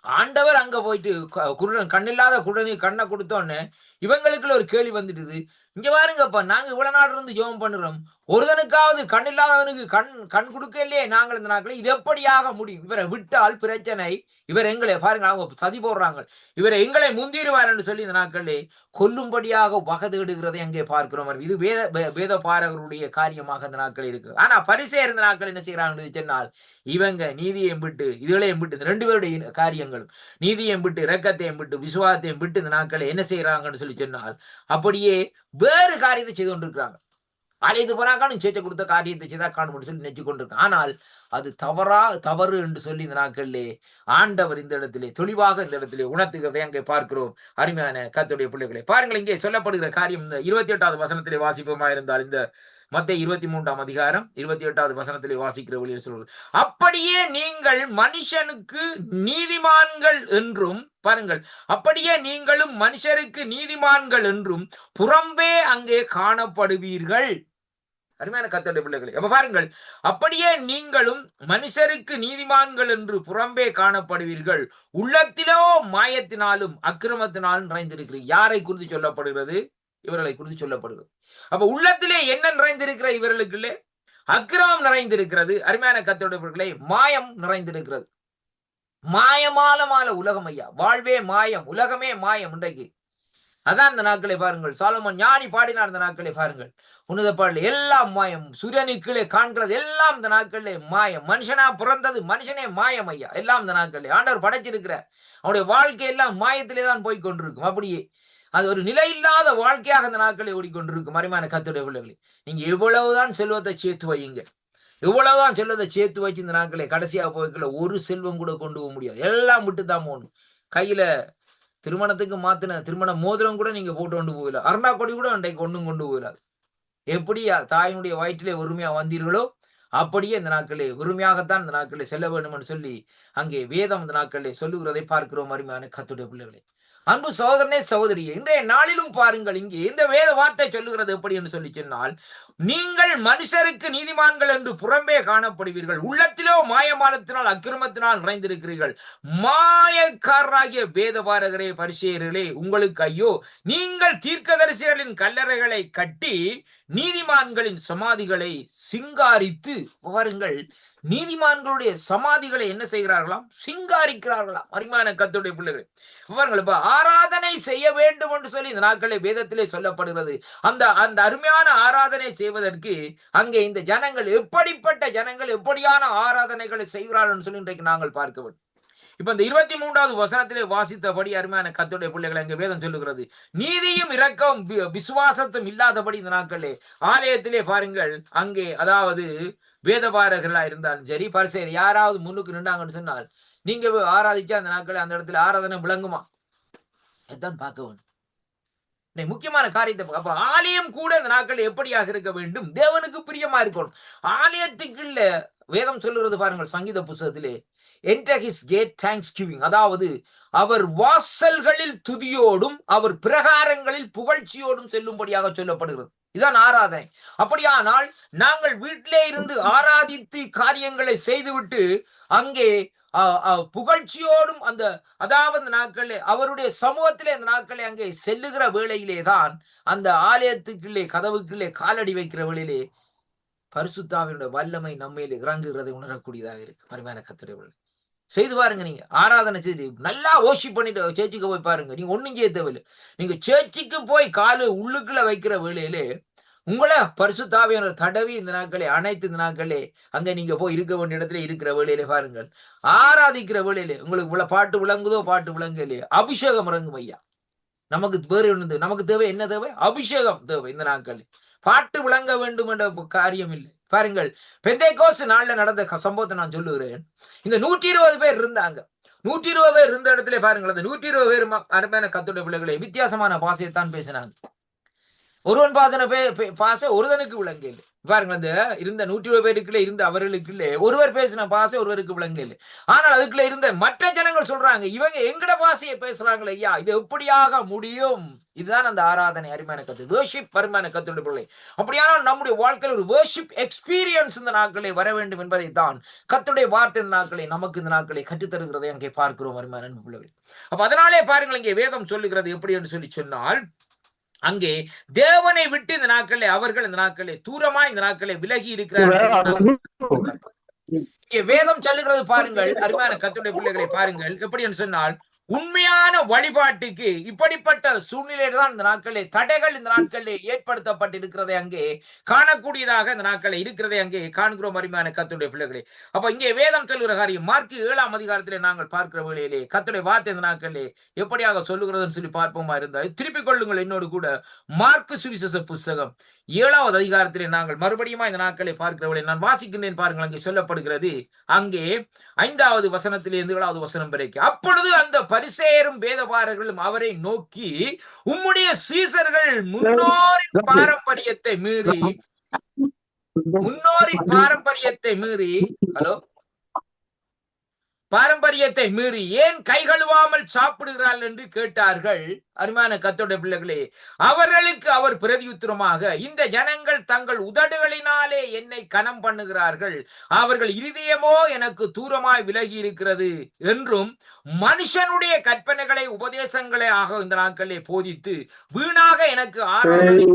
ஆண்டவர் அங்க போயிட்டு குருடன் கண்ணில்லாத குருடனுக்கு கண்ணை கொடுத்தோன்னு இவங்களுக்குள்ள ஒரு கேள்வி வந்துடுது. இங்க பாருங்கப்பா, நாங்க இவ்வளவு நாள் இருந்து ஜெபம் பண்ணுறோம், ஒருதனுக்காவது கண் இல்லாதவனுக்கு கண் கொடுக்க இல்லையே நாங்கள் இந்த நாட்களில், இது எப்படியாக முடியும்? இவரை விட்டால் பிரச்சனை, இவர் எங்களை பாருங்க அவங்க சதி போடுறாங்க, இவரை எங்களை முந்திடுவார் என்று சொல்லி இந்த நாட்களிலே கொல்லும்படியாக வகதேடுகிறதை அங்கே பார்க்கிறோம். இது வேத பாரகருடைய காரியமாக இந்த நாட்களில் இருக்கு. ஆனா பரிசேயர் இந்த நாட்கள் என்ன செய்யறாங்க சொன்னால், இவங்க நீதியையும் விட்டு இதுகளையும் விட்டு இந்த 2 பேருடைய காரியங்களும் நீதியையும் விட்டு இரக்கத்தையும் விட்டு விசுவாசத்தையும் விட்டு இந்த நாட்களை என்ன செய்யறாங்கன்னு சொல்லி சொன்னால் அப்படியே வேறு காரியத்தை செய்து கொண்டிருக்கிறாங்க. ஆலயத்து போனாக்கானும் சேச்சை கொடுத்த காரியத்தை செய்தா காணும் சொல்லி நினைச்சு கொண்டிருக்காங்க. ஆனால் அது தவறு என்று சொல்லி இந்த நாட்களிலே ஆண்டவர் இந்த இடத்திலே தெளிவாக இந்த இடத்திலே உணர்த்துகிறதை அங்கே பார்க்கிறோம். அருமையான கர்த்தருடைய பிள்ளைகளை பாருங்கள், இங்கே சொல்லப்படுகிற காரியம் இந்த 28வது வசனத்திலே வாசிப்போமா இருந்தால், இந்த மத்தேயு 23ஆம் அதிகாரம் 28வது வசனத்திலே வாசிக்கிற வழியில் சொல்வது, அப்படியே நீங்கள் மனுஷனுக்கு நீதிமான்கள் என்றும், பாருங்கள், அப்படியே நீங்களும் மனுஷருக்கு நீதிமான்கள் என்றும் புறம்பே அங்கே காணப்படுவீர்கள். அருமையான கர்த்தருடைய பிள்ளைகளை, அப்ப பாருங்கள், அப்படியே நீங்களும் மனுஷருக்கு நீதிமான்கள் என்று புறம்பே காணப்படுவீர்கள், உள்ளத்திலோ மாயத்தினாலும் அக்கிரமத்தினாலும் நிறைந்திருக்கிறீர்கள். யாரை குறித்து சொல்லப்படுகிறது? இவர்களை குறித்து சொல்லப்படுகிறது. அப்ப உள்ளத்திலே என்ன நிறைந்திருக்கிற இவர்களுக்குள்ளே? அக்கிரமம் நிறைந்திருக்கிறது. அருமையான கர்த்தருடைய பிள்ளைகளே, மாயம் நிறைந்திருக்கிறது. மாயமால உலகம் ஐயா, வாழ்வே மாயம், உலகமே மாயம். இன்றைக்கு அதான் இந்த நாட்களை பாருங்கள், சாலமோன் ஞானி பாடினார் இந்த நாட்களை பாருங்கள், உன்னத பாடல் எல்லாம் மாயம், சூரியனுக்குள்ளே காண்கிறது எல்லாம் இந்த நாட்களிலே மாயம், மனுஷனா பிறந்தது மனுஷனே மாயம் ஐயா, எல்லாம் இந்த நாட்களிலே ஆண்டவர் படைச்சிருக்கிறார். அவனுடைய வாழ்க்கை எல்லாம் மாயத்திலே தான் போய் கொண்டிருக்கும். அப்படியே அது ஒரு நிலையில்லாத வாழ்க்கையாக இந்த நாட்களை ஓடிக்கொண்டிருக்கும். அருமையான கர்த்தருடைய பிள்ளைகளே, நீங்க எவ்வளவுதான் செல்வத்தை சேர்த்து வையுங்க, எவ்வளவுதான் செல்வத்தை சேர்த்து வச்சு இந்த நாட்களை கடைசியாக போய்க்கல ஒரு செல்வம் கூட கொண்டு போக முடியாது. எல்லாம் விட்டுதான் போகணும். கையில திருமணத்துக்கு மாத்தின திருமண மோதிரம் கூட நீங்க போட்டு கொண்டு போகல, அருணா கொடி கூட அன்றைக்கு ஒன்றும் கொண்டு போகலாது. எப்படியா தாயினுடைய வயிற்றிலே உரிமையா வந்தீர்களோ அப்படியே இந்த நாட்களே உரிமையாகத்தான் இந்த நாட்களே செல்ல வேண்டும் என்று சொல்லி அங்கே வேதம் இந்த நாட்களே சொல்லுகிறதை பார்க்கிறோம். அருமையான கர்த்தருடைய பிள்ளைகளே, அன்பு சகோதரனே சகோதரியே, இன்றைய நாளிலும் பாருங்கள், இங்கே இந்த வேத வார்த்தை சொல்லுகிறது எப்படி என்று சொல்லி சொன்னால், நீங்கள் மனுஷருக்கு நீதிமான்கள் என்று புறம்பே காணப்படுவீர்கள், உள்ளத்திலோ மாயமானத்தினால் அக்கிரமத்தினால் நிறைந்திருக்கிறீர்கள். மாயக்காரராகிய வேதபாரகரே பரிசேயர்களே உங்களுக்கு ஐயோ, நீங்கள் தீர்க்கதரிசிகளின் கல்லறைகளை கட்டி நீதிமான்களின் சமாதிகளை சிங்காரித்து, பாருங்கள், நீதிமான்களுடைய சமாதிகளை என்ன செய்கிறார்களாம்? சிங்காரிக்கிறார்களாம். அருமையான கர்த்தருடைய பிள்ளைகள், இவர்கள் இப்ப ஆராதனை செய்ய வேண்டும் என்று சொல்லி இந்த நாட்களில் வேதத்திலே சொல்லப்படுகிறது. அந்த அருமையான ஆராதனை செய்வதற்கு அங்கே இந்த ஜனங்கள் எப்படிப்பட்ட ஜனங்கள் எப்படியான ஆராதனைகளை செய்கிறார்கள் சொல்லி இன்றைக்கு நாங்கள் பார்க்க வேண்டும். இப்ப இந்த 23வது வசனத்திலே வாசித்தபடி அருமையான கர்த்தருடைய பிள்ளைகளை அங்கே வேதம் சொல்லுகிறது, நீதியும் இரக்கம் விசுவாசத்தும் இல்லாதபடி இந்த நாட்களே ஆலயத்திலே பாருங்கள், அங்கே அதாவது வேதபாரகர்களா இருந்தாலும் சரி பரிசேயர் யாராவது முன்னுக்கு நின்றாங்கன்னு சொன்னால் நீங்க ஆராதிச்சா அந்த நாட்கள் அந்த இடத்துல ஆராதனை விளங்குமா? அதான் பார்க்க வேண்டும். முக்கியமான காரியத்தை அப்ப ஆலயம் கூட இந்த நாட்கள் எப்படியாக இருக்க வேண்டும்? தேவனுக்கு பிரியமா இருக்கணும். ஆலயத்துக்குள்ள வேதம் சொல்லுகிறது பாருங்கள், சங்கீத புத்தகத்திலே enter his gate thanksgiving, அதாவது அவர் வாசல்களில் துதியோடும் அவர் பிரகாரங்களில் புகழ்ச்சியோடும் செல்லும்படியாக சொல்லப்படுகிறது. இதுதான் ஆராதனை. அப்படியானால் நாங்கள் வீட்டிலே இருந்து ஆராதித்து காரியங்களை செய்துவிட்டு அங்கே புகழ்ச்சியோடும் அந்த அதாவது நாட்களே அவருடைய சமூகத்திலே இந்த நாட்களே அங்கே செல்லுகிற வேளையிலே தான் அந்த ஆலயத்துக்குள்ளே கதவுக்குள்ளே காலடி வைக்கிற வேளையிலே பரிசுத்தாவினுடைய வல்லமை நம்மையில் இறங்குகிறதை உணரக்கூடியதாக இருக்கு. அருமையான கர்த்தருடைய செய்து பாருங்க. நீங்க ஆராதனை செய்து நல்லா ஓஷிப் பண்ணிட்டு சேர்ச்சுக்கு போய் பாருங்க. நீங்க ஒண்ணும் செய்ய தேவையில்லை. நீங்க சேர்ச்சுக்கு போய் காலு உள்ளுக்குள்ள வைக்கிற வேளையிலே உங்களை பரிசுத்தாவியானவர் தடவி இந்த நாட்களே அனைத்து இந்த நாட்களே அங்க நீங்க போய் இருக்க வேண்டிய இடத்துல இருக்கிற வேளையிலே பாருங்கள், ஆராதிக்கிற வேளையிலே உங்களுக்கு பாட்டு விளங்குதோ பாட்டு விளங்கலையே, அபிஷேகம் இறங்கும் ஐயா. நமக்கு வேறு ஒன்று, நமக்கு தேவை என்ன தேவை? அபிஷேகம் தேவை. இந்த நாட்கள் பாட்டு விளங்க வேண்டும் என்ற காரியம் இல்லை. பாருங்கள், பெந்தைக்கோஸ்து நாள்ல நடந்த சம்பவத்தை நான் சொல்லுகிறேன். இந்த 120 பேர் இருந்தாங்க. 120 பேர் இருந்த இடத்துல பாருங்கள், அந்த 120 பேர் அருமையான கர்த்தருடைய பிள்ளைகளை வித்தியாசமான பாசையைத்தான் பேசினாங்க. ஒருவன் பாச ஒருவனுக்கு விளங்கல. பாருங்க, அந்த இருந்த 120 பேருக்குள்ள இருந்த அவர்களுக்குள்ள ஒருவர் பேசின பாசை ஒருவருக்கு விளங்கல. ஆனால் அதுக்குள்ள இருந்த மற்ற ஜனங்கள் சொல்றாங்க, இவங்க எங்கட பாசையை பேசுறாங்களே ஐயா, இது எப்படியாக முடியும்? இதுதான் அந்த ஆராதனை. அருமையான கர்த்தர் வர்ஷிப், அருமையான கர்த்தருடைய பிள்ளை. அப்படியானால் நம்முடைய வாழ்க்கையில் ஒரு வர்ஷிப் எக்ஸ்பீரியன்ஸ் இந்த நாட்களை வர வேண்டும் என்பதை தான் கர்த்தருடைய வார்த்தை இந்த நாட்களை நமக்கு இந்த நாட்களை கற்றுத்தருகிறதை அங்கே பார்க்கிறோம். அருமையான பிள்ளைகள், அப்ப அதனாலே பாருங்கள், இங்கே வேதம் சொல்லுகிறது எப்படி என்று சொல்லி சொன்னால், அங்கே தேவனை விட்டு இந்த நாட்களே அவர்கள் இந்த நாட்களே தூரமா இந்த நாட்களே விலகி இருக்கிறார்கள். வேதம் சொல்லுகிறது பாருங்கள், அருமையான கர்த்தருடைய பிள்ளைகளை பாருங்கள், எப்படி என்று சொன்னால், உண்மையான வழிபாட்டுக்கு இப்படிப்பட்ட சூழ்நிலையில தான் இந்த நாட்களே தடைகள் இந்த நாட்களே ஏற்படுத்தப்பட்டிருக்கிறதை அங்கே காணக்கூடியதாக இந்த நாட்களே இருக்கிறதை அங்கே காண்கிறோம். அருமையான கர்த்தருடைய பிள்ளைகளே, அப்ப இங்கே வேதம் சொல்லுகிற காரியம் மார்க் 7ஆம் அதிகாரத்திலே நாங்கள் பார்க்கிற வேளையிலே கர்த்தருடைய வார்த்தை இந்த நாட்களே எப்படியாக சொல்லுகிறதுன்னு சொல்லி பார்ப்போமா இருந்தால் திருப்பிக் கொள்ளுங்கள் என்னோடு கூட. மார்க் சுவிசேஷ புஸ்தகம் 7ஆவது அதிகாரத்திலே நாங்கள் மறுபடியும் இந்த நாட்களை பார்க்கிறவளை நான் வாசிக்கின்றேன். பாருங்கள், அங்கே சொல்லப்படுகிறது, அங்கே 5வது வசனத்திலிருந்து 7வது வசனம் வரைக்கும். அப்பொழுது அந்த பரிசேயரும் வேதபாரர்களும் அவரை நோக்கி, உம்முடைய சீசர்கள் முன்னோரின் பாரம்பரியத்தை மீறி பாரம்பரியத்தை மீறி ஏன் கை கழுவாமல் சாப்பிடுகிறார்கள் என்று கேட்டார்கள். அருமையான கர்த்தருடைய பிள்ளைகளே, அவர்களுக்கு அவர் பிரதியுத்தரமாக, இந்த ஜனங்கள் தங்கள் உதடுகளினாலே என்னை கனம் பண்ணுகிறார்கள், அவர்கள் இருதயமோ எனக்கு தூரமாய் விலகி இருக்கிறது என்றும், மனுஷனுடைய கற்பனைகளை உபதேசங்களை ஆக இந்த நாட்களே போதித்து வீணாக எனக்கு ஆராதனை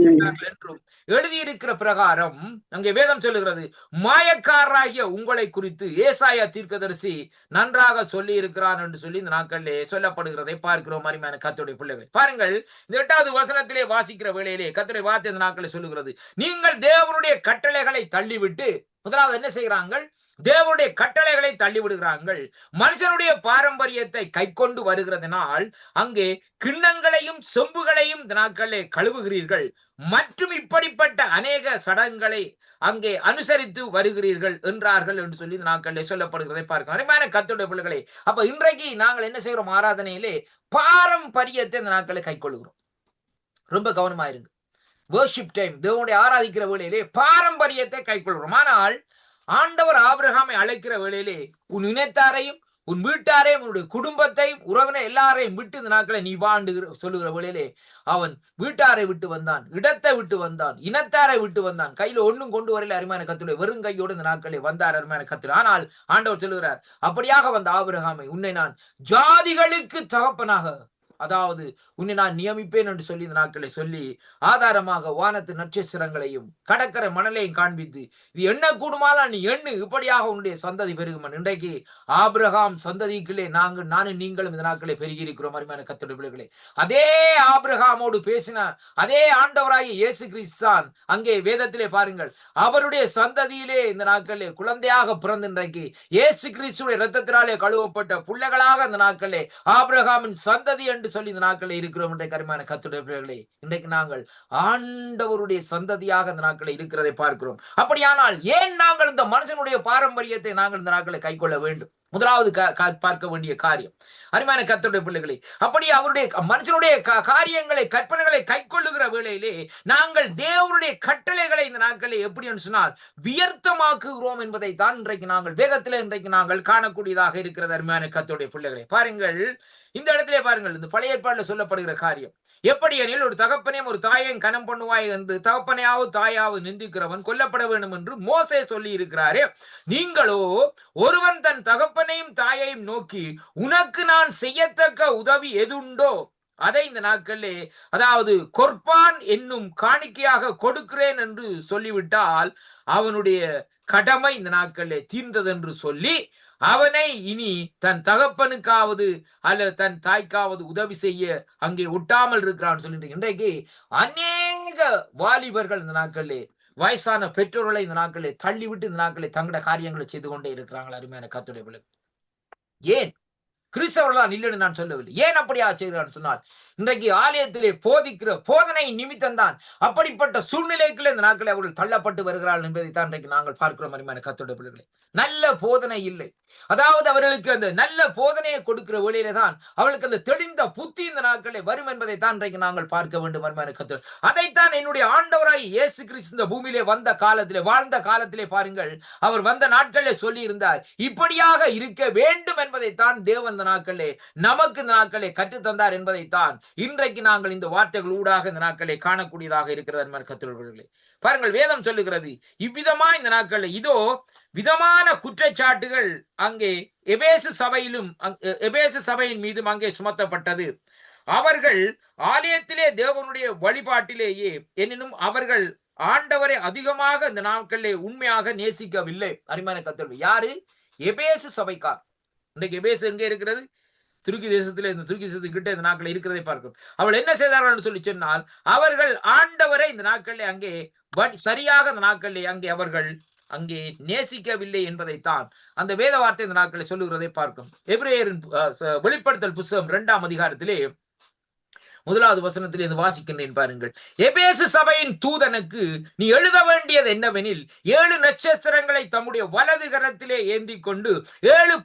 என்றும் எழுதியிருக்கிற பிரகாரம் அங்கே வேதம் சொல்லுகிறது, மாயக்காரராகிய உங்களை குறித்து ஏசாயா தீர்க்கதரிசி நன்றாக சொல்லி இருக்கிறான் என்று சொல்லி இந்த நாட்களிலே சொல்லப்படுகிறதை பார்க்கிறோம். அருமையான கர்த்தருடைய பிள்ளைகளை பாருங்கள், இந்த 8வது வசனத்திலே வாசிக்கிற வேளையிலே கர்த்தருடைய வார்த்தை இந்த நாட்களில் சொல்லுகிறது, நீங்கள் தேவனுடைய கட்டளைகளை தள்ளிவிட்டு, முதலாவது என்ன செய்கிறார்கள்? தேவனுடைய கட்டளைகளை தள்ளிவிடுகிறார்கள். மனுஷனுடைய பாரம்பரியத்தை கை கொண்டு வருகிறதுனால் அங்கே கிண்ணங்களையும் செம்புகளையும் இந்த நாட்களிலே கழுவுகிறீர்கள் மற்றும் இப்படிப்பட்ட அநேக சடங்குகளை அங்கே அனுசரித்து வருகிறீர்கள் என்றார்கள் என்று சொல்லி இந்த நாட்களிலே சொல்லப்படுகிறதை பார்க்கிறோம். அருமையான கர்த்தருடைய பிள்ளைகளே, அப்ப இன்றைக்கு நாங்கள் என்ன செய்கிறோம்? ஆராதனையிலே பாரம்பரியத்தை இந்த நாட்களை கை கொள்ளுகிறோம். ரொம்ப கவனமா இருங்க. வர்ஷிப் டைம், தேவனுடைய ஆராதிக்கிற வேளையிலே பாரம்பரியத்தை கை கொள்கிறோம். ஆனால் ஆண்டவர் ஆபிரகாமை அழைக்கிற வேளையிலே உன் இனத்தாரையும் உன் வீட்டாரையும் உன்னுடைய குடும்பத்தையும் உறவினர் எல்லாரையும் விட்டு இந்த நாட்களை நீ வாண்டு சொல்லுகிற வேளையிலே அவன் வீட்டாரை விட்டு வந்தான், இடத்தை விட்டு வந்தான், இனத்தாரை விட்டு வந்தான், கையில ஒண்ணும் கொண்டு வரல. அருமையான கர்த்தருடைய வெறும் கையோடு இந்த நாட்களை வந்தார். அருமையான கர்த்தர். ஆனால் ஆண்டவர் சொல்லுகிறார், அப்படியாக வந்த ஆபிரகாமை உன்னை நான் ஜாதிகளுக்கு தகப்பனாக, அதாவது உன்னை நான் நியமிப்பேன் என்று சொல்லி இந்த நாட்களை சொல்லி ஆதாரமாக வானத்து நட்சத்திரங்களையும் கடற்கரை மணலையும் காண்பித்து, இது என்ன கூடுமானால் நீ எண்ணு, இப்படியாக உன்னுடைய சந்ததி பெருகுமன். இன்றைக்கு ஆபிரகாம் சந்ததிக்குள்ளே நானும் நீங்களும் இந்த நாட்களை பெருகி இருக்கிறோம். அருமையான கர்த்தருடைய பிள்ளைகளே, அதே ஆபிரகாமோடு பேசின அதே ஆண்டவராகிய இயேசு கிறிஸ்தான் அங்கே வேதத்திலே பாருங்கள், அவருடைய சந்ததியிலே இந்த நாட்களிலே குழந்தையாக பிறந்து இன்றைக்கு இயேசு கிறிஸ்துடைய இரத்தத்தினாலே கழுவப்பட்ட பிள்ளைகளாக இந்த நாட்களே ஆபிரகாமின் சந்ததி என்று சொல்லி இந்த நாட்களை இருக்கிறோம். இன்றைக்கு அருமையான கர்த்தருடைய பிள்ளைகளே, இன்றைக்கு நாங்கள் ஆண்டவருடைய சந்ததியாக இந்த நாட்களை இருக்கிறதை பார்க்கிறோம். அப்படியானால் ஏன் நாங்கள் இந்த மனுஷனுடைய பாரம்பரியத்தை நாங்கள் இந்த நாட்களை கை கொள்ள வேண்டும்? முதலாவது பார்க்க வேண்டிய காரியம், அருமையான கர்த்தருடைய பிள்ளைகளே, அப்படி அவருடைய மனுஷனுடைய காரியங்களை கற்பனைகளை கை கொள்ளுகிற வேளையிலே நாங்கள் தேவனுடைய கட்டளைகளை இந்த நாட்களை எப்படி என்று சொன்னால் வியர்த்தமாக்குகிறோம் என்பதை தான் இன்றைக்கு நாங்கள் வேதத்திலே இன்றைக்கு நாங்கள் காணக்கூடியதாக இருக்கிறது. அருமையான கர்த்தருடைய பிள்ளைகளே, பாருங்கள், இந்த இடத்திலே பாருங்கள், இந்த பழைய ஏற்பாட்டில் சொல்லப்படுகிற காரியம் எப்படி எனில், ஒரு தகப்பனையும் ஒரு தாயையும் கனம் பண்ணுவாய் என்று தகப்பனையாவது தாயாவது நிந்திக்கிறவன் கொல்லப்பட வேண்டும் என்று மோசே சொல்லி இருக்கிறாரே, நீங்களோ ஒருவன் தன் தகப்பனையும் தாயையும் நோக்கி, உனக்கு நான் செய்யத்தக்க உதவி எதுண்டோ அதை இந்த நாட்களிலே, அதாவது கொர்பான் என்னும் காணிக்கையாக கொடுக்கிறேன் என்று சொல்லிவிட்டால் அவனுடைய கடமை இந்த நாட்களிலே தீர்ந்தது என்று சொல்லி அவனை இனி தன் தகப்பனுக்காவது அல்லது தன் தாய்க்காவது உதவி செய்ய அங்கே ஒட்டாமல் இருக்கிறான்னு சொல்லிட்டு இன்றைக்கு அநேக வாலிபர்கள் இந்த நாட்களிலே வயசான பெற்றோர்களை இந்த நாட்களை தள்ளிவிட்டு இந்த நாட்களை தங்கட காரியங்களை செய்து கொண்டே இருக்கிறாங்களா அருமையான கர்த்தருடைய பிள்ளைகள். ஏன் கிறிஸ்தவர்கள் இல்லைன்னு நான் சொல்லவில்லை. ஏன் அப்படியா செய்கிறான்னு சொன்னால் இன்றைக்கு ஆலயத்திலே போதிக்கிற போதனை நிமித்தம் தான் அப்படிப்பட்ட சூழ்நிலைக்குள்ளே இந்த நாட்களை அவர்கள் தள்ளப்பட்டு வருகிறார்கள் என்பதை தான் இன்றைக்கு நாங்கள் பார்க்கிறோம் அருமையான கர்த்தருடைய பிள்ளைகளே. நல்ல போதனை இல்லை. அதாவது அவர்களுக்கு அந்த நல்ல போதனையை கொடுக்கிற வேளையிலே தான் அவர்களுக்கு அந்த தெளிந்த புத்தி இந்த நாட்களே வரும் என்பதை தான் இன்றைக்கு நாங்கள் பார்க்க வேண்டும் அருமையான கர்த்தர். அதைத்தான் என்னுடைய ஆண்டவராய் இயேசு கிறிஸ்து இந்த பூமியிலே வந்த காலத்திலே வாழ்ந்த காலத்திலே பாருங்கள், அவர் வந்த நாட்களிலே சொல்லி இருந்தார், இப்படியாக இருக்க வேண்டும் என்பதைத்தான் தேவன் இந்த நாட்களே நமக்கு இந்த நாட்களே கற்றுத்தந்தார் என்பதைத்தான் இன்றைக்கு நாங்கள் இந்த வார்த்தைகள் ஊடாக இந்த நாட்களை காணக்கூடியதாக இருக்கிறது கர்த்தர்களே. பாருங்கள், வேதம் சொல்லுகிறது இவ்விதமா இந்த நாட்களில் இதோ விதமான குற்றச்சாட்டுகள் அங்கே எபேசு சபையின் மீதும் அங்கே சுமத்தப்பட்டது. அவர்கள் ஆலயத்திலே தேவனுடைய வழிபாட்டிலேயே எனினும் அவர்கள் ஆண்டவரை அதிகமாக இந்த நாட்களிலே உண்மையாக நேசிக்கவில்லை. அருமையான கர்த்தர்களே, யாரு? எபேசு சபைக்கார். இன்றைக்கு எபேசு எங்கே இருக்கிறது? துருக்கி தேசத்திலே, இந்த துருக்கி தேசத்துக்கிட்ட இந்த நாட்களை இருக்கிறதை பார்க்கும். அவள் என்ன செய்தார்கள் சொல்லி சொன்னால் அவர்கள் ஆண்டவரை இந்த நாட்களிலே அங்கே சரியாக இந்த நாட்களிலே அங்கே அவர்கள் அங்கே நேசிக்கவில்லை என்பதைத்தான் அந்த வேத வார்த்தை இந்த நாட்களை சொல்லுகிறதை பார்க்கும். எபிரேயரின் வெளிப்படுத்தல் புத்தகம் 2ஆம் அதிகாரத்திலே 1வது வசனத்தில் இருந்து வாசிக்கின்றேன் பாருங்கள். எபேசு சபையின் தூதனுக்கு நீ எழுத வேண்டியது என்னவெனில், 7 நட்சத்திரங்களை தம்முடைய வலது கரத்திலே ஏந்தி கொண்டு 7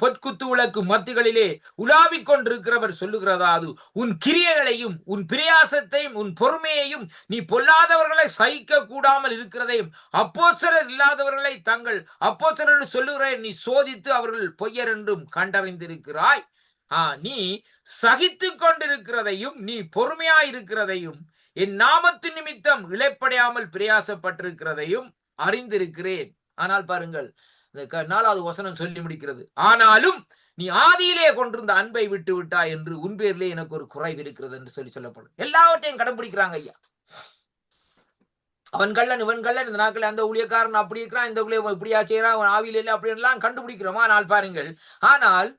பொற்குத்து விளக்கு மத்திகளிலே உலாவிக் கொண்டிருக்கிறவர் சொல்லுகிறதாவது, உன் கிரியைகளையும் உன் பிரயாசத்தையும் உன் பொறுமையையும் நீ பொல்லாதவர்களை சகிக்க கூடாமல் இருக்கிறதையும் அப்போஸ்தலர் இல்லாதவர்களை தங்கள் அப்போஸ்தலர் சொல்லுகிற நீ சோதித்து அவர்கள் பொய்யர் என்றும் கண்டறிந்திருக்கிறாய். நீ சகித்து கொண்டிருக்கிறதையும் நீ பொறுமையாயிருக்கிறதையும் என் நாமத்து நிமித்தம் இளைப்படையாமல் பிரயாசப்பட்டிருக்கிறதையும் அறிந்திருக்கிறேன். ஆனால் பாருங்கள், 4வது வசனம் சொல்லி முடிக்கிறது, ஆனாலும் நீ ஆதியிலே கொண்டிருந்த அன்பை விட்டு விட்டாய் என்று உன் பேரிலே எனக்கு ஒரு குறைவு இருக்கிறது என்று சொல்லப்படும். எல்லாவற்றையும் கடைபிடிக்கிறாங்க ஐயா. அவன் கள்ளன் இவன் கள்ளன், இந்த நாட்கள் அந்த ஊழியக்காரன் அப்படி இருக்கிறான், இந்த ஊழிய இப்படியா செய்யறான், அவன் ஆவியில இல்லை அப்படி எல்லாம் கண்டுபிடிக்கிறோமா? ஆனால் பாருங்கள், ஆனால்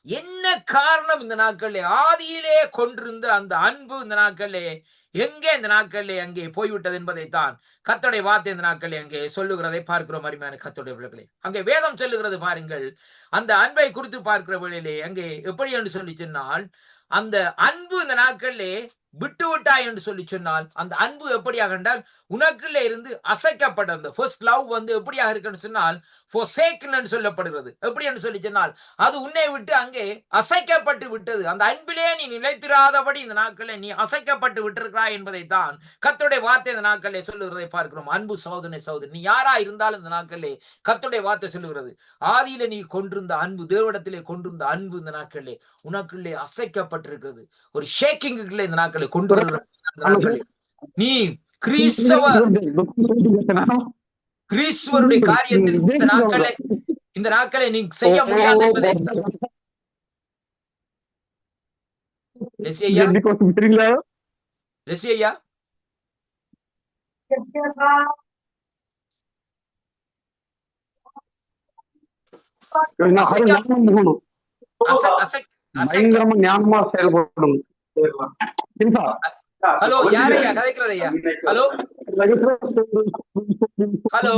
என்ன காரணம்? இந்த நாட்களிலே ஆதியிலே கொண்டிருந்த அந்த அன்பு இந்த நாட்களிலே எங்கே இந்த நாட்களிலே அங்கே போய்விட்டது என்பதைத்தான் கர்த்தருடைய வார்த்தை இந்த நாட்களிலே அங்கே சொல்லுகிறதை பார்க்கிறோம். அருமையான கர்த்தருடைய பிள்ளைகளே, அங்கே வேதம் சொல்லுகிறது பாருங்கள், அந்த அன்பை குறித்து பார்க்கிற வேளையிலே அங்கே எப்படி என்று சொல்லி சொன்னால், அந்த அன்பு இந்த நாட்களிலே விட்டு விட்டாய் என்று சொல்லி சொன்னால் அந்த அன்பு எப்படியாக என்றால் உனக்குள்ளே இருந்து அசைக்கப்பட்ட அந்த ஃபர்ஸ்ட் லவ் வந்து எப்படியாக இருக்குன்னு சொன்னால் forsaken என்று சொல்லப்படுகிறது. எப்படி என்று சொல்லி சொன்னால் அது உன்னை விட்டு அங்கே அசைக்கப்பட்டு விட்டது. அந்த அன்பிலே நீ நிலைத்திராதபடி இந்த நாட்களே நீ அசைக்கப்பட்டு விட்டிருக்கிறாய் என்பதைத்தான் கர்த்தருடைய வார்த்தை இந்த நாட்களே சொல்லுகிறதை பார்க்கிறோம். அன்பு சகோதரனே சகோதரி, நீ யாரா இருந்தாலும் இந்த நாட்களே கர்த்தருடைய வார்த்தை சொல்லுகிறது, ஆதியில நீ கொண்டிருந்த அன்பு, தேவனிடத்திலே கொண்டிருந்த அன்பு இந்த நாட்களே உனக்குள்ளே அசைக்கப்பட்டிருக்கிறது. ஒரு ஷேக்கிங்குள்ளே இந்த நாட்களை கொண்டு வருகிற நீ கிறிஸ்துவருடைய காரியத்தில் இந்த நாட்களை நீ செய்ய முடியாது என்பதை பயங்கரமா ஞானமா செயல்படும். ஹலோ, யாரையா கதைக்கிறதையா? ஹலோ ஹலோ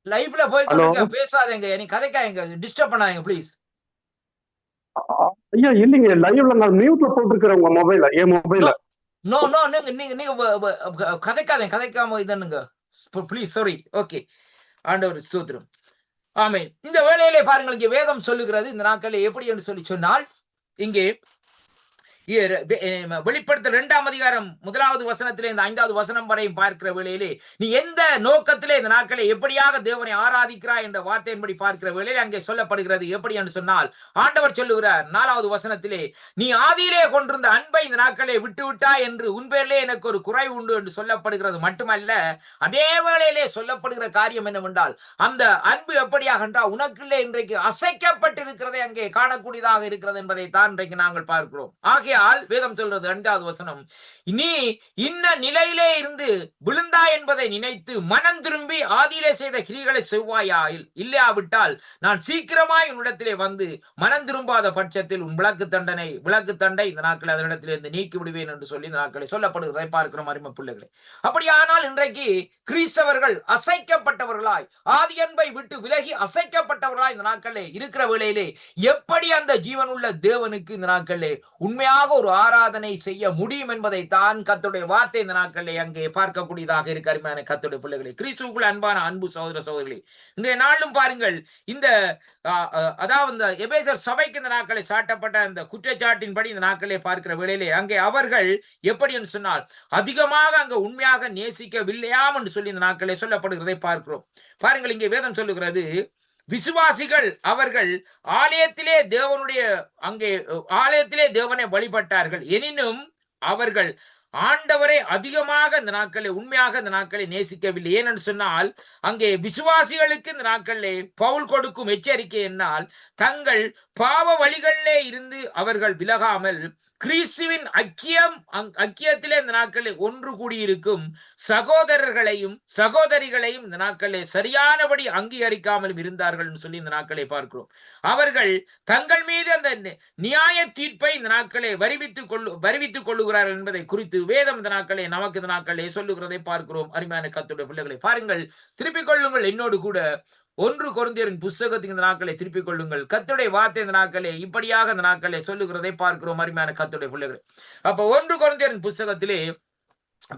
லைவ்ல போயிட்டு பேசாதீங்க, நீ கதைக்காதீங்க, டிஸ்டர்ப் பண்ணாதீங்க ப்ளீஸ். ஐயா இல்லைங்க, லைவ்ல நான் மியூட்ல போட்டுருக்கிறேன் உங்க மொபைல, என் மொபைல. நோ நோ நீங்க கதைக்காதீங்க, கதைக்காம இதனுங்க ப்ளீஸ், சாரி. ஓகே, ஆண்டவர் ஸ்தோத்திரம். ஆமென். இந்த வேளையிலே பாருங்கள், இங்கே வேதம் சொல்லுகிறது இந்த நாட்களில் எப்படி என்று சொல்லி சொன்னால், இங்கே வெளிப்படுத்தல் 2ஆம் அதிகாரம் 1வது வசனத்திலே இந்த 5வது வசனம் வரையும் பார்க்கிற வேளையிலே நீ எந்த நோக்கத்திலே இந்த நாட்களை எப்படியாக தேவனை ஆராதிக்கிறாய் என்ற வார்த்தையின்படி பார்க்கிற வேளையிலே அங்கே சொல்லப்படுகிறது. எப்படி என்று சொன்னால் ஆண்டவர் சொல்லுகிறார் 4வது வசனத்திலே, நீ ஆதியிலே கொண்டிருந்த அன்பை இந்த நாட்களை விட்டு விட்டாய் என்று உன் பேரிலே எனக்கு ஒரு குறை உண்டு என்று சொல்லப்படுகிறது. மட்டுமல்ல, அதே வேளையிலே சொல்லப்படுகிற காரியம் என்னவென்றால் அந்த அன்பு எப்படியாக என்றால் உனக்குள்ளே இன்றைக்கு அசைக்கப்பட்டிருக்கிறதை அங்கே காணக்கூடியதாக இருக்கிறது என்பதை தான் இன்றைக்கு நாங்கள் பார்க்கிறோம். ஆகையால் வேதம் சொல்றது 2வது வசனம், நீ இன்ன நிலையிலே இருந்து விழுந்தாய் என்பதை நினைத்து மனம் திரும்பி ஆதியிலே செய்த கிரிகளை செவ்வாயாயில், இல்லையாவிட்டால் நான் சீக்கிரமாய் உன்னிடத்திலே வந்து மனம் திரும்பாத பட்சத்தில் உன் விளக்கு தண்டை இந்த நாட்கள் அதனிடத்திலிருந்து நீக்கி விடுவேன் என்று சொல்லி இந்த நாட்களை சொல்லப்படுகிறதை பார்க்கிறோம் அருமை பிள்ளைகளே. அப்படியானால் இன்றைக்கு கிறிஸ்தவர்கள் அசைக்கப்பட்டவர்களாய், ஆதி அன்பை விட்டு விலகி அசைக்கப்பட்டவர்களாய் இந்த நாட்களே இருக்கிற வேளையிலே எப்படி அந்த ஜீவனுள்ள தேவனுக்கு இந்த நாட்களே உண்மையாக ஒரு ஆராதனை செய்ய முடியும் என்பதை தான் கர்த்தருடைய வார்த்தை இந்த நாட்களே அங்கே பார்க்கக்கூடியதாக இருக்கு அருமையான கர்த்தருடைய பிள்ளைகளே. கிறிஸ்துவுக்குள் அன்பான அன்பு சகோதர சகோதரிகளே, இன்றைய நாளும் பாருங்கள் இந்த அதாவது எபேசர் சபைக்கு இந்த நாட்களை சாட்டப்பட்ட அந்த குற்றச்சாட்டின்படி இந்த நாட்களே பார்க்கிற வேளையிலே அங்கே அவர்கள் எப்படி என்று சொன்னால் அதிகமாக அங்க உண்மையாக நேசிக்கவில்லையாம் என்று சொல்லி இந்த நாட்களே சொல்லப்படுகிறதை பார்க்கிறோம். பாருங்கள், இங்கே வேதம் சொல்லுகிறது, விசுவாசிகள் அவர்கள் ஆலயத்திலே தேவனை வழிபட்டார்கள், எனினும் அவர்கள் ஆண்டவரை அதிகமாக இந்த நாட்களை உண்மையாக இந்த நாட்களை நேசிக்கவில்லை. ஏனென்று சொன்னால் அங்கே விசுவாசிகளுக்கு இந்த நாட்களிலே பவுல் கொடுக்கும் எச்சரிக்கை என்னால் தங்கள் பாவ வழிகளிலே இருந்து அவர்கள் விலகாமல் கிறிஸ்துவின் ஐக்கியத்திலே இந்த நாட்களில் ஒன்று கூடியிருக்கும் சகோதரர்களையும் சகோதரிகளையும் இந்த நாட்களிலே சரியானபடி அங்கீகரிக்காமலும் இருந்தார்கள் என்று சொல்லி இந்த நாட்களை பார்க்கிறோம். அவர்கள் தங்கள் மீது அந்த நியாய தீர்ப்பை இந்த நாட்களை வருவித்துக் கொள்ளுகிறார்கள் என்பதை குறித்து வேதம் இந்த நாட்களே நமக்கு இந்த நாட்களே சொல்லுகிறதை பார்க்கிறோம். அருமையான கர்த்தருடைய பிள்ளைகளை பாருங்கள், திருப்பிக் கொள்ளுங்கள் என்னோடு கூட 1 கொரிந்தியரின் புத்தகத்துக்கு இந்த நாட்களை திருப்பிக் கொள்ளுங்கள். கர்த்தருடைய வார்த்தை இந்த நாட்களே இப்படியாக இந்த நாட்களே சொல்லுகிறதை பார்க்கிறோம் அருமையான கர்த்தருடைய பிள்ளைகளை. அப்ப 1 கொரிந்தியரின் புத்தகத்திலே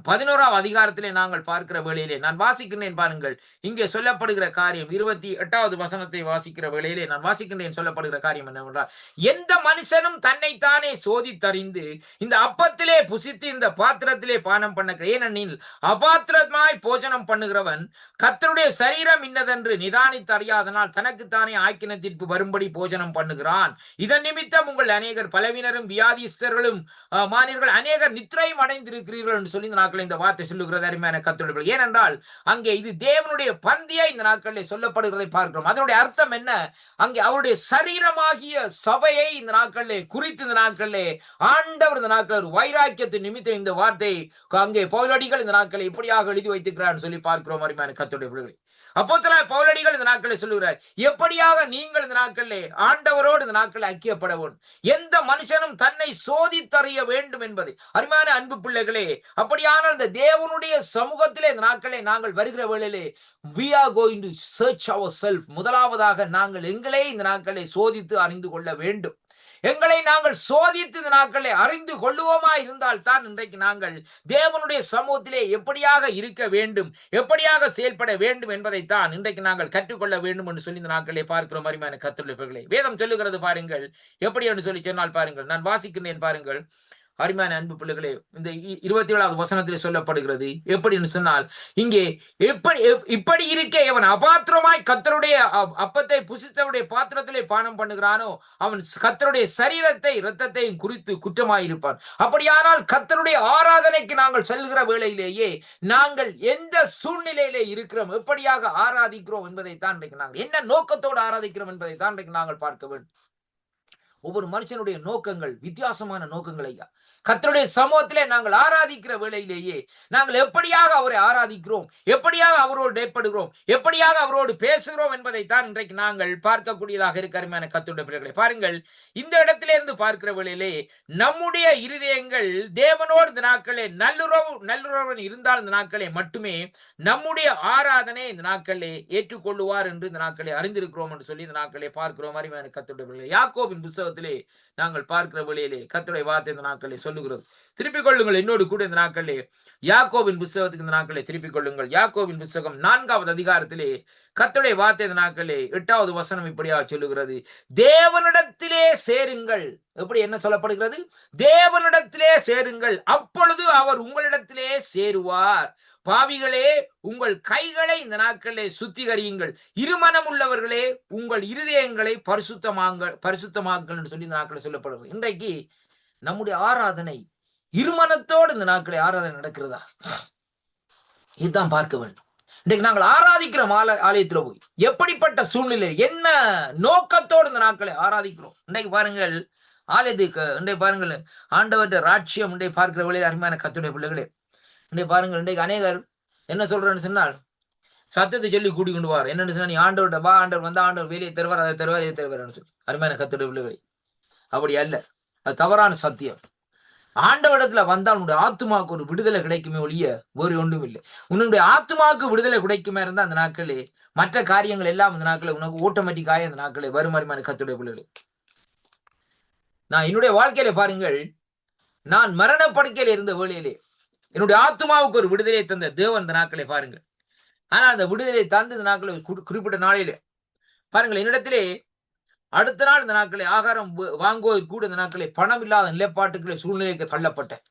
11ஆம் அதிகாரத்திலே நாங்கள் பார்க்கிற வேளையிலே நான் வாசிக்கிறேன். பாருங்கள், இங்கே சொல்லப்படுகிற காரியம் 28வது வசனத்தை வாசிக்கிற வேளையிலே நான் வாசிக்கின்றேன். சொல்லப்படுகிற காரியம் என்னவென்றால், எந்த மனுஷனும் தன்னைத்தானே சோதித்தறிந்து இந்த அப்பத்திலே புசித்து இந்த பாத்திரத்திலே பானம் பண்ண, ஏனெனில் அபாத்திரமாய் போஜனம் பண்ணுகிறவன் கர்த்தருடைய சரீரம் இன்னதென்று நிதானித்து அறியாதனால் தனக்குத்தானே ஆக்கின தீர்ப்பு வரும்படி போஜனம் பண்ணுகிறான். இதன் நிமித்தம் உங்கள் அநேகர் பலவினரும் வியாதிஸ்தர்களும் மானியர்கள் அநேகர் நித்திரையும் அடைந்திருக்கிறீர்கள் என்று சொல்லி நாட்களில் இந்த வார்த்தை சொல்லுகிறது அருமையான கர்த்தருடைய. ஏனென்றால் அங்கே இது தேவனுடைய பந்தியை இந்த நாட்களில் சொல்லப்படுகிறதை பார்க்கிறோம். அதனுடைய அர்த்தம் என்ன? அங்கே அவருடைய சரீரமாகிய சபையை இந்த நாட்களிலே குறித்து இந்த நாட்களிலே ஆண்டவர் இந்த நாட்கள் ஒரு வைராக்கியத்தின் நிமித்தம் இந்த வார்த்தை அங்கே பவுலடிகள் இந்த நாட்களை இப்படியாக எழுதி வைத்திருக்கிறார் சொல்லி பார்க்கிறோம் அருமையான கர்த்தருடைய பிள்ளைகளே. அப்போஸ்தலனாகிய பவுலடிகள் இந்த நாட்களை சொல்லுகிறார், எப்படியாக நீங்கள் இந்த நாட்களிலே ஆண்டவரோடு இந்த நாட்களை ஐக்கியப்பட வேண்டும், எந்த மனுஷனும் தன்னை சோதித்தறிய வேண்டும் என்பது. அருமையான அன்பு பிள்ளைகளே, அப்படியான இந்த தேவனுடைய சமூகத்திலே இந்த நாட்களை நாங்கள் வருகிற வேளையிலே we are going to search ourselves. முதலாவதாக நாங்கள் எங்களை இந்த நாட்களை சோதித்து அறிந்து கொள்ள வேண்டும். எங்களை நாங்கள் சோதித்து இந்த நாட்களை அறிந்து கொள்ளுவோமா இருந்தால் தான் இன்றைக்கு நாங்கள் தேவனுடைய சமூகத்திலே எப்படியாக இருக்க வேண்டும், எப்படியாக செயல்பட வேண்டும் என்பதைத்தான் இன்றைக்கு நாங்கள் கற்றுக்கொள்ள வேண்டும் என்று சொல்லி இந்த நாட்களை பார்க்கிறோம் அருமையான கர்த்தருடைய பிள்ளைகளே. வேதம் சொல்லுகிறது பாருங்கள், எப்படி என்று சொல்லி சொன்னால் பாருங்கள், நான் வாசிக்கிறேன் பாருங்கள் அருமையான அன்பு பிள்ளைகளே. இந்த 27வது வசனத்தில் சொல்லப்படுகிறது எப்படின்னு சொன்னால், இங்கே இப்படி இருக்க அவன் அபாத்திரமாய் கர்த்தருடைய அப்பத்தை புசித்தவருடைய பாத்திரத்திலே பானம் பண்ணுகிறானோ அவன் கர்த்தருடைய சரீரத்தை இரத்தத்தையும் குறித்து குற்றமாயிருப்பான். அப்படியானால் கர்த்தருடைய ஆராதனைக்கு நாங்கள் செல்கிற வேளையிலேயே நாங்கள் எந்த சூழ்நிலையிலே இருக்கிறோம், எப்படியாக ஆராதிக்கிறோம் என்பதை தான் நாங்கள் என்ன நோக்கத்தோடு ஆராதிக்கிறோம் என்பதை தான் நாங்கள் பார்க்க வேண்டும். ஒவ்வொரு மனுஷனுடைய நோக்கங்கள் வித்தியாசமான நோக்கங்கள் ஐயா. கர்த்தருடைய சமூகத்திலே நாங்கள் ஆராதிக்கிற வேளையிலேயே நாங்கள் எப்படியாக அவரை ஆராதிக்கிறோம், எப்படியாக அவரோடு ஏற்படுகிறோம், எப்படியாக அவரோடு பேசுகிறோம் என்பதைத்தான் இன்றைக்கு நாங்கள் பார்க்கக்கூடியதாக இருக்க அருமையான கர்த்தருடைய பிள்ளைகளை. பாருங்கள், இந்த இடத்திலிருந்து பார்க்கிற வேளையிலே நம்முடைய இருதயங்கள் தேவனோடு இந்த நாட்களே நல்லுறவு இருந்தால் இந்த நாட்களே மட்டுமே நம்முடைய ஆராதனை இந்த நாட்களே ஏற்றுக்கொள்ளுவார் என்று இந்த நாட்களே அறிந்திருக்கிறோம் என்று சொல்லி இந்த நாட்களே பார்க்கிறோம் அருமையான கர்த்தருடைய பிள்ளைகளை. யாக்கோபின் புத்தகத்தில் புஸ்தகத்திலே நாங்கள் பார்க்கிற வேளையிலே கர்த்தருடைய வார்த்தை இந்த நாட்களிலே சொல்லுகிறது. திருப்பிக் கொள்ளுங்கள் என்னோடு கூட இந்த நாட்களிலே யாக்கோபின் புஸ்தகத்துக்கு இந்த நாட்களை திருப்பிக் கொள்ளுங்கள். யாக்கோபின் புஸ்தகம் 4வது அதிகாரத்திலே கர்த்தருடைய வார்த்தை இந்த நாட்களிலே 8வது வசனம் இப்படியாக சொல்லுகிறது, தேவனிடத்திலே சேருங்கள். எப்படி என்ன சொல்லப்படுகிறது? தேவனிடத்திலே சேருங்கள், அப்பொழுது அவர் உங்களிடத்திலே சேருவார். பாவிகளே, உங்கள் கைகளை இந்த நாட்களிலே சுத்திகரியுங்கள், இருமனம் உள்ளவர்களே உங்கள் இருதயங்களை பரிசுத்தமாங்கள் என்று சொல்லி இந்த நாட்களில் சொல்லப்படுகிறது. இன்றைக்கு நம்முடைய ஆராதனை இருமனத்தோடு இந்த நாட்களை ஆராதனை நடக்கிறதா? இதுதான் பார்க்க வேண்டும். இன்றைக்கு நாங்கள் ஆராதிக்கிறோம் ஆலயத்துல போய் எப்படிப்பட்ட சூழ்நிலை, என்ன நோக்கத்தோடு இந்த நாட்களை ஆராதிக்கிறோம். இன்றைக்கு பாருங்கள், ஆலயத்துக்கு இன்றைக்கு பாருங்கள், ஆண்டவர்கிட்ட ராட்சியம் இன்றைக்கு பார்க்கிற வழியில் அருமையான கர்த்தருடைய பிள்ளைகளே, இன்றைக்கு பாருங்கள், இன்றைக்கு அநேகர் என்ன சொல்றேன்னு சொன்னால் சத்தத்தை சொல்லி கூட்டி கொண்டு வார். என்னன்னு சொன்னா, நீ ஆண்டவர்கிட்ட வா, ஆண்டவர் வந்தா ஆண்டவர் வேலையை தருவார், அதை தருவார், இதை தருவார் சொல்லி. அருமையான கர்த்தருடைய பிள்ளைகளே, அப்படி அல்ல, அது தவறான சத்தியம். ஆண்டவரிடத்துல வந்தால் உன்னுடைய ஆத்மாவுக்கு ஒரு விடுதலை கிடைக்குமே ஒழிய வேறு ஒன்றும் இல்லை. உன்னுடைய ஆத்மாவுக்கு விடுதலை கிடைக்குமே இருந்தா அந்த நாட்களே மற்ற காரியங்கள் எல்லாம் இந்த நாட்களே உனக்கு ஆட்டோமேட்டிக்காக இந்த நாட்களே வருமானமான கர்த்தருடைய பிள்ளைகளே. நான் என்னுடைய வாழ்க்கையில பாருங்கள், நான் மரணப்படுக்கையில இருந்த வேளையிலே என்னுடைய ஆத்மாவுக்கு ஒரு விடுதலை தந்த தேவன் இந்த நாட்களை பாருங்கள். ஆனா அந்த விடுதலை தந்து இந்த நாட்களை குறிப்பிட்ட நாளிலே பாருங்கள், என்னிடத்திலே அடுத்த நாள் இந்த நாட்களை ஆகாரம் வாங்குவதற்கு கூட இந்த நாட்களை பணம் இல்லாத நிலைப்பாட்டுகளை சூழ்நிலைக்கு தள்ளப்பட்டேன்.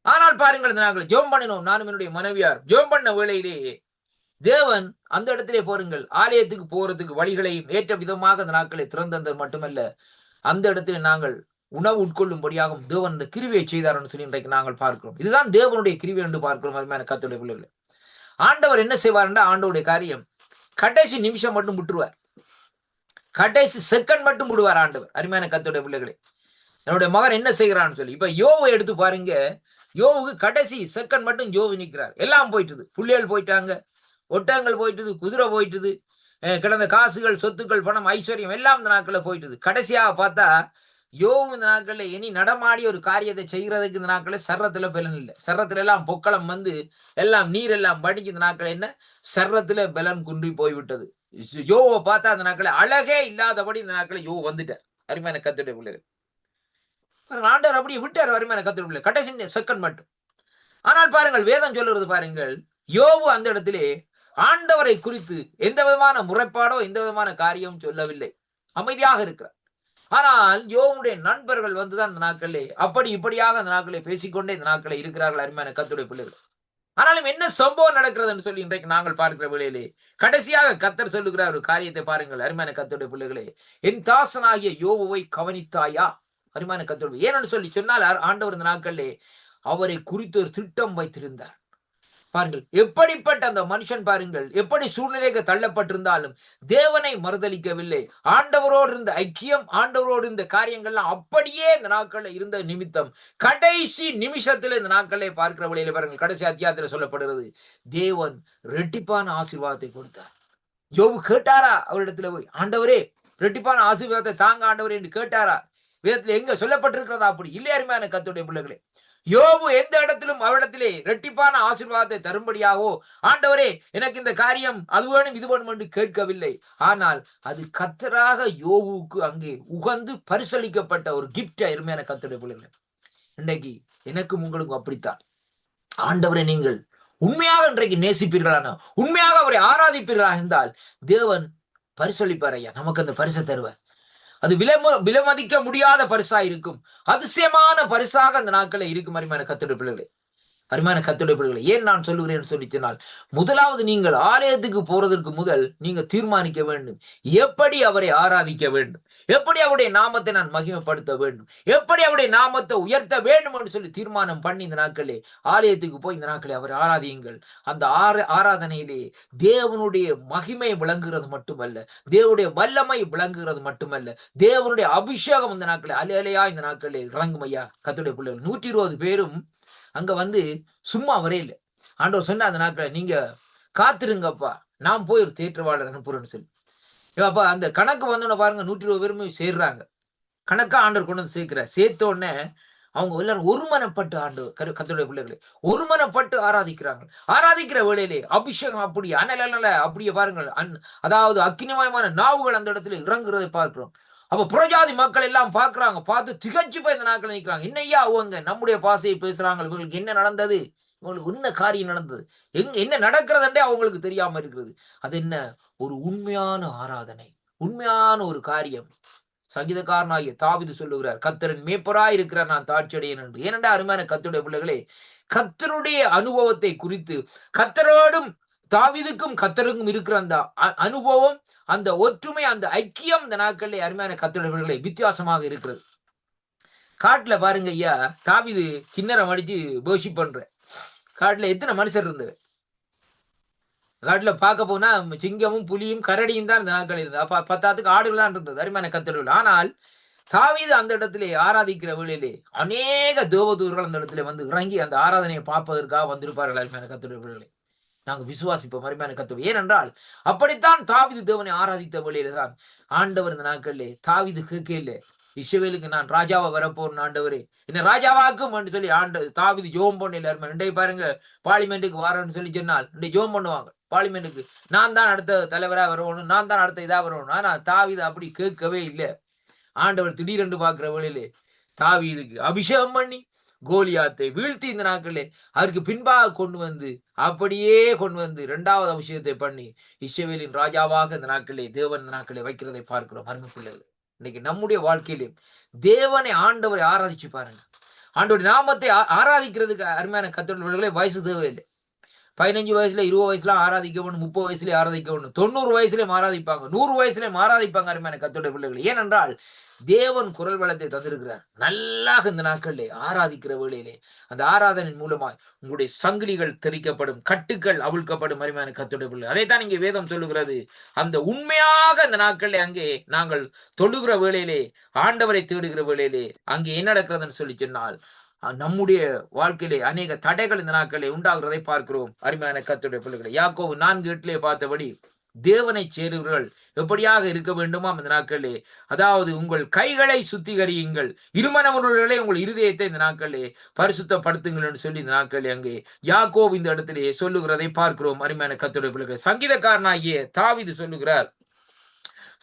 ஆனால் பாருங்கள், இந்த நாட்களை ஜெபம் பண்ணினோம், நானும் என்னுடைய மனைவியார் ஜெபம் பண்ண வேளையிலேயே தேவன் அந்த இடத்திலே பாருங்கள் ஆலயத்துக்கு போறதுக்கு வழிகளையும் ஏற்ற விதமாக அந்த நாட்களை திறந்தது மட்டுமல்ல, அந்த இடத்திலே நாங்கள் உணவு உட்கொள்ளும்படியாக தேவன் இந்த கிருவியை செய்தார்னு சொல்லி இன்றைக்கு நாங்கள் பார்க்கிறோம். இதுதான் தேவனுடைய கிருவி என்று பார்க்கிறோம். அருமையான கர்த்தருடைய பிள்ளைகளே, ஆண்டவர் என்ன செய்வார் என்றால், ஆண்டவருடைய காரியம் கடைசி நிமிஷம் மட்டும் விட்டுருவார், கடைசி செகண்ட் மட்டும் விடுவார் ஆண்டவர். அருமையான கர்த்தருடைய பிள்ளைகளே, என்னுடைய மகன் என்ன செய்கிறான்னு சொல்லி இப்ப யோவை எடுத்து பாருங்க. யோவுக்கு கடைசி செகண்ட் மட்டும் யோவு நிற்கிறார். எல்லாம் போயிட்டுது, புள்ளிகள் போயிட்டாங்க, ஒட்டகங்கள் போயிட்டுது, குதிரை போயிட்டுது, கிடந்த காசுகள், சொத்துக்கள், பணம், ஐஸ்வர்யம் எல்லாம் இந்த நாட்களில் போயிட்டுது. கடைசியாக பார்த்தா யோவு இந்த நாட்களில் இனி நடமாடி ஒரு காரியத்தை செய்கிறதுக்கு இந்த நாட்களில் சர்ரத்துல பலன் இல்லை. சர்ரத்துல எல்லாம் பொக்களம் வந்து எல்லாம் நீர் எல்லாம் படிச்சு இந்த நாட்கள் என்ன சர்ரத்துல பலன் குன்றி போய்விட்டது. யோவை பார்த்தா அந்த நாட்களை அழகே இல்லாதபடி இந்த நாட்களை யோவு வந்துட்டார். அருமையான கர்த்தருடைய பிள்ளைகள், ஆண்டவர் அப்படியே விட்டார். அருமையான கர்த்தருடைய பிள்ளை கடைசி செகண்ட் மட்டும். ஆனால் பாருங்கள், வேதம் சொல்லுறது பாருங்கள், யோவு அந்த இடத்திலே ஆண்டவரை குறித்து எந்த விதமான முறைப்பாடோ எந்த விதமான காரியம் சொல்லவில்லை, அமைதியாக இருக்கிறார். ஆனால் யோவுடைய நண்பர்கள் வந்துதான் இந்த நாட்களே அப்படி இப்படியாக அந்த நாட்களை பேசிக்கொண்டே இந்த நாட்களை இருக்கிறார்கள். அருமையான கர்த்தருடைய பிள்ளைகள், ஆனாலும் என்ன சம்பவம் நடக்கிறது என்று சொல்லி இன்றைக்கு நாங்கள் பார்க்கிற வேளையிலே கடைசியாக கர்த்தர் சொல்லுகிறார் ஒரு காரியத்தை பாருங்கள். அருமையான கர்த்தருடைய பிள்ளைகளே, என் தாசனாகிய யோபுவை கவனித்தாயா? அருமையான கர்த்தருடைய, ஏன்னு சொல்லி சொன்னால் ஆண்டவர் இந்த நாட்களிலே அவரை குறித்து ஒரு திட்டம் வைத்திருந்தார். பாருங்கள், எப்படிப்பட்ட அந்த மனுஷன் பாருங்கள், எப்படி சூழ்நிலைக்கு தள்ளப்பட்டிருந்தாலும் தேவனை மறுதலிக்கவில்லை. ஆண்டவரோடு இருந்த ஐக்கியம், ஆண்டவரோடு இருந்த காரியங்கள்லாம் அப்படியே இந்த நாட்களில் இருந்த நிமித்தம் கடைசி நிமிஷத்துல இந்த நாட்களை பார்க்கிற வழியில பாருங்கள், கடைசி அத்தியாயத்தில் சொல்லப்படுகிறது, தேவன் ரெட்டிப்பான ஆசீர்வாதத்தை கொடுத்தார். யோபு கேட்டாரா அவரிடத்துல போய், ஆண்டவரே ரெட்டிப்பான ஆசீர்வாதத்தை தாங்க ஆண்டவரே என்று கேட்டாரா? வேதத்துல எங்க சொல்லப்பட்டிருக்கிறதா? அப்படி இல்லை. அருமையான கர்த்தருடைய பிள்ளைகளே, யோபு எந்த இடத்திலும் அவரிடத்திலே இரட்டிப்பான ஆசீர்வாதத்தை தரும்படியாகவோ ஆண்டவரே எனக்கு இந்த காரியம் அது வேணும் இது வேணும் என்று கேட்கவில்லை. ஆனால் அது கர்த்தராக யோபுவுக்கு அங்கே உகந்து பரிசளிக்கப்பட்ட ஒரு கிஃப்ட். அருமையான கர்த்தருடைய பிள்ளைகளே, இன்றைக்கு எனக்கும் உங்களுக்கும் அப்படித்தான். ஆண்டவரை நீங்கள் உண்மையாக இன்றைக்கு நேசிப்பீர்களான, உண்மையாக அவரை ஆராதிப்பீர்களா இருந்தால் தேவன் பரிசளிப்பார். ஐயா, நமக்கு அந்த பரிசை தருவார். அது விலைமதிக்க முடியாத பரிசா இருக்கும், அதிசயமான பரிசாக அந்த நாட்களை இருக்கும். அருமையான கர்த்தருடைய பிள்ளைகளே, அருமையான கர்த்தருடைய பிள்ளைகளே, ஏன் நான் சொல்லுகிறேன் சொல்லி சொன்னால், முதலாவது நீங்கள் ஆலயத்துக்கு போறதற்கு முதல் நீங்க தீர்மானிக்க வேண்டும், எப்படி அவரை ஆராதிக்க வேண்டும், எப்படி அவருடைய நாமத்தை நான் மகிமைப்படுத்த வேண்டும், எப்படி அவருடைய நாமத்தை உயர்த்த வேண்டும் என்று சொல்லி தீர்மானம் பண்ணி இந்த நாட்களே ஆலயத்துக்கு போய் இந்த நாட்களே அவரை ஆராதியுங்கள். அந்த ஆராதனையிலே தேவனுடைய மகிமை விளங்குகிறது மட்டுமல்ல, தேவனுடைய வல்லமை விளங்குகிறது மட்டுமல்ல, தேவனுடைய அபிஷேகம் இந்த நாட்களே அலையா இந்த நாட்களே இறங்கும். ஐயா கர்த்தருடைய பிள்ளைகள், 120 பேரும் அங்க வந்து சும்மா வரையில. ஆண்டவர் சொன்ன அந்த நாட்களை நீங்க காத்திருங்கப்பா, நான் போய் ஒரு தேற்றவாளர் அனுப்புறேன்னு சொல்லி. அப்ப அந்த கணக்கு வந்தோன்னு பாருங்க, 120 பேருமே சேர்றாங்க. கணக்கா ஆண்டவர் கொண்டு வந்து சேர்க்கிறார். சேர்த்த உடனே அவங்க எல்லாரும் ஒருமனப்பட்டு ஆண்டவர் கர்த்தருடைய பிள்ளைகளை ஒருமனப்பட்டு ஆராதிக்கிறாங்க. ஆராதிக்கிற வேளையிலே அபிஷேகம் அப்படியே அனல அப்படியே பாருங்கள், அதாவது அக்கினிமயமான நாவுகள் அந்த இடத்துல இறங்குறதை பார்க்கிறோம். அப்ப புறஜாதி மக்கள் எல்லாம் பார்க்கறாங்க, பார்த்து திகச்சு போய் இந்த நாட்கள் நிற்கிறாங்க. என்னய்யா அவங்க நம்முடைய பாஷையை பேசுறாங்க, இவங்களுக்கு என்ன நடந்தது, இவங்களுக்கு என்ன காரியம் நடந்தது, என்ன நடக்கிறதுன்றே அவங்களுக்கு தெரியாம இருக்கிறது. அது என்ன, ஒரு உண்மையான ஆராதனை, உண்மையான ஒரு காரியம். சங்கீதக்காரனாகிய தாவீது சொல்லுகிறார், கர்த்தரின் மேய்ப்பராய் இருக்கிறார், நான் தாழ்ச்சியடையேன் என்று. ஏனென்றா அருமையான கர்த்தருடைய பிள்ளைகளே, கர்த்தருடைய அனுபவத்தை குறித்து கர்த்தரோடும் தாவீதுக்கும் கர்த்தருக்கும் இருக்கிற அந்த அனுபவம், அந்த ஒற்றுமை, அந்த ஐக்கியம் இந்த நாட்களிலே அருமையான கர்த்தருடைய பிள்ளைகளே வித்தியாசமாக இருக்கிறது. காட்டுல பாருங்க ஐயா, தாவீது கிண்ணறம் அடிச்சு போஷிப் பண்ற காட்டுல எத்தனை மனுஷர் இருந்தது? காட்டுல பார்க்க போனா சிங்கமும் புலியும் கரடியும் தான் இந்த நாட்கள் இருந்தது. அப்ப 10 ஆடுகள் தான் இருந்தது அருமையான கர்த்தர்கள். ஆனால் தாவீது அந்த இடத்திலே ஆராதிக்கிற வேளையிலே அநேக தேவதூர்கள் அந்த இடத்துல வந்து இறங்கி அந்த ஆராதனையை பார்ப்பதற்காக வந்திருப்பார்கள் அருமையான கர்த்தர்களே. நாங்கள் விசுவாசிப்போம் அருமையான கர்த்தர். ஏனென்றால் அப்படித்தான் தாவீது தேவனை ஆராதித்த வேளையில தான் ஆண்டவர் இந்த நாட்களிலே தாவீது கேட்கல, இஸ்ரவேலுக்கு நான் ராஜாவா வரப்போறேன் ஆண்டவரே, என்ன ராஜாவாக்கும் என்று சொல்லி தாவீது ஜோம் பண்ண எல்லாருமே. இன்றைய பாருங்க, பார்லிமெண்ட்டுக்கு வரேன்னு சொல்லி சொன்னால் இன்றைய ஜோம் பண்ணுவாங்க. பார்லிமெண்ட்டுக்கு நான் தான் அடுத்த தலைவரா வரணும், நான் தான் அடுத்த இதா வரணும். ஆனா தாவீது அப்படி கேட்கவே இல்லை. ஆண்டவர் திடீரென்று பார்க்கிற வேளையிலே தாவீதுக்கு அபிஷேகம் பண்ணி கோலியாத்தை வீழ்த்தி இந்த நாட்களே அதற்கு பின்பாக கொண்டு வந்து அப்படியே கொண்டு வந்து 2வது அபிஷேகத்தை பண்ணி இஸ்ரவேலின் ராஜாவாக இந்த நாட்களே தேவன் இந்த நாட்களே வைக்கிறதை பார்க்கிறோம். அருமை பிள்ளைகள், இன்னைக்கு நம்முடைய வாழ்க்கையிலும் தேவனை ஆண்டவரை ஆராதிச்சு பாருங்க. ஆண்டவருடைய நாமத்தை ஆராதிக்கிறதுக்கு அருமையான கர்த்தர்களே வயசு தேவையில்லை. 15 வயசுல 20 வயசுல ஆராதிக்க வேணும், 30 வயசுலயே ஆராதிக்க வேணும், 90 வயசுலயும் ஆராதிப்பாங்க, 100 வயசுலயும் ஆராதிப்பாங்க அருமையான கர்த்தருடைய பிள்ளைகள். ஏனென்றால் தேவன் குரல் வளத்தை தந்திருக்கிறார். நல்லாக இந்த நாட்களிலே ஆராதிக்கிற வேளையிலே அந்த ஆராதனின் மூலமாய் உங்களுடைய சங்கிலிகள் தெரிக்கப்படும், கட்டுக்கள் அவிழ்க்கப்படும் அருமையான கர்த்தருடைய பிள்ளை. அதைத்தான் இங்கே வேதம் சொல்லுகிறது. அந்த உண்மையாக இந்த நாட்களிலே அங்கே நாங்கள் தொழுகிற வேளையிலே, ஆண்டவரை தேடுகிற வேளையிலே அங்கே என்ன நடக்கிறதுன்னு சொல்லி சொன்னால் நம்முடைய வாழ்க்கையிலே அநேக தடைகள் இந்த நாட்களிலே உண்டாகிறதை பார்க்கிறோம் அருமையான கர்த்தருடைய பிள்ளைகளை. யாக்கோபு 4:8 பார்த்தபடி தேவனை சேருவர்கள் எப்படியாக இருக்க வேண்டுமா இந்த நாட்களிலே, அதாவது உங்கள் கைகளை சுத்திகரியுங்கள், இருமனவர்களே உங்கள் இருதயத்தை இந்த நாட்களிலே பரிசுத்தப்படுத்துங்கள் என்று சொல்லி இந்த நாட்களிலே அங்கே யாக்கோபு இந்த இடத்திலே சொல்லுகிறதை பார்க்கிறோம் அருமையான கர்த்தருடைய பிள்ளைகளை. சங்கீதக்காரனாகிய தாவீது சொல்லுகிறார்,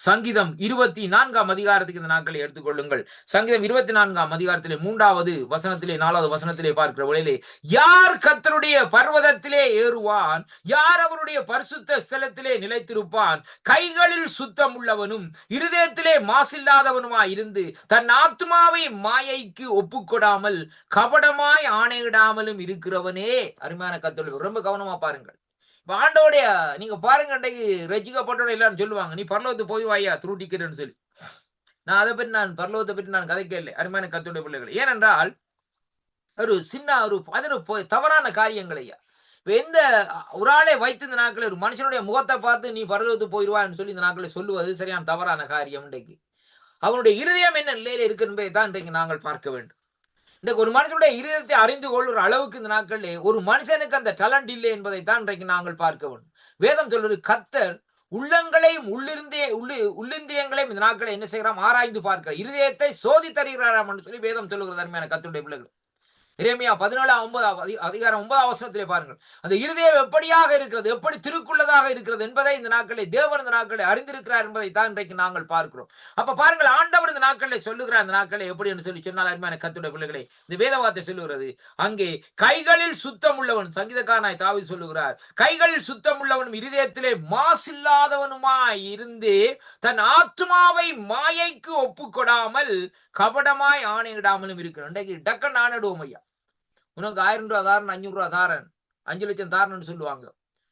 சங்கீதம் 24ஆம் அதிகாரத்துக்கு இந்த நாட்களை எடுத்துக்கொள்ளுங்கள். சங்கீதம் 24ஆம் அதிகாரத்திலே 3வது வசனத்திலே 4வது வசனத்திலே பார்க்கிற வேளையிலே, யார் கர்த்தருடைய பர்வதத்திலே ஏறுவான், யார் அவருடைய பரிசுத்த ஸ்தலத்திலே நிலைத்திருப்பான், கைகளில் சுத்தம் உள்ளவனும் இருதயத்திலே மாசில்லாதவனுமாய் இருந்து தன் ஆத்துமாவை மாயைக்கு ஒப்புக்கொடாமல் கபடமாய் ஆணையிடாமலும் இருக்கிறவனே. அருமையான கர்த்தருடைய, ரொம்ப கவனமா பாருங்கள். ஆண்டோடைய நீங்க பாருங்க, அன்றைக்கு ரசிக்கப்பட்டோட எல்லாரும் சொல்லுவாங்க, நீ பரலோகத்துக்கு போய் வாயா த்ரூ டிக்கெட்னு சொல்லி. நான் பரலோகத்தை பற்றி நான் கதைக்க இல்லை அருமையான கர்த்தருடைய பிள்ளைகள். ஏனென்றால் ஒரு சின்ன ஒரு தவறான காரியங்கள் ஐயா. எந்த ஒரு ஆளை வைத்து இந்த நாட்களில் ஒரு மனுஷனுடைய முகத்தை பார்த்து நீ பரலோகத்துக்கு போயிடுவான்னு சொல்லி இந்த நாட்களை சொல்லுவது சரியான தவறான காரியம். இன்றைக்கு அவனுடைய இருதயம் என்ன நிலையில இருக்கு என்பதை தான் இன்றைக்கு நாங்கள் பார்க்க வேண்டும். இன்றைக்கு ஒரு மனுஷனுடைய இருதயத்தை அறிந்து கொள்ளுற அளவுக்கு இந்த நாட்களிலே ஒரு மனுஷனுக்கு அந்த டேலண்ட் இல்லை என்பதை தான் இன்றைக்கு நாங்கள் பார்க்க வேண்டும். வேதம் சொல்றது, கர்த்தர் உள்ளங்களையும் உள்ளிந்திரியங்களையும் இந்த நாட்களை என்ன செய்யறாம், ஆராய்ந்து பார்க்கிறார், இருதயத்தை சோதி தருகிறாராம் என்று சொல்லி வேதம் சொல்லுகிறது அருமையான கர்த்தருடைய பிள்ளைகள். எரேமியா 17:9 அதிகாரம் 9வது வசனத்திலே பாருங்கள், அந்த இருதயம் எப்படியாக இருக்கிறது, எப்படி திருக்குள்ளதாக இருக்கிறது என்பதை இந்த நாட்களை தேவன் இந்த நாட்களை அறிந்திருக்கிறார் என்பதை தான் இன்றைக்கு நாங்கள் பார்க்கிறோம். அப்ப பாருங்கள், ஆண்டவர் இந்த நாட்களை சொல்லுகிறார். இந்த நாட்களை எப்படி என்று சொல்லி சொன்னால் அருமையான கர்த்தருடைய பிள்ளைகளை, இந்த வேத வார்த்தை சொல்லுகிறது, அங்கே கைகளில் சுத்தம் உள்ளவன், சங்கீதக்காரனாய் தாவீது சொல்லுகிறார், கைகளில் சுத்தம் உள்ளவனும் இருதயத்திலே மாசில்லாதவனுமாய் இருந்து தன் ஆத்துமாவை மாயைக்கு ஒப்புக்கொடாமல் கபடமாய் ஆணையிடாமலும் இருக்கிறான். இன்றைக்கு டக்குன்னு ஆணையிடுவோம் ஐயா, உனக்கு 1000 ரூபா தாரன், 500 ரூபா தாரன், 5 லட்சம் தாரன்னு சொல்லுவாங்க.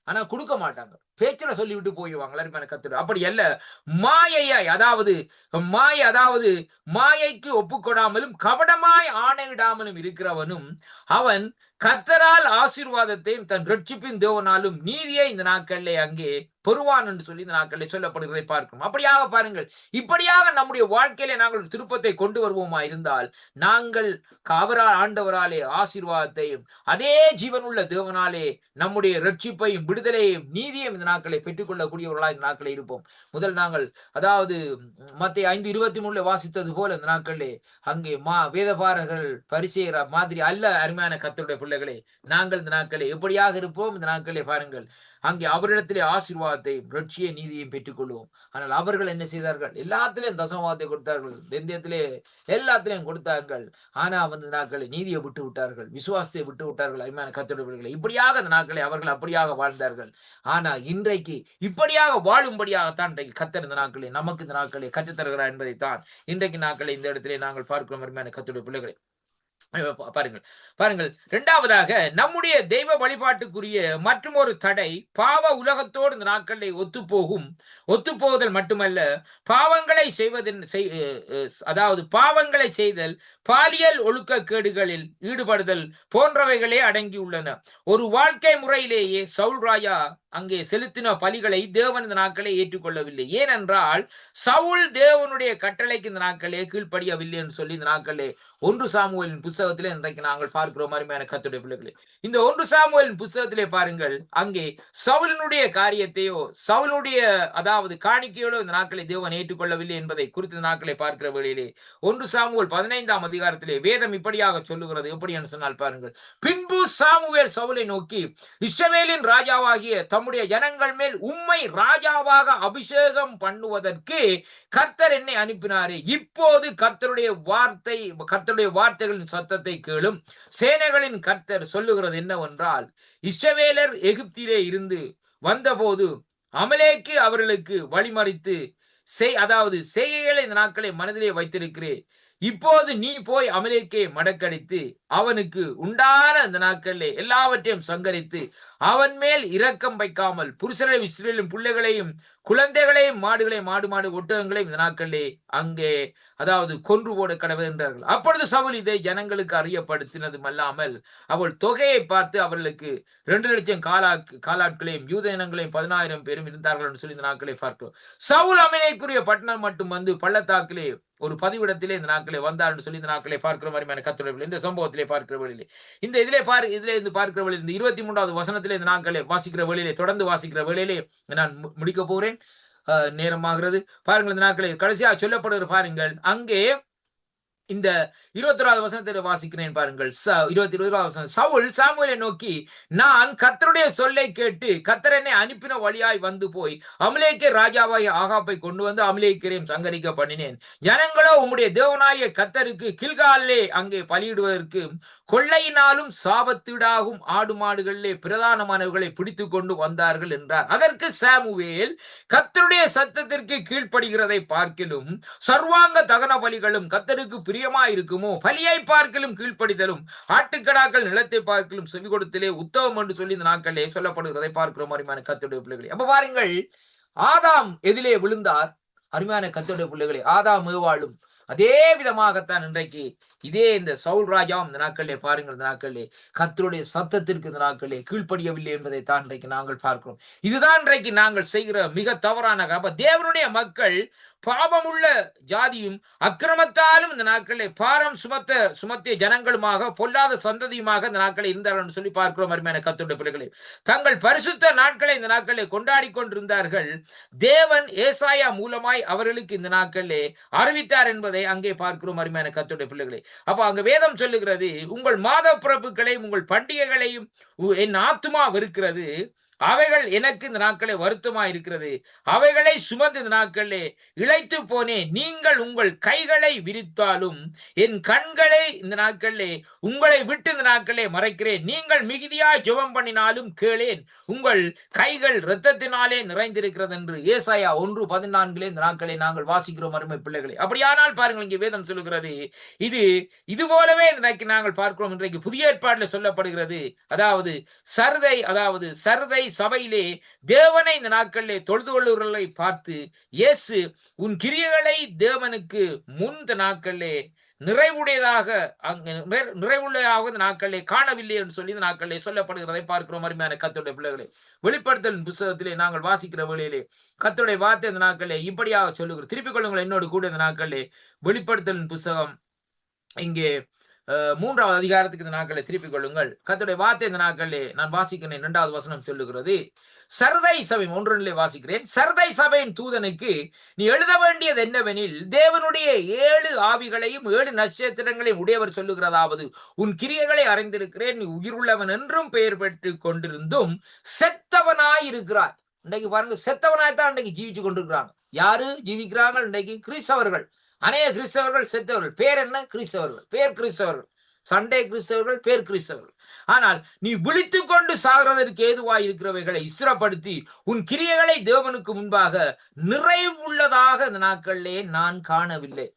ஆனா கொடுக்க மாட்டாங்க, பேச்சில சொல்லிவிட்டு போயிடுவாங்க அருமையான கர்த்தர். அப்படி அல்ல, மாயையாய் அதாவது மாயைக்கு ஒப்புக்கொடாமலும் கபடமாய் ஆணையிடாமலும் இருக்கிறவனும் அவன் கர்த்தரால் ஆசீர்வாதத்தையும் தன் ரட்சிப்பின் தேவனாலும் நீதியை இந்த நாட்களிலே அங்கே பெறுவான் என்று சொல்லி இந்த நாட்களிலே சொல்லப்படுகிறதை பார்க்கிறோம். அப்படியாக பாருங்கள், இப்படியாக நம்முடைய வாழ்க்கையிலே நாங்கள் திருப்பத்தை கொண்டு வருவோமா இருந்தால் நாங்கள் அவரால் ஆண்டவராலே ஆசீர்வாதத்தையும் அதே ஜீவனுள்ள தேவனாலே நம்முடைய ரட்சிப்பையும் விடுதலையும் நீதியையும் இந்த நாட்களை பெற்றுக்கொள்ளக்கூடியவர்களாக இந்த நாட்களை இருப்போம். முதல் நாங்கள் அதாவது மத்தேயு 5:23 வாசித்தது போல இந்த நாட்களிலே அங்கே வேதபாரகர்கள் பரிசேயர் மாதிரி அல்ல அருமையான கர்த்தருடைய பிள்ளைகளே. நாங்கள் இந்த நாட்களே எப்படியாக இருப்போம், இந்த நாட்களே பாருங்கள், அங்கே அவரிடத்திலே ஆசீர்வாதத்தையும் ரட்சிய நீதியையும் பெற்றுக்கொள்வோம். ஆனால் அவர்கள் என்ன செய்தார்கள்? எல்லாத்திலையும் தசமபாகத்தை கொடுத்தார்கள், வெந்தயத்திலே எல்லாத்திலையும் கொடுத்தார்கள். ஆனா அந்த நாட்களை நீதியை விட்டு விட்டார்கள், விசுவாசத்தை விட்டு விட்டார்கள். அருமையான கர்த்தருடைய பிள்ளைகளே, இப்படியாக அந்த நாட்களை அவர்கள் அப்படியாக வாழ்ந்தார்கள். ஆனா இன்றைக்கு இப்படியாக வாழும்படியாகத்தான் இன்றைக்கு கர்த்தர் இந்த நாட்களே நமக்கு இந்த நாட்களை கற்றுத்தருகிறார் என்பதைத்தான் இன்றைக்கு நாட்களை இந்த இடத்திலே நாங்கள் பார்க்கிறோம். அருமையான கர்த்தருடைய பிள்ளைகளே, பாருங்கள் பாருங்கள். இரண்டாவதாக, நம்முடைய தெய்வ வழிபாட்டுக்குரிய மற்றும் ஒரு தடை பாவ உலகத்தோடு இந்த நாட்களில் ஒத்துப்போகுதல் மட்டுமல்ல, பாவங்களை செய்வதன் அதாவது பாவங்களை செய்தல், பாலியல் ஒழுக்கக்கேடுகளில் ஈடுபடுதல் போன்றவைகளே அடங்கியுள்ளன. ஒரு வாழ்க்கை முறையிலேயே சவுல் ராஜா அங்கே செலுத்தின பலிகளை தேவன் இந்த நாட்களை ஏற்றுக்கொள்ளவில்லை. ஏனென்றால் சவுல் தேவனுடைய கட்டளைக்கு இந்த நாட்களே கீழ்ப்படியவில்லை என்று சொல்லி இந்த நாட்களே 1 சாமுவேலின் புஸ்தகத்திலே இன்றைக்கு நாங்கள் பார்க்கிறோம். அருமையான கர்த்தருடைய பிள்ளைகளே, இந்த 1 சாமுவேலின் புஸ்தகத்திலே பாருங்கள், அங்கே சவுலினுடைய காரியத்தையோ சவுலுடைய அதாவது காணிக்கையோடு இந்த நாட்களை தேவன் ஏற்றுக்கொள்ளவில்லை என்பதை குறித்து இந்த நாட்களை பார்க்கிற வேளையிலே 1 சாமுவேல் 15ஆம் அதிகாரத்திலே வேதம் இப்படியாக சொல்லுகிறது. எப்படி என்று சொன்னால் பாருங்கள், பின்பு சாமுவேல் சவுலை நோக்கி, இஸ்ரவேலின் ராஜாவாகிய தம்முடைய ஜனங்கள் மேல் உம்மை ராஜாவாக அபிஷேகம் பண்ணுவதற்கு கர்த்தர் என்னை அனுப்பினாரே. இப்போது கர்த்தருடைய வார்த்தைகளின் சத்தத்தை கேளும். சேனைகளின் கர்த்தர் சொல்லுகிறது என்னவென்றால், இஸ்ரவேலர் எகிப்திலே இருந்து வந்தபோது அமலேக்கு அவர்களுக்கு வழிமறித்து அதாவது செய்கைகளை இந்த நாட்களை மனதிலே வைத்திருக்கிறேன். இப்போது நீ போய் அமலேக்கை மடக்கடித்து அவனுக்கு உண்டான இந்த நாட்களிலே எல்லாவற்றையும் சங்கரித்து அவன் மேல் இரக்கம் வைக்காமல் புருஷரையும் இஸ்ரவேலின் பிள்ளைகளையும் குழந்தைகளையும் மாடுகளையும் மாடு ஒட்டகங்களையும் இந்த நாட்களிலே அங்கே அதாவது கொன்று போட கடவுள் என்றார்கள். அப்பொழுது சவுல் இதை ஜனங்களுக்கு அறியப்படுத்தினதும் அல்லாமல் அவள் தொகையை பார்த்து அவர்களுக்கு 2 லட்சம் காலாட்களையும் யூத இனங்களையும் 10,000 பேரும் இருந்தார்கள் என்று சொல்லி இந்த நாட்களை பார்க்கிறோம். சவுல் அமலேக்குரிய பட்டணம் மட்டும் வந்து பள்ளத்தாக்கிலே ஒரு பதிவிடத்திலே இந்த நாட்களை வந்தார் என்று சொல்லி இந்த நாட்களை பார்க்கிற மாதிரி கர்த்தருடைய இந்த சம்பவத்திலே பார்க்கிற வழியிலே இந்த இதிலே இருந்து பார்க்கிற வழியில் இந்த 23வது வசனத்திலே இந்த நாட்களை வாசிக்கிற வழியிலே தொடர்ந்து வாசிக்கிற வேளையிலே நான் முடிக்க போகிறேன். நேரமாகிறது. பாருங்கள், இந்த நாட்களை கடைசியாக சொல்லப்படுகிற பாருங்கள், அங்கே இந்த 21வது வசனத்தை வாசிக்கிறேன் பாருங்கள். 21வது வசனம், சவுல் சாமுவேலை நோக்கி, நான் கர்த்தருடைய சொல்லை கேட்டு கர்த்தர் என்னை அனுப்பின வழியாய் வந்து போய் அமலேக்கே ராஜாவாய் ஆகாப்பை கொண்டு வந்து அமலேக்கரையும் சங்கரிக்க பண்ணினேன். ஜனங்களோ உம்முடைய தேவனாய கர்த்தருக்கு கில்காலிலே அங்கே பலியிடுவதற்கு கொள்ளையினாலும் சாபத்தீடாகும் ஆடு மாடுகளிலே பிரதானமானவர்களை பிடித்து கொண்டு வந்தார்கள் என்றார். அதற்கு சாமுவேல், கர்த்தருடைய சத்தத்திற்கு கீழ்ப்படுகிறதை பார்க்கிலும் சர்வாங்க தகன பலிகளும் கர்த்தருக்கு பிரியமா இருக்குமோ, பலியை பார்க்கலும் கீழ்ப்படிதலும் ஆட்டுக்கடாக்கள் நிலத்தை பார்க்கலும் செவி கொடுத்தலே உத்தமம் என்று சொல்லி இந்த நாட்களிலே சொல்லப்படுகிறதை பார்க்கிறோம். அருமையான கர்த்தருடைய பிள்ளைகளே, அப்ப பாருங்கள், ஆதாம் எதிலே விழுந்தார்? அருமையான கர்த்தருடைய பிள்ளைகளே, ஆதாம் ஏவாளும் அதே விதமாகத்தான் இன்றைக்கு இதே இந்த சவுல் ராஜாவும் இந்த நாட்களிலே பாருங்கள், இந்த நாட்களிலே கர்த்தருடைய சத்தத்திற்கு இந்த நாட்களிலே கீழ்ப்படியவில்லை என்பதை தான் இன்றைக்கு நாங்கள் பார்க்கிறோம். இதுதான் இன்றைக்கு நாங்கள் செய்கிற மிக தவறான. அப்ப தேவனுடைய மக்கள் பாவமுள்ள ஜாதியும் அக்கிரமத்தாலும் இந்த நாட்களிலே பாரம் சுமத்திய ஜனங்களுமாக பொல்லாத சந்ததியுமாக இந்த நாட்களை இருந்தார்கள் என்று சொல்லி பார்க்கிறோம். அருமையான கர்த்தருடைய பிள்ளைகளே, தங்கள் பரிசுத்த நாட்களை இந்த நாட்களை கொண்டாடி கொண்டிருந்தார்கள். தேவன் ஏசாயா மூலமாய் அவர்களுக்கு இந்த நாட்களிலே அறிவித்தார் என்பதை அங்கே பார்க்கிறோம். அருமையான கர்த்தருடைய பிள்ளைகளே, அப்ப அங்க வேதம் சொல்லுகிறது, உங்கள் மாத பிறப்புகளையும் உங்கள் பண்டிகைகளையும் என் ஆத்துமா வெறுக்கிறது, அவைகள் எனக்கு இந்த நாட்களே வருத்தமா இருக்கிறது, அவைகளை சுமந்து இந்த நாட்களே இழைத்து போனேன். நீங்கள் உங்கள் கைகளை விரித்தாலும் என் கண்களை இந்த நாட்களே உங்களை விட்டு இந்த நாட்களே மறைக்கிறேன். நீங்கள் மிகுதியாய் ஜெபம் பண்ணினாலும் கேளேன், உங்கள் கைகள் இரத்தத்தினாலே நிறைந்திருக்கிறது என்று ஏசாயா 1:14 இந்த நாட்களை நாங்கள் வாசிக்கிறோம். அருமை பிள்ளைகளே, அப்படியானால் பாருங்கள், இங்கே வேதம் சொல்லுகிறது, இது போலவே இன்றைக்கு நாங்கள் பார்க்கிறோம். இன்றைக்கு புதிய ஏற்பாட்டில் சொல்லப்படுகிறது, அதாவது சரதை சபையிலே தேவனை இந்த நாட்களிலே தொழுது கொள்ளுகிறவர்களை பார்த்து, இயேசு உன் கிரியைகளை தேவனுக்கு முன் நாட்களிலே நிறைவுடையதாக இந்த நாட்களிலே காணவில்லை என்று சொல்லி இந்த நாட்களிலே சொல்லப்படுகிறதை பார்க்கிறோம். அருமையான கர்த்தருடைய பிள்ளைகளே, வெளிப்படுத்தலின் புத்தகத்திலே நாங்கள் வாசிக்கிற வேளையிலே கர்த்தருடைய வார்த்தை இந்த நாட்களிலே இப்படியாக சொல்லுகிறோம். திருப்பிக் கொள்ளுங்கள் என்னோடு கூட இந்த நாட்களிலே வெளிப்படுத்தலின் புத்தகம் இங்கே 3வது அதிகாரத்துக்கு இந்த நாட்களை திருப்பிக் கொள்ளுங்கள். கர்த்தருடைய வார்த்தை இந்த நாட்களிலே நான் வாசிக்கிறேன். 2வது வசனம் சொல்லுகிறது, சர்தை சபை 1 வாசிக்கிறேன். சர்தை சபையின் தூதனுக்கு நீ எழுத வேண்டியது என்னவெனில், தேவனுடைய 7 ஆவிகளையும் 7 நட்சத்திரங்களையும் உடையவர் சொல்லுகிறதாவது, உன் கிரியைகளை அறிந்திருக்கிறேன், நீ உயிருள்ளவன் என்றும் பெயர் பெற்று கொண்டிருந்தும் செத்தவனாய் இருக்கிறாய். இன்றைக்கு பாருங்க, செத்தவனாய்த்தான் இன்றைக்கு ஜீவிச்சு கொண்டிருக்கிறாங்க. யாரு ஜீவிக்கிறாங்க? இன்றைக்கு கிறிஸ்தவர்கள். அநேக கிறிஸ்தவர்கள் செத்தவர்கள். பேர் என்ன? கிறிஸ்தவர்கள். பேர் கிறிஸ்தவர்கள். சண்டே கிறிஸ்தவர்கள், பேர் கிறிஸ்தவர்கள். ஆனால் நீ விழித்துக் கொண்டு சாகிறதற்கு ஏதுவாய் இருக்கிறவைகளை இஸ்திரப்படுத்தி உன் கிரியைகளை தேவனுக்கு முன்பாக நிறைவுள்ளதாக இந்த நாட்களிலே நான் காணவில்லை.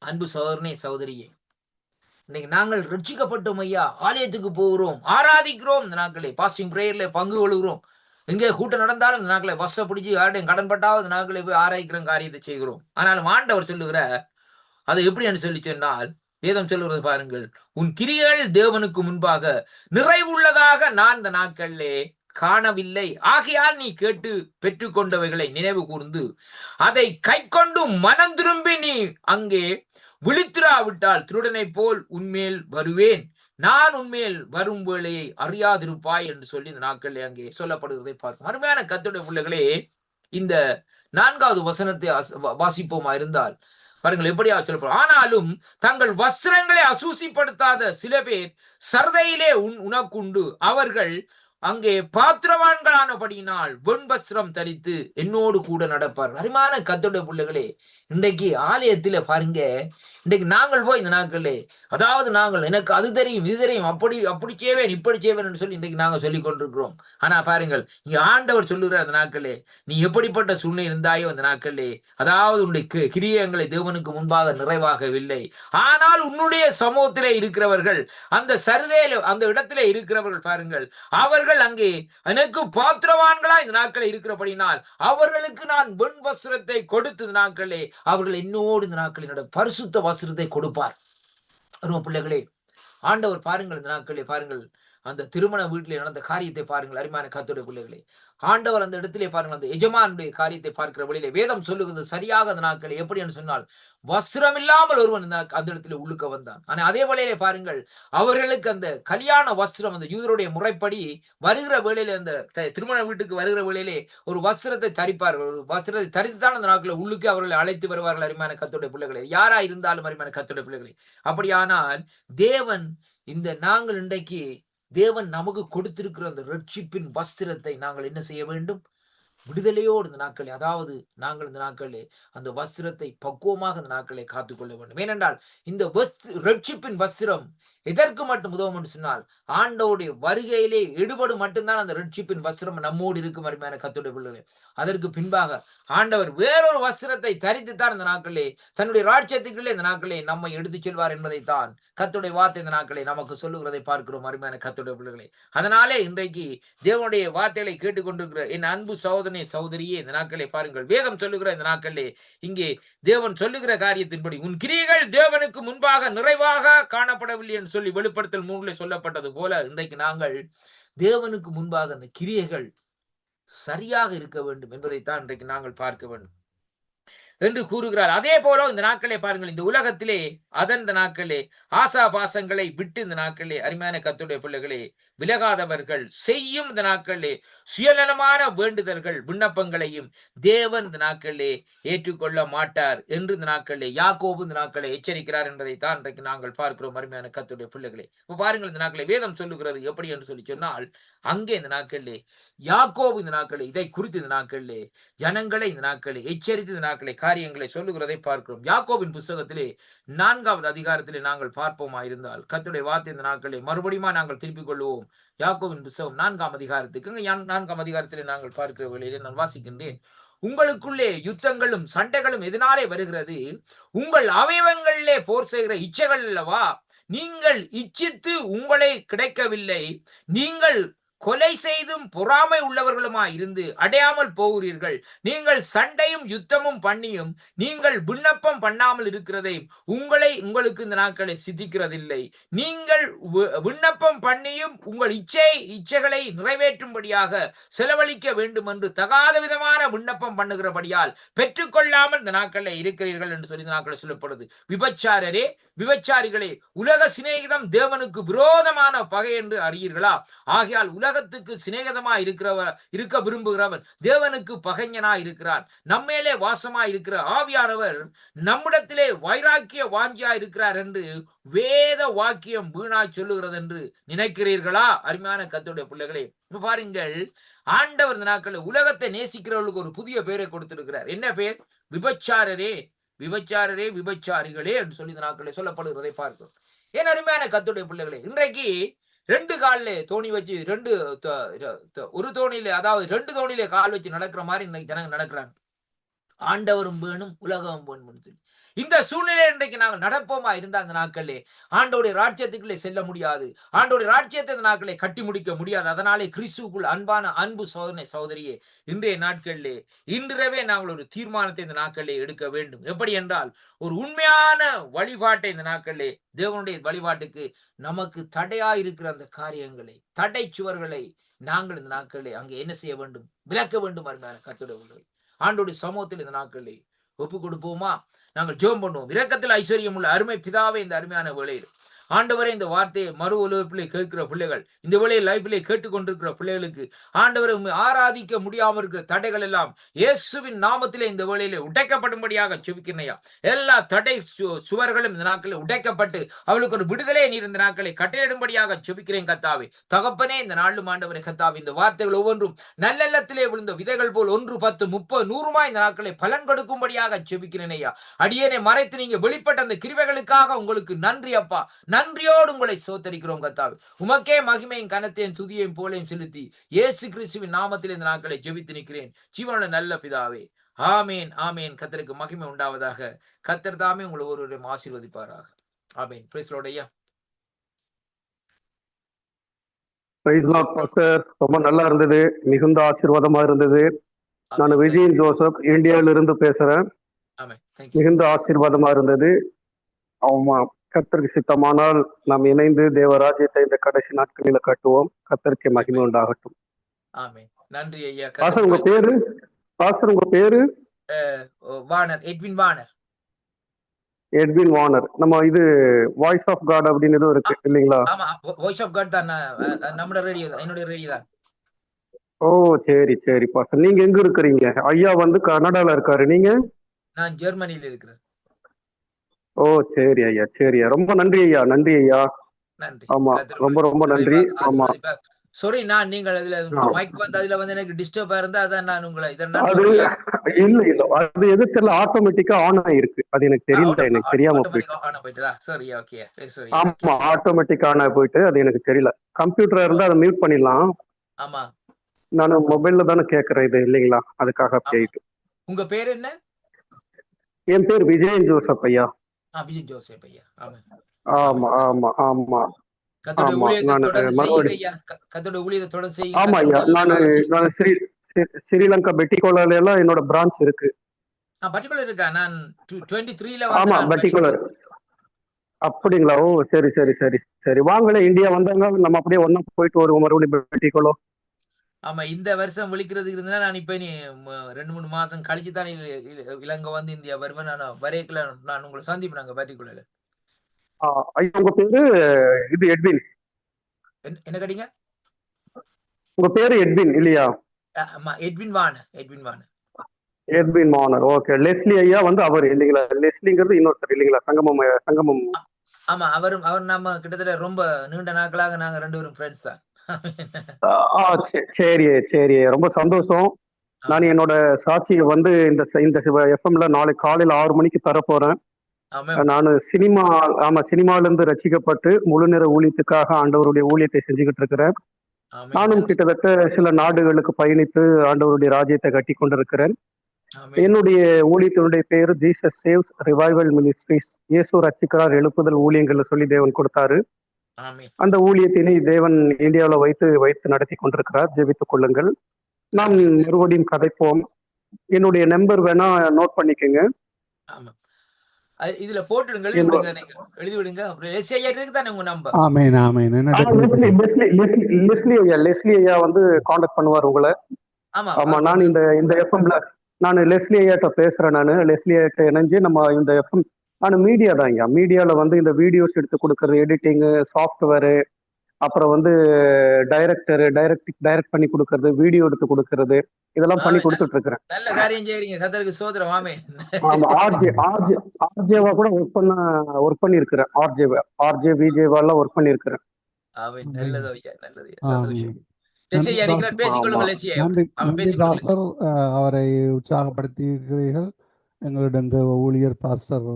அன்பு சகோதரனே, சகோதரியே, இன்னைக்கு நாங்கள் ரட்சிக்கப்பட்டோம் ஐயா, ஆலயத்துக்கு போகிறோம், ஆராதிக்கிறோம், இந்த நாட்களே பாஸ்டிங் பிரேயர்ல பங்கு கொள்கிறோம், எங்கே கூட்டம் நடந்தாலும் இந்த நாட்களை வச பிடிச்சி யாருடையும் கடன் பட்டாவது இந்த நாட்களை போய் ஆராய்க்கிற காரியத்தை செய்கிறோம். ஆனாலும் ஆண்டவர் சொல்லுகிற அதை எப்படி சொல்லி சொன்னால், வேதம் சொல்லுகிறது பாருங்கள், உன் கிரியைகள் தேவனுக்கு முன்பாக நிறைவுள்ளதாக நான் இந்த நாட்களிலே காணவில்லை. ஆகையால் நீ கேட்டு பெற்றுக்கொண்டவைகளை நினைவு கூர்ந்து அதை கை கொண்டு மனம் திரும்பி நீ அங்கே விழித்திராவிட்டால் திருடனை போல் உன்மேல் வருவேன், நான் உன்மேல் வரும் வேளையை அறியாதிருப்பாய் என்று சொல்லி இந்த நாட்களில் அங்கே சொல்லப்படுகிறதை பார்க்கும். அருமையான கர்த்தருடைய பிள்ளைகளே, இந்த 4வது வசனத்தை வாசிப்போமா இருந்தால் பாருங்கள் எப்படியா சொல்லப்படும். ஆனாலும் தங்கள் வஸ்திரங்களை அசூசிப்படுத்தாத சில பேர் சர்தையிலே உனக்குண்டு, அவர்கள் அங்கே பாத்திரவான்களானபடியினால் வெண்வஸ்திரம் தரித்து என்னோடு கூட நடப்பார். அருமையான கர்த்தருடைய பிள்ளைகளே, இன்றைக்கு ஆலயத்தில பாருங்க, இன்றைக்கு நாங்கள் போய் இந்த நாட்களே, அதாவது நாங்கள் எனக்கு அது தெரியும் இது தெரியும், அப்படி செய்வேன் இப்படி செய்வேன் சொல்லி இன்றைக்கு நாங்கள் சொல்லிக் கொண்டிருக்கிறோம். ஆனா பாருங்கள், இங்க ஆண்டவர் சொல்லுகிற அந்த நாட்களே, நீ எப்படிப்பட்ட சூழ்நிலை இருந்தாயோ அந்த நாட்களே, அதாவது உன்னுடைய கிரியைகளை தேவனுக்கு முன்பாக நிறைவாகவில்லை, ஆனால் உன்னுடைய சமூகத்திலே இருக்கிறவர்கள், அந்த சர்தையில அந்த இடத்திலே இருக்கிறவர்கள் பாருங்கள், அவர்கள் அங்கே எனக்கு பாத்திரவான்களா இந்த நாட்களை இருக்கிறபடினால் அவர்களுக்கு நான் வெண் வஸ்திரத்தை கொடுத்து இந்த நாட்களே அவர்கள் என்னோடு இந்த நாட்களில் பரிசுத்த வஸ்திரத்தை கொடுப்பார். பிள்ளைகளே, ஆண்டவர் பாருங்கள், இந்த நாட்களே பாருங்கள், அந்த திருமண வீட்டிலே நடந்த காரியத்தை பாருங்கள். அருமையான கர்த்தருடைய பிள்ளைகளே, ஆண்டவர் அந்த இடத்திலே பாருங்கள், அந்த எஜமானுடைய காரியத்தை பார்க்கிற வழியிலே வேதம் சொல்லுகிறது சரியாக அந்த நாட்களை எப்படி என்று சொன்னால், வஸ்திரம் இல்லாமல் ஒருவன் அந்த இடத்துல உள்ளுக்க வந்தான். ஆனா அதே வேளையிலே பாருங்கள், அவர்களுக்கு அந்த கல்யாண வஸ்திரம், அந்த யூதருடைய முறைப்படி வருகிற வேளையிலே, அந்த திருமண வீட்டுக்கு வருகிற வேளையிலே ஒரு வஸ்திரத்தை தரிப்பார்கள். ஒரு வஸ்திரத்தை தரித்துத்தான் அந்த நாட்களை உள்ளுக்கு அவர்களை அழைத்து வருவார்கள். அருமையான கர்த்தருடைய பிள்ளைகளே, யாரா இருந்தாலும் அருமையான கர்த்தருடைய பிள்ளைகளே, அப்படியானால் தேவன் இந்த நாங்கள் இன்றைக்கு தேவன் நமக்கு கொடுத்திருக்கிற அந்த ரட்சிப்பின் வஸ்திரத்தை நாங்கள் என்ன செய்ய வேண்டும்? விடுதலையோடு இந்த நாட்களே, அதாவது நாங்கள் இந்த நாட்களே அந்த வஸ்திரத்தை பக்குவமாக இந்த நாட்களை காத்துக்கொள்ள வேண்டும். ஏனென்றால் இந்த ரட்சிப்பின் வஸ்திரம் எதற்கு மட்டும் உதவும் என்று சொன்னால், ஆண்டவருடைய வருகையிலே எடுபடு மட்டும்தான் அந்த ரட்சிப்பின் வஸ்திரம் நம்மோடு இருக்கும். அருமையான கர்த்தருடைய பிள்ளைகளே, அதற்கு பின்பாக ஆண்டவர் வேறொரு வஸ்திரத்தை தரித்துத்தான் இந்த நாட்களே தன்னுடைய ராஜ்யத்துக்குள்ளே இந்த நாட்களே நம்மை எடுத்துச் செல்வார் என்பதைத்தான் கர்த்தருடைய வார்த்தை இந்த நாட்களை நமக்கு சொல்லுகிறதை பார்க்கிறோம். அருமையான கர்த்தருடைய பிள்ளைகளே, அதனாலே இன்றைக்கு தேவனுடைய வார்த்தைகளை கேட்டுக்கொண்டிருக்கிற என் அன்பு சகோதரனே சகோதரியே, இந்த நாட்களை பாருங்கள், வேதம் சொல்லுகிற இந்த நாட்களே இங்கே தேவன் சொல்லுகிற காரியத்தின்படி உன் கிரியைகள் தேவனுக்கு முன்பாக நிறைவாக காணப்படவில்லை என்று சொல்லி வெளிப்படுத்தல் 3 சொல்லப்பட்டது போல, இன்றைக்கு நாங்கள் தேவனுக்கு முன்பாக அந்த கிரியைகள் சரியாக இருக்க வேண்டும் என்பதைத்தான் இன்றைக்கு நாங்கள் பார்க்க வேண்டும் என்று கூறுகிறார். அதே போல இந்த நாட்களே பாருங்கள், இந்த உலகத்திலே அதன் இந்த நாட்களே ஆசா பாசங்களை விட்டு இந்த நாட்களே அருமையான கர்த்தருடைய பிள்ளைகளே விலகாதவர்கள் செய்யும் இந்த நாட்களே சுயநலமான வேண்டுதல்கள் விண்ணப்பங்களையும் தேவன் இந்த நாட்களே ஏற்றுக்கொள்ள மாட்டார் என்று இந்த நாட்களே யாக்கோபு இந்த நாட்களை எச்சரிக்கிறார் என்பதைத்தான் இன்றைக்கு நாங்கள் பார்க்கிறோம். அருமையான கர்த்தருடைய பிள்ளைகளே, இப்ப பாருங்கள், இந்த நாட்களை வேதம் சொல்லுகிறது எப்படி என்று சொல்லி சொன்னால், அங்கே இந்த நாட்களிலே யாக்கோபு இந்த நாட்களே இதை குறித்து இந்த நாட்களிலே ஜனங்களை இந்த நாட்களை எச்சரித்து இந்த நாட்களை காரியங்களை சொல்லுகிறதை பார்க்கிறோம். யாக்கோபின் புத்தகத்திலே 4வது அதிகாரத்திலே நாங்கள் பார்ப்போமா இருந்தால், கர்த்தருடைய வார்த்தை இந்த நாட்களை மறுபடியும் நாங்கள் திருப்பிக் கொள்வோம். யாக்கோபின் புத்தகம் 4ஆம் அதிகாரத்துக்கு 4ஆம் அதிகாரத்திலே நாங்கள் பார்க்கிற வேளையிலே நான் வாசிக்கின்றேன். உங்களுக்குள்ளே யுத்தங்களும் சண்டைகளும் எதனாலே வருகிறது? உங்கள் அவயவங்களிலே போர் செய்கிற இச்சைகள் அல்லவா? நீங்கள் இச்சித்து உங்களை கிடைக்கவில்லை, நீங்கள் கொலை செய்தும் பொறாமை உள்ளவர்களுமாய் இருந்து அடையாமல் போகிறீர்கள். நீங்கள் சண்டையும் யுத்தமும் பண்ணியும் நீங்கள் விண்ணப்பம் பண்ணாமல் இருக்கிறதை உங்களுக்கு இந்த நாட்களை சித்திக்கிறதில்லை. நீங்கள் விண்ணப்பம் பண்ணியும் உங்கள் இச்சைகளை நிறைவேற்றும்படியாக செலவழிக்க வேண்டும் என்று தகாத விதமான விண்ணப்பம் பண்ணுகிறபடியால் பெற்றுக்கொள்ளாமல் இந்த நாட்களில் இருக்கிறீர்கள் என்று சொல்லி இந்த நாட்களில் சொல்லப்படுது. விபச்சாரரே, விபச்சாரிகளே, உலக சிநேகிதம் தேவனுக்கு விரோதமான பகை என்று அறியீர்களா? ஆகையால் உலகத்துக்கு சிநேகிதமா இருக்க விரும்புகிறவன் தேவனுக்கு பகைஞனா இருக்கிறான். நம்மேலே வாசமா இருக்கிற ஆவியானவர் நம்மிடத்திலே வைராக்கிய வாஞ்சியா இருக்கிறார் என்று வேத வாக்கியம் வீணாய் சொல்லுகிறது என்று நினைக்கிறீர்களா? அருமையான கர்த்தருடைய பிள்ளைகளே, பாருங்கள், ஆண்டவர் இந்த நாட்களில் உலகத்தை நேசிக்கிறவர்களுக்கு ஒரு புதிய பெயரை கொடுத்திருக்கிறார். என்ன பெயர்? விபச்சாரரே, விபச்சாரரே, விபச்சாரிகளே என்று சொல்லி இந்த நாட்களில் சொல்லப்படுகிறதை பார்க்கிறோம். ஏன் அருமையான கர்த்தருடைய பிள்ளைகளே, இன்றைக்கு ரெண்டு காலிலே தோணி வச்சு ஒரு தோணியில, அதாவது ரெண்டு தோணியிலே கால் வச்சு நடக்கிற மாதிரி இன்னைக்கு ஜனங்க நடக்கிறாங்க. ஆண்டவரும் வேணும், உலகம் வேணும். இந்த சூழ்நிலை இன்றைக்கு நாங்கள் நடப்போமா இருந்தா அந்த நாட்களே ஆண்டோடைய ராஜ்யத்துக்குள்ளே செல்ல முடியாது. ஆண்டோடைய ராஜ்யத்தை இந்த நாட்களை கட்டி முடிக்க முடியாது. அதனாலே கிறிஸ்துவுக்குள் அன்பு சகோதரியே, இன்றைய நாட்களிலே இன்றைவே நாங்கள் ஒரு தீர்மானத்தை இந்த நாட்களிலே எடுக்க வேண்டும். எப்படி என்றால், ஒரு உண்மையான வழிபாட்டை இந்த நாட்களிலே, தேவனுடைய வழிபாட்டுக்கு நமக்கு தடையா இருக்கிற அந்த காரியங்களை, தடை சுவர்களை நாங்கள் இந்த நாட்களிலே அங்கே என்ன செய்ய வேண்டும்? விளக்க வேண்டும். அருமையான கர்த்தருடைய ஆண்டோடைய சமூகத்தில் இந்த நாட்களிலே ஒப்பு கொடுப்போமா? நாங்கள் ஜெபம் பண்ணுவோம். இரக்கத்தில் ஐஸ்வர்யம் உள்ள அருமை பிதாவே, இந்த அருமையான வேளையில் ஆண்டவரே, இந்த வார்த்தையை மறு ஒலிபரப்பிலே கேட்கிற பிள்ளைகள், இந்த வேளையில் லைஃபிலே கேட்டுக்கொண்டிருக்கிற பிள்ளைகளுக்கு ஆண்டவரை ஆராதிக்க முடியாமல் இருக்கிற தடைகள் எல்லாம் இயேசுவின் நாமத்திலே இந்த வேளையிலே உடைக்கப்படும்படியாக செபிக்கிறனையா. எல்லா தடை சுவர்களும் இந்த நாட்களில் உடைக்கப்பட்டு அவளுக்கு ஒரு விடுதலை நீர் இந்த நாட்களை கட்டளையிடும்படியாக செபிக்கிறேன் கர்த்தாவே. தகப்பனே, இந்த நாளும் ஆண்டவரே கர்த்தாவே, இந்த வார்த்தைகள் ஒவ்வொன்றும் நல்லெல்லத்திலே விழுந்த விதைகள் போல் 1, 10, 30, 100 இந்த நாட்களை பலன் கொடுக்கும்படியாக செபிக்கிறேனையா. அடியேனை மறைத்து நீங்க வெளிப்பட்ட அந்த கிருபைகளுக்காக உங்களுக்கு நன்றி அப்பா. நன்றியோடு உங்களை சோத்தரிக்கிறோம் கர்த்தாவே. உமக்கே மகிமையும் கனத்தையும் துதியையும் போலையும் செலுத்தி இயேசு கிறிஸ்துவின் நாமத்தில் இந்த நாட்களை ஜெபித்து நிற்கிறேன் ஜீவனுள்ள நல்ல பிதாவே. ஆமேன், ஆமேன். கர்த்தருக்கு மகிமை உண்டாவதாக. கர்த்தர் தாமே உங்களை ஒருவரையும் ஆசீர்வதிப்பாராக. ஆமேன். பிரைஸ் லார்ட் ஐயா. Praise Lord pastor. ரொம்ப நல்லா இருந்தது, மிகுந்த ஆசீர்வாதமா இருந்தது. நான் விஜயன் ஜோசப், இந்தியாவிலிருந்து பேசுறேன். மிகுந்த ஆசீர்வாதமா இருந்தது. ஆமா, கர்த்தருக்கு சித்தமானால் நாம் இணைந்து தேவராஜ்யத்தை இந்த கடைசி நாட்களில கட்டுவோம். கர்த்தருக்கு மகிமை உண்டாகட்டும். ஆமென். நன்றி ஐயா. பாஸ்டர், உங்க பேரு? பாஸ்டர், உங்க பேரு? வானர், எட்வின் வானர். எட்வின் வானர். நம்ம இது வாய்ஸ் ஆஃப் காட் அப்படின்னு ஏதோ இருக்கு இல்லைங்களா? ஆமா, வாய்ஸ் ஆஃப் காட் தான். நம்மளோட ரேடியோ தான், என்னோட ரேடியோ தான். ஓ, சரி சரி பாஸ்டர். நீங்க எங்க இருக்கிறீங்க? ஐயா வந்து கனடால இருக்காரு, நீங்க? நான் ஜெர்மனியில இருக்கிறேன். ஓ, சரி ஐயா, சரி. ரொம்ப நன்றி ஐயா, நன்றி ஐயா. நன்றி. ஆமா, ரொம்ப ரொம்ப நன்றி. ஆமா, சாரி, நான் நீங்கள் அதுல மைக் வந்து அதுல வந்து எனக்கு டிஸ்டர்பா இருந்தா அதான் நான் உங்களை இல்ல இல்ல அது எது தெரியல, ஆட்டோமேட்டிக்கா ஆன் ஆயிருக்கு. அது எனக்கு தெரியல, எனக்கு தெரியாம போயிட்டு. சரி, ஓகே. ஆமா, ஆட்டோமேட்டிக்கா ஆன் ஆகி போயிட்டு, அது எனக்கு தெரியல. கம்ப்யூட்டரா இருந்தா அதை மியூட் பண்ணிடலாம். ஆமா, நான் மொபைல்ல தானே கேக்குறேன் இது இல்லைங்களா, அதுக்காக போயிட்டு. உங்க பேர் என்ன? என் பேர் விஜயன் ஜோசப் ஐயா. விஜய் ஜோசப் ஐயா. ஆமா ஆமா ஆமா. ஸ்ரீலங்கா பெட்டிகோலால எல்லாம் என்னோட பிரான்ச் இருக்கு. ஆமா, பெட்டிகோலர். அப்படிங்களா? ஓ, சரி சரி சரி சரி. வாங்களே, இந்தியா வந்தாங்க, நம்ம அப்படியே ஒன்னா போயிட்டு வருவோம் மறுபடியும் பெட்டிகோலோ. ஆமா, இந்த வருஷம் விழிக்கிறதுக்கு இருந்தா நான் இப்ப 2-3 மாசம் கழிச்சு தான் இலங்கை வந்து இந்தியா வருவேன். நான் வரையக்குள்ள நான் உங்களை சந்திப்பேன் அங்க பெட்டிகோலர்ல. உங்க பேரு இது எட்வின்? என்ன கேட்டீங்க? உங்க பேரு எட்வின் இல்லையா? ஆமா, எட்வின் வானர். எட்வின் வானர். ஓகே. லெஸ்லி ஐயா வந்து அவர் இல்லைங்களா? லெஸ்லிங்கிறது இன்னொருத்தர் இல்லைங்களா? சங்கமம். ஆமா, அவர் நம்ம கிட்டத்தட்ட ரொம்ப நீண்ட நாட்களாக நாங்க 2 பேரும் ஃப்ரெண்ட்ஸ் தான். சரி சரி, ரொம்ப சந்தோஷம். நான் என்னோட சாட்சியை வந்து இந்த எஃப்எம்ல நாளைக்கு காலையில 6 மணிக்கு தர போறேன். நான் சினிமால இருந்து ரசிக்கப்பட்டு முழு நேர ஊழியத்துக்காக ஆண்டவருடைய ஊழியத்தை செஞ்சுக்கிட்டு இருக்கிறேன். நானும் கிட்டத்தட்ட சில நாடுகளுக்கு பயணித்து ஆண்டவருடைய ராஜ்யத்தை கட்டி கொண்டிருக்கிறேன். என்னுடைய ஊழியத்தினுடைய பேரு ஜீசஸ் சேவ்ஸ் ரிவைவல் மினிஸ்ட்ரிஸ். இயேசு ரட்சிக்கிறார் எழுப்புதல் ஊழியங்கள் சொல்லி தேவன் கொடுத்தாரு. ஆமென். அந்த ஊழியத்தினை தேவன் இந்தியாவில் வைத்து நடத்தி கொண்டிருக்கிறார். ஜெபித்துக் கொள்ளுங்கள். நாம் ஆமென். மறுபடியும் கதைப்போம். என்னுடைய நம்பர் வேணா நோட் பண்ணிக்கங்க. ஆமா. இதுல போட்டுடுங்க, எழுதி என்னோட விடுங்க. நீங்க எழுதி விடுங்க. அப்புறம் எஸ்ஐஆர் இருக்கு தானே உங்க நம்பர்? ஆமேன் ஆமேன். என்னோட லெஸ்லி ஐயா வந்து காண்டாக்ட் பண்ணுவார் உங்களை. ஆமா. ஆமா, அவர் நான் இந்த எஃப்எம்ல நான் லெஸ்லி ஐயாட்ட பேசுறேன். லெஸ்லி ஐயாட்ட இணைஞ்சு நம்ம இந்த எஃப்எம் நான் மீடியா தான் ஐயா. மீடியால வந்து இந்த வீடியோஸ் எடுத்து கொடுக்கறது, எடிட்டிங் சாஃப்ட்வேரு, அப்புறம் வந்து டைரக்ட் பண்ணி கொடுக்கறது, வீடியோ எடுத்து கொடுக்கறது, இதெல்லாம் பண்ணி ஆமென். கொடுத்துட்டு இருக்கிறேன். நல்ல காரியம் செய்றீங்க. கர்த்தருக்கு ஸ்தோத்திரம். ஆமென். ஆமா, ஆர்ஜேவா கூட ஒர்க் பண்ணி இருக்கிறேன். ஆர்ஜே விஜேவா எல்லாம் ஒர்க் பண்ணி இருக்கிறேன். ஆமென். ஆமேன். நல்லது ஐயா. நல்லது. ஆமேன். சந்தோஷம். நன்றி எஸ்ஐஆர் இருக்கிறார். டாக்டர். பேசிக்கொள்ளுங்க ஆமா, எஸ்ஐஆர். நன்றி அவன் நன்றி பேசிக்கொள்ளுங்க. டாக்டர். அவரை உற்சாகப்படுத்தி இருக்கிறீர்கள். எங்களுடன் தேவ ஊழியர் பாஸ்டர்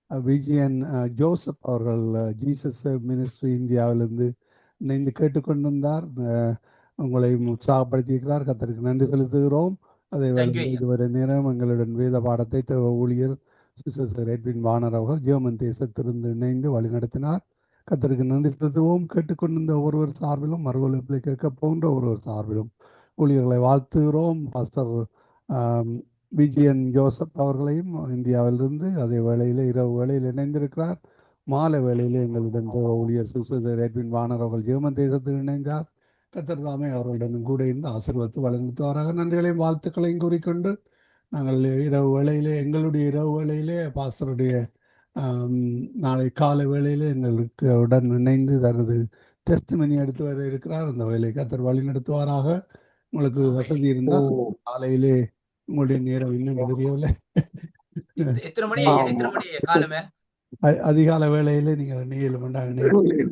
விஜயன் ஜோசப் அவர்கள் ஜீசஸ் மினிஸ்ட்ரி இந்தியாவிலிருந்து இணைந்து கேட்டுக்கொண்டிருந்தார். உங்களை உற்சாகப்படுத்தியிருக்கிறார். கர்த்தருக்கு நன்றி செலுத்துகிறோம். அதே Thank you வேளையில் ஐயா. இதுவரை நேரம் எங்களுடன் வேத பாடத்தை தேவ ஊழியர் சிஸ்டர் எட்வின் வானர் அவர்கள் ஜெர்மன் தேசத்திலிருந்து இணைந்து வழிநடத்தினார். கர்த்தருக்கு நன்றி செலுத்துவோம். கேட்டுக்கொண்டிருந்த ஒருவர் சார்பிலும் மறுவலிப்பை கேட்க போன்ற ஒருவர் சார்பிலும் ஊழியர்களை வாழ்த்துகிறோம். பாஸ்டர் விஜயன் ஜோசப் அவர்களையும் இந்தியாவிலிருந்து அதே வேளையில் இரவு வேளையில் இணைந்திருக்கிறார். மாலை வேளையில் எங்களுடன் தேவ ஊழியர் சுசேதர் எட்வின் வானர் அவர்கள் ஜெர்மன் தேசத்தில் இணைந்தார். கர்த்தர் தாமே அவர்களுடன் கூட இருந்து ஆசீர்வதித்து வழங்குவாராக. நன்றிகளையும் வாழ்த்துக்களையும் கூறிக்கொண்டு நாங்கள் இரவு வேளையிலே எங்களுடைய இரவு வேளையிலே பாஸ்டருடைய நாளை காலை வேளையிலே எங்களுக்கு உடன் இணைந்து தனது டெஸ்ட் மணி எடுத்து வர இருக்கிறார். அந்த வேலையை கர்த்தர் வழி நடத்துவாராக. உங்களுக்கு வசதி இருந்தால் காலையிலே உங்களுடைய நேரம் இன்னும் தெரியவில்லை. எத்தனை மணி ஐயா? எத்தனை மணி ஐயா காலமே? அதிகால வேளையிலே நீங்கள்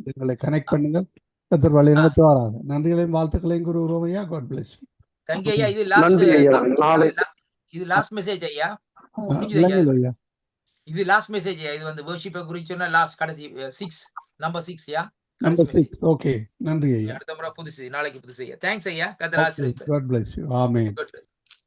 எங்களை கனெக்ட் பண்ணுங்கள். கர்த்தர் வழி நடத்துவாராக. நன்றிகளையும் வாழ்த்துக்களையும் கூறுகிறோம் ஐயா. God bless you. Thank you ஐயா. இது லாஸ்ட் இது லாஸ்ட் மெசேஜ் ஐயா. முடிஞ்சது ஐயா. இது லாஸ்ட் மெசேஜ் ஐயா. இது வந்து வர்ஷிப்பை குறித்து சொன்ன லாஸ்ட் கடைசி 6 நம்பர் 6 யா. நம்பர் 6. ஓகே. நன்றி ஐயா. அடுத்த முறை புதுசு, நாளைக்கு புதுசு ஐயா. தேங்க்ஸ் ஐயா. கர்த்தர் ஆசீர்வதிப்பார். God bless you. Amen. God bless.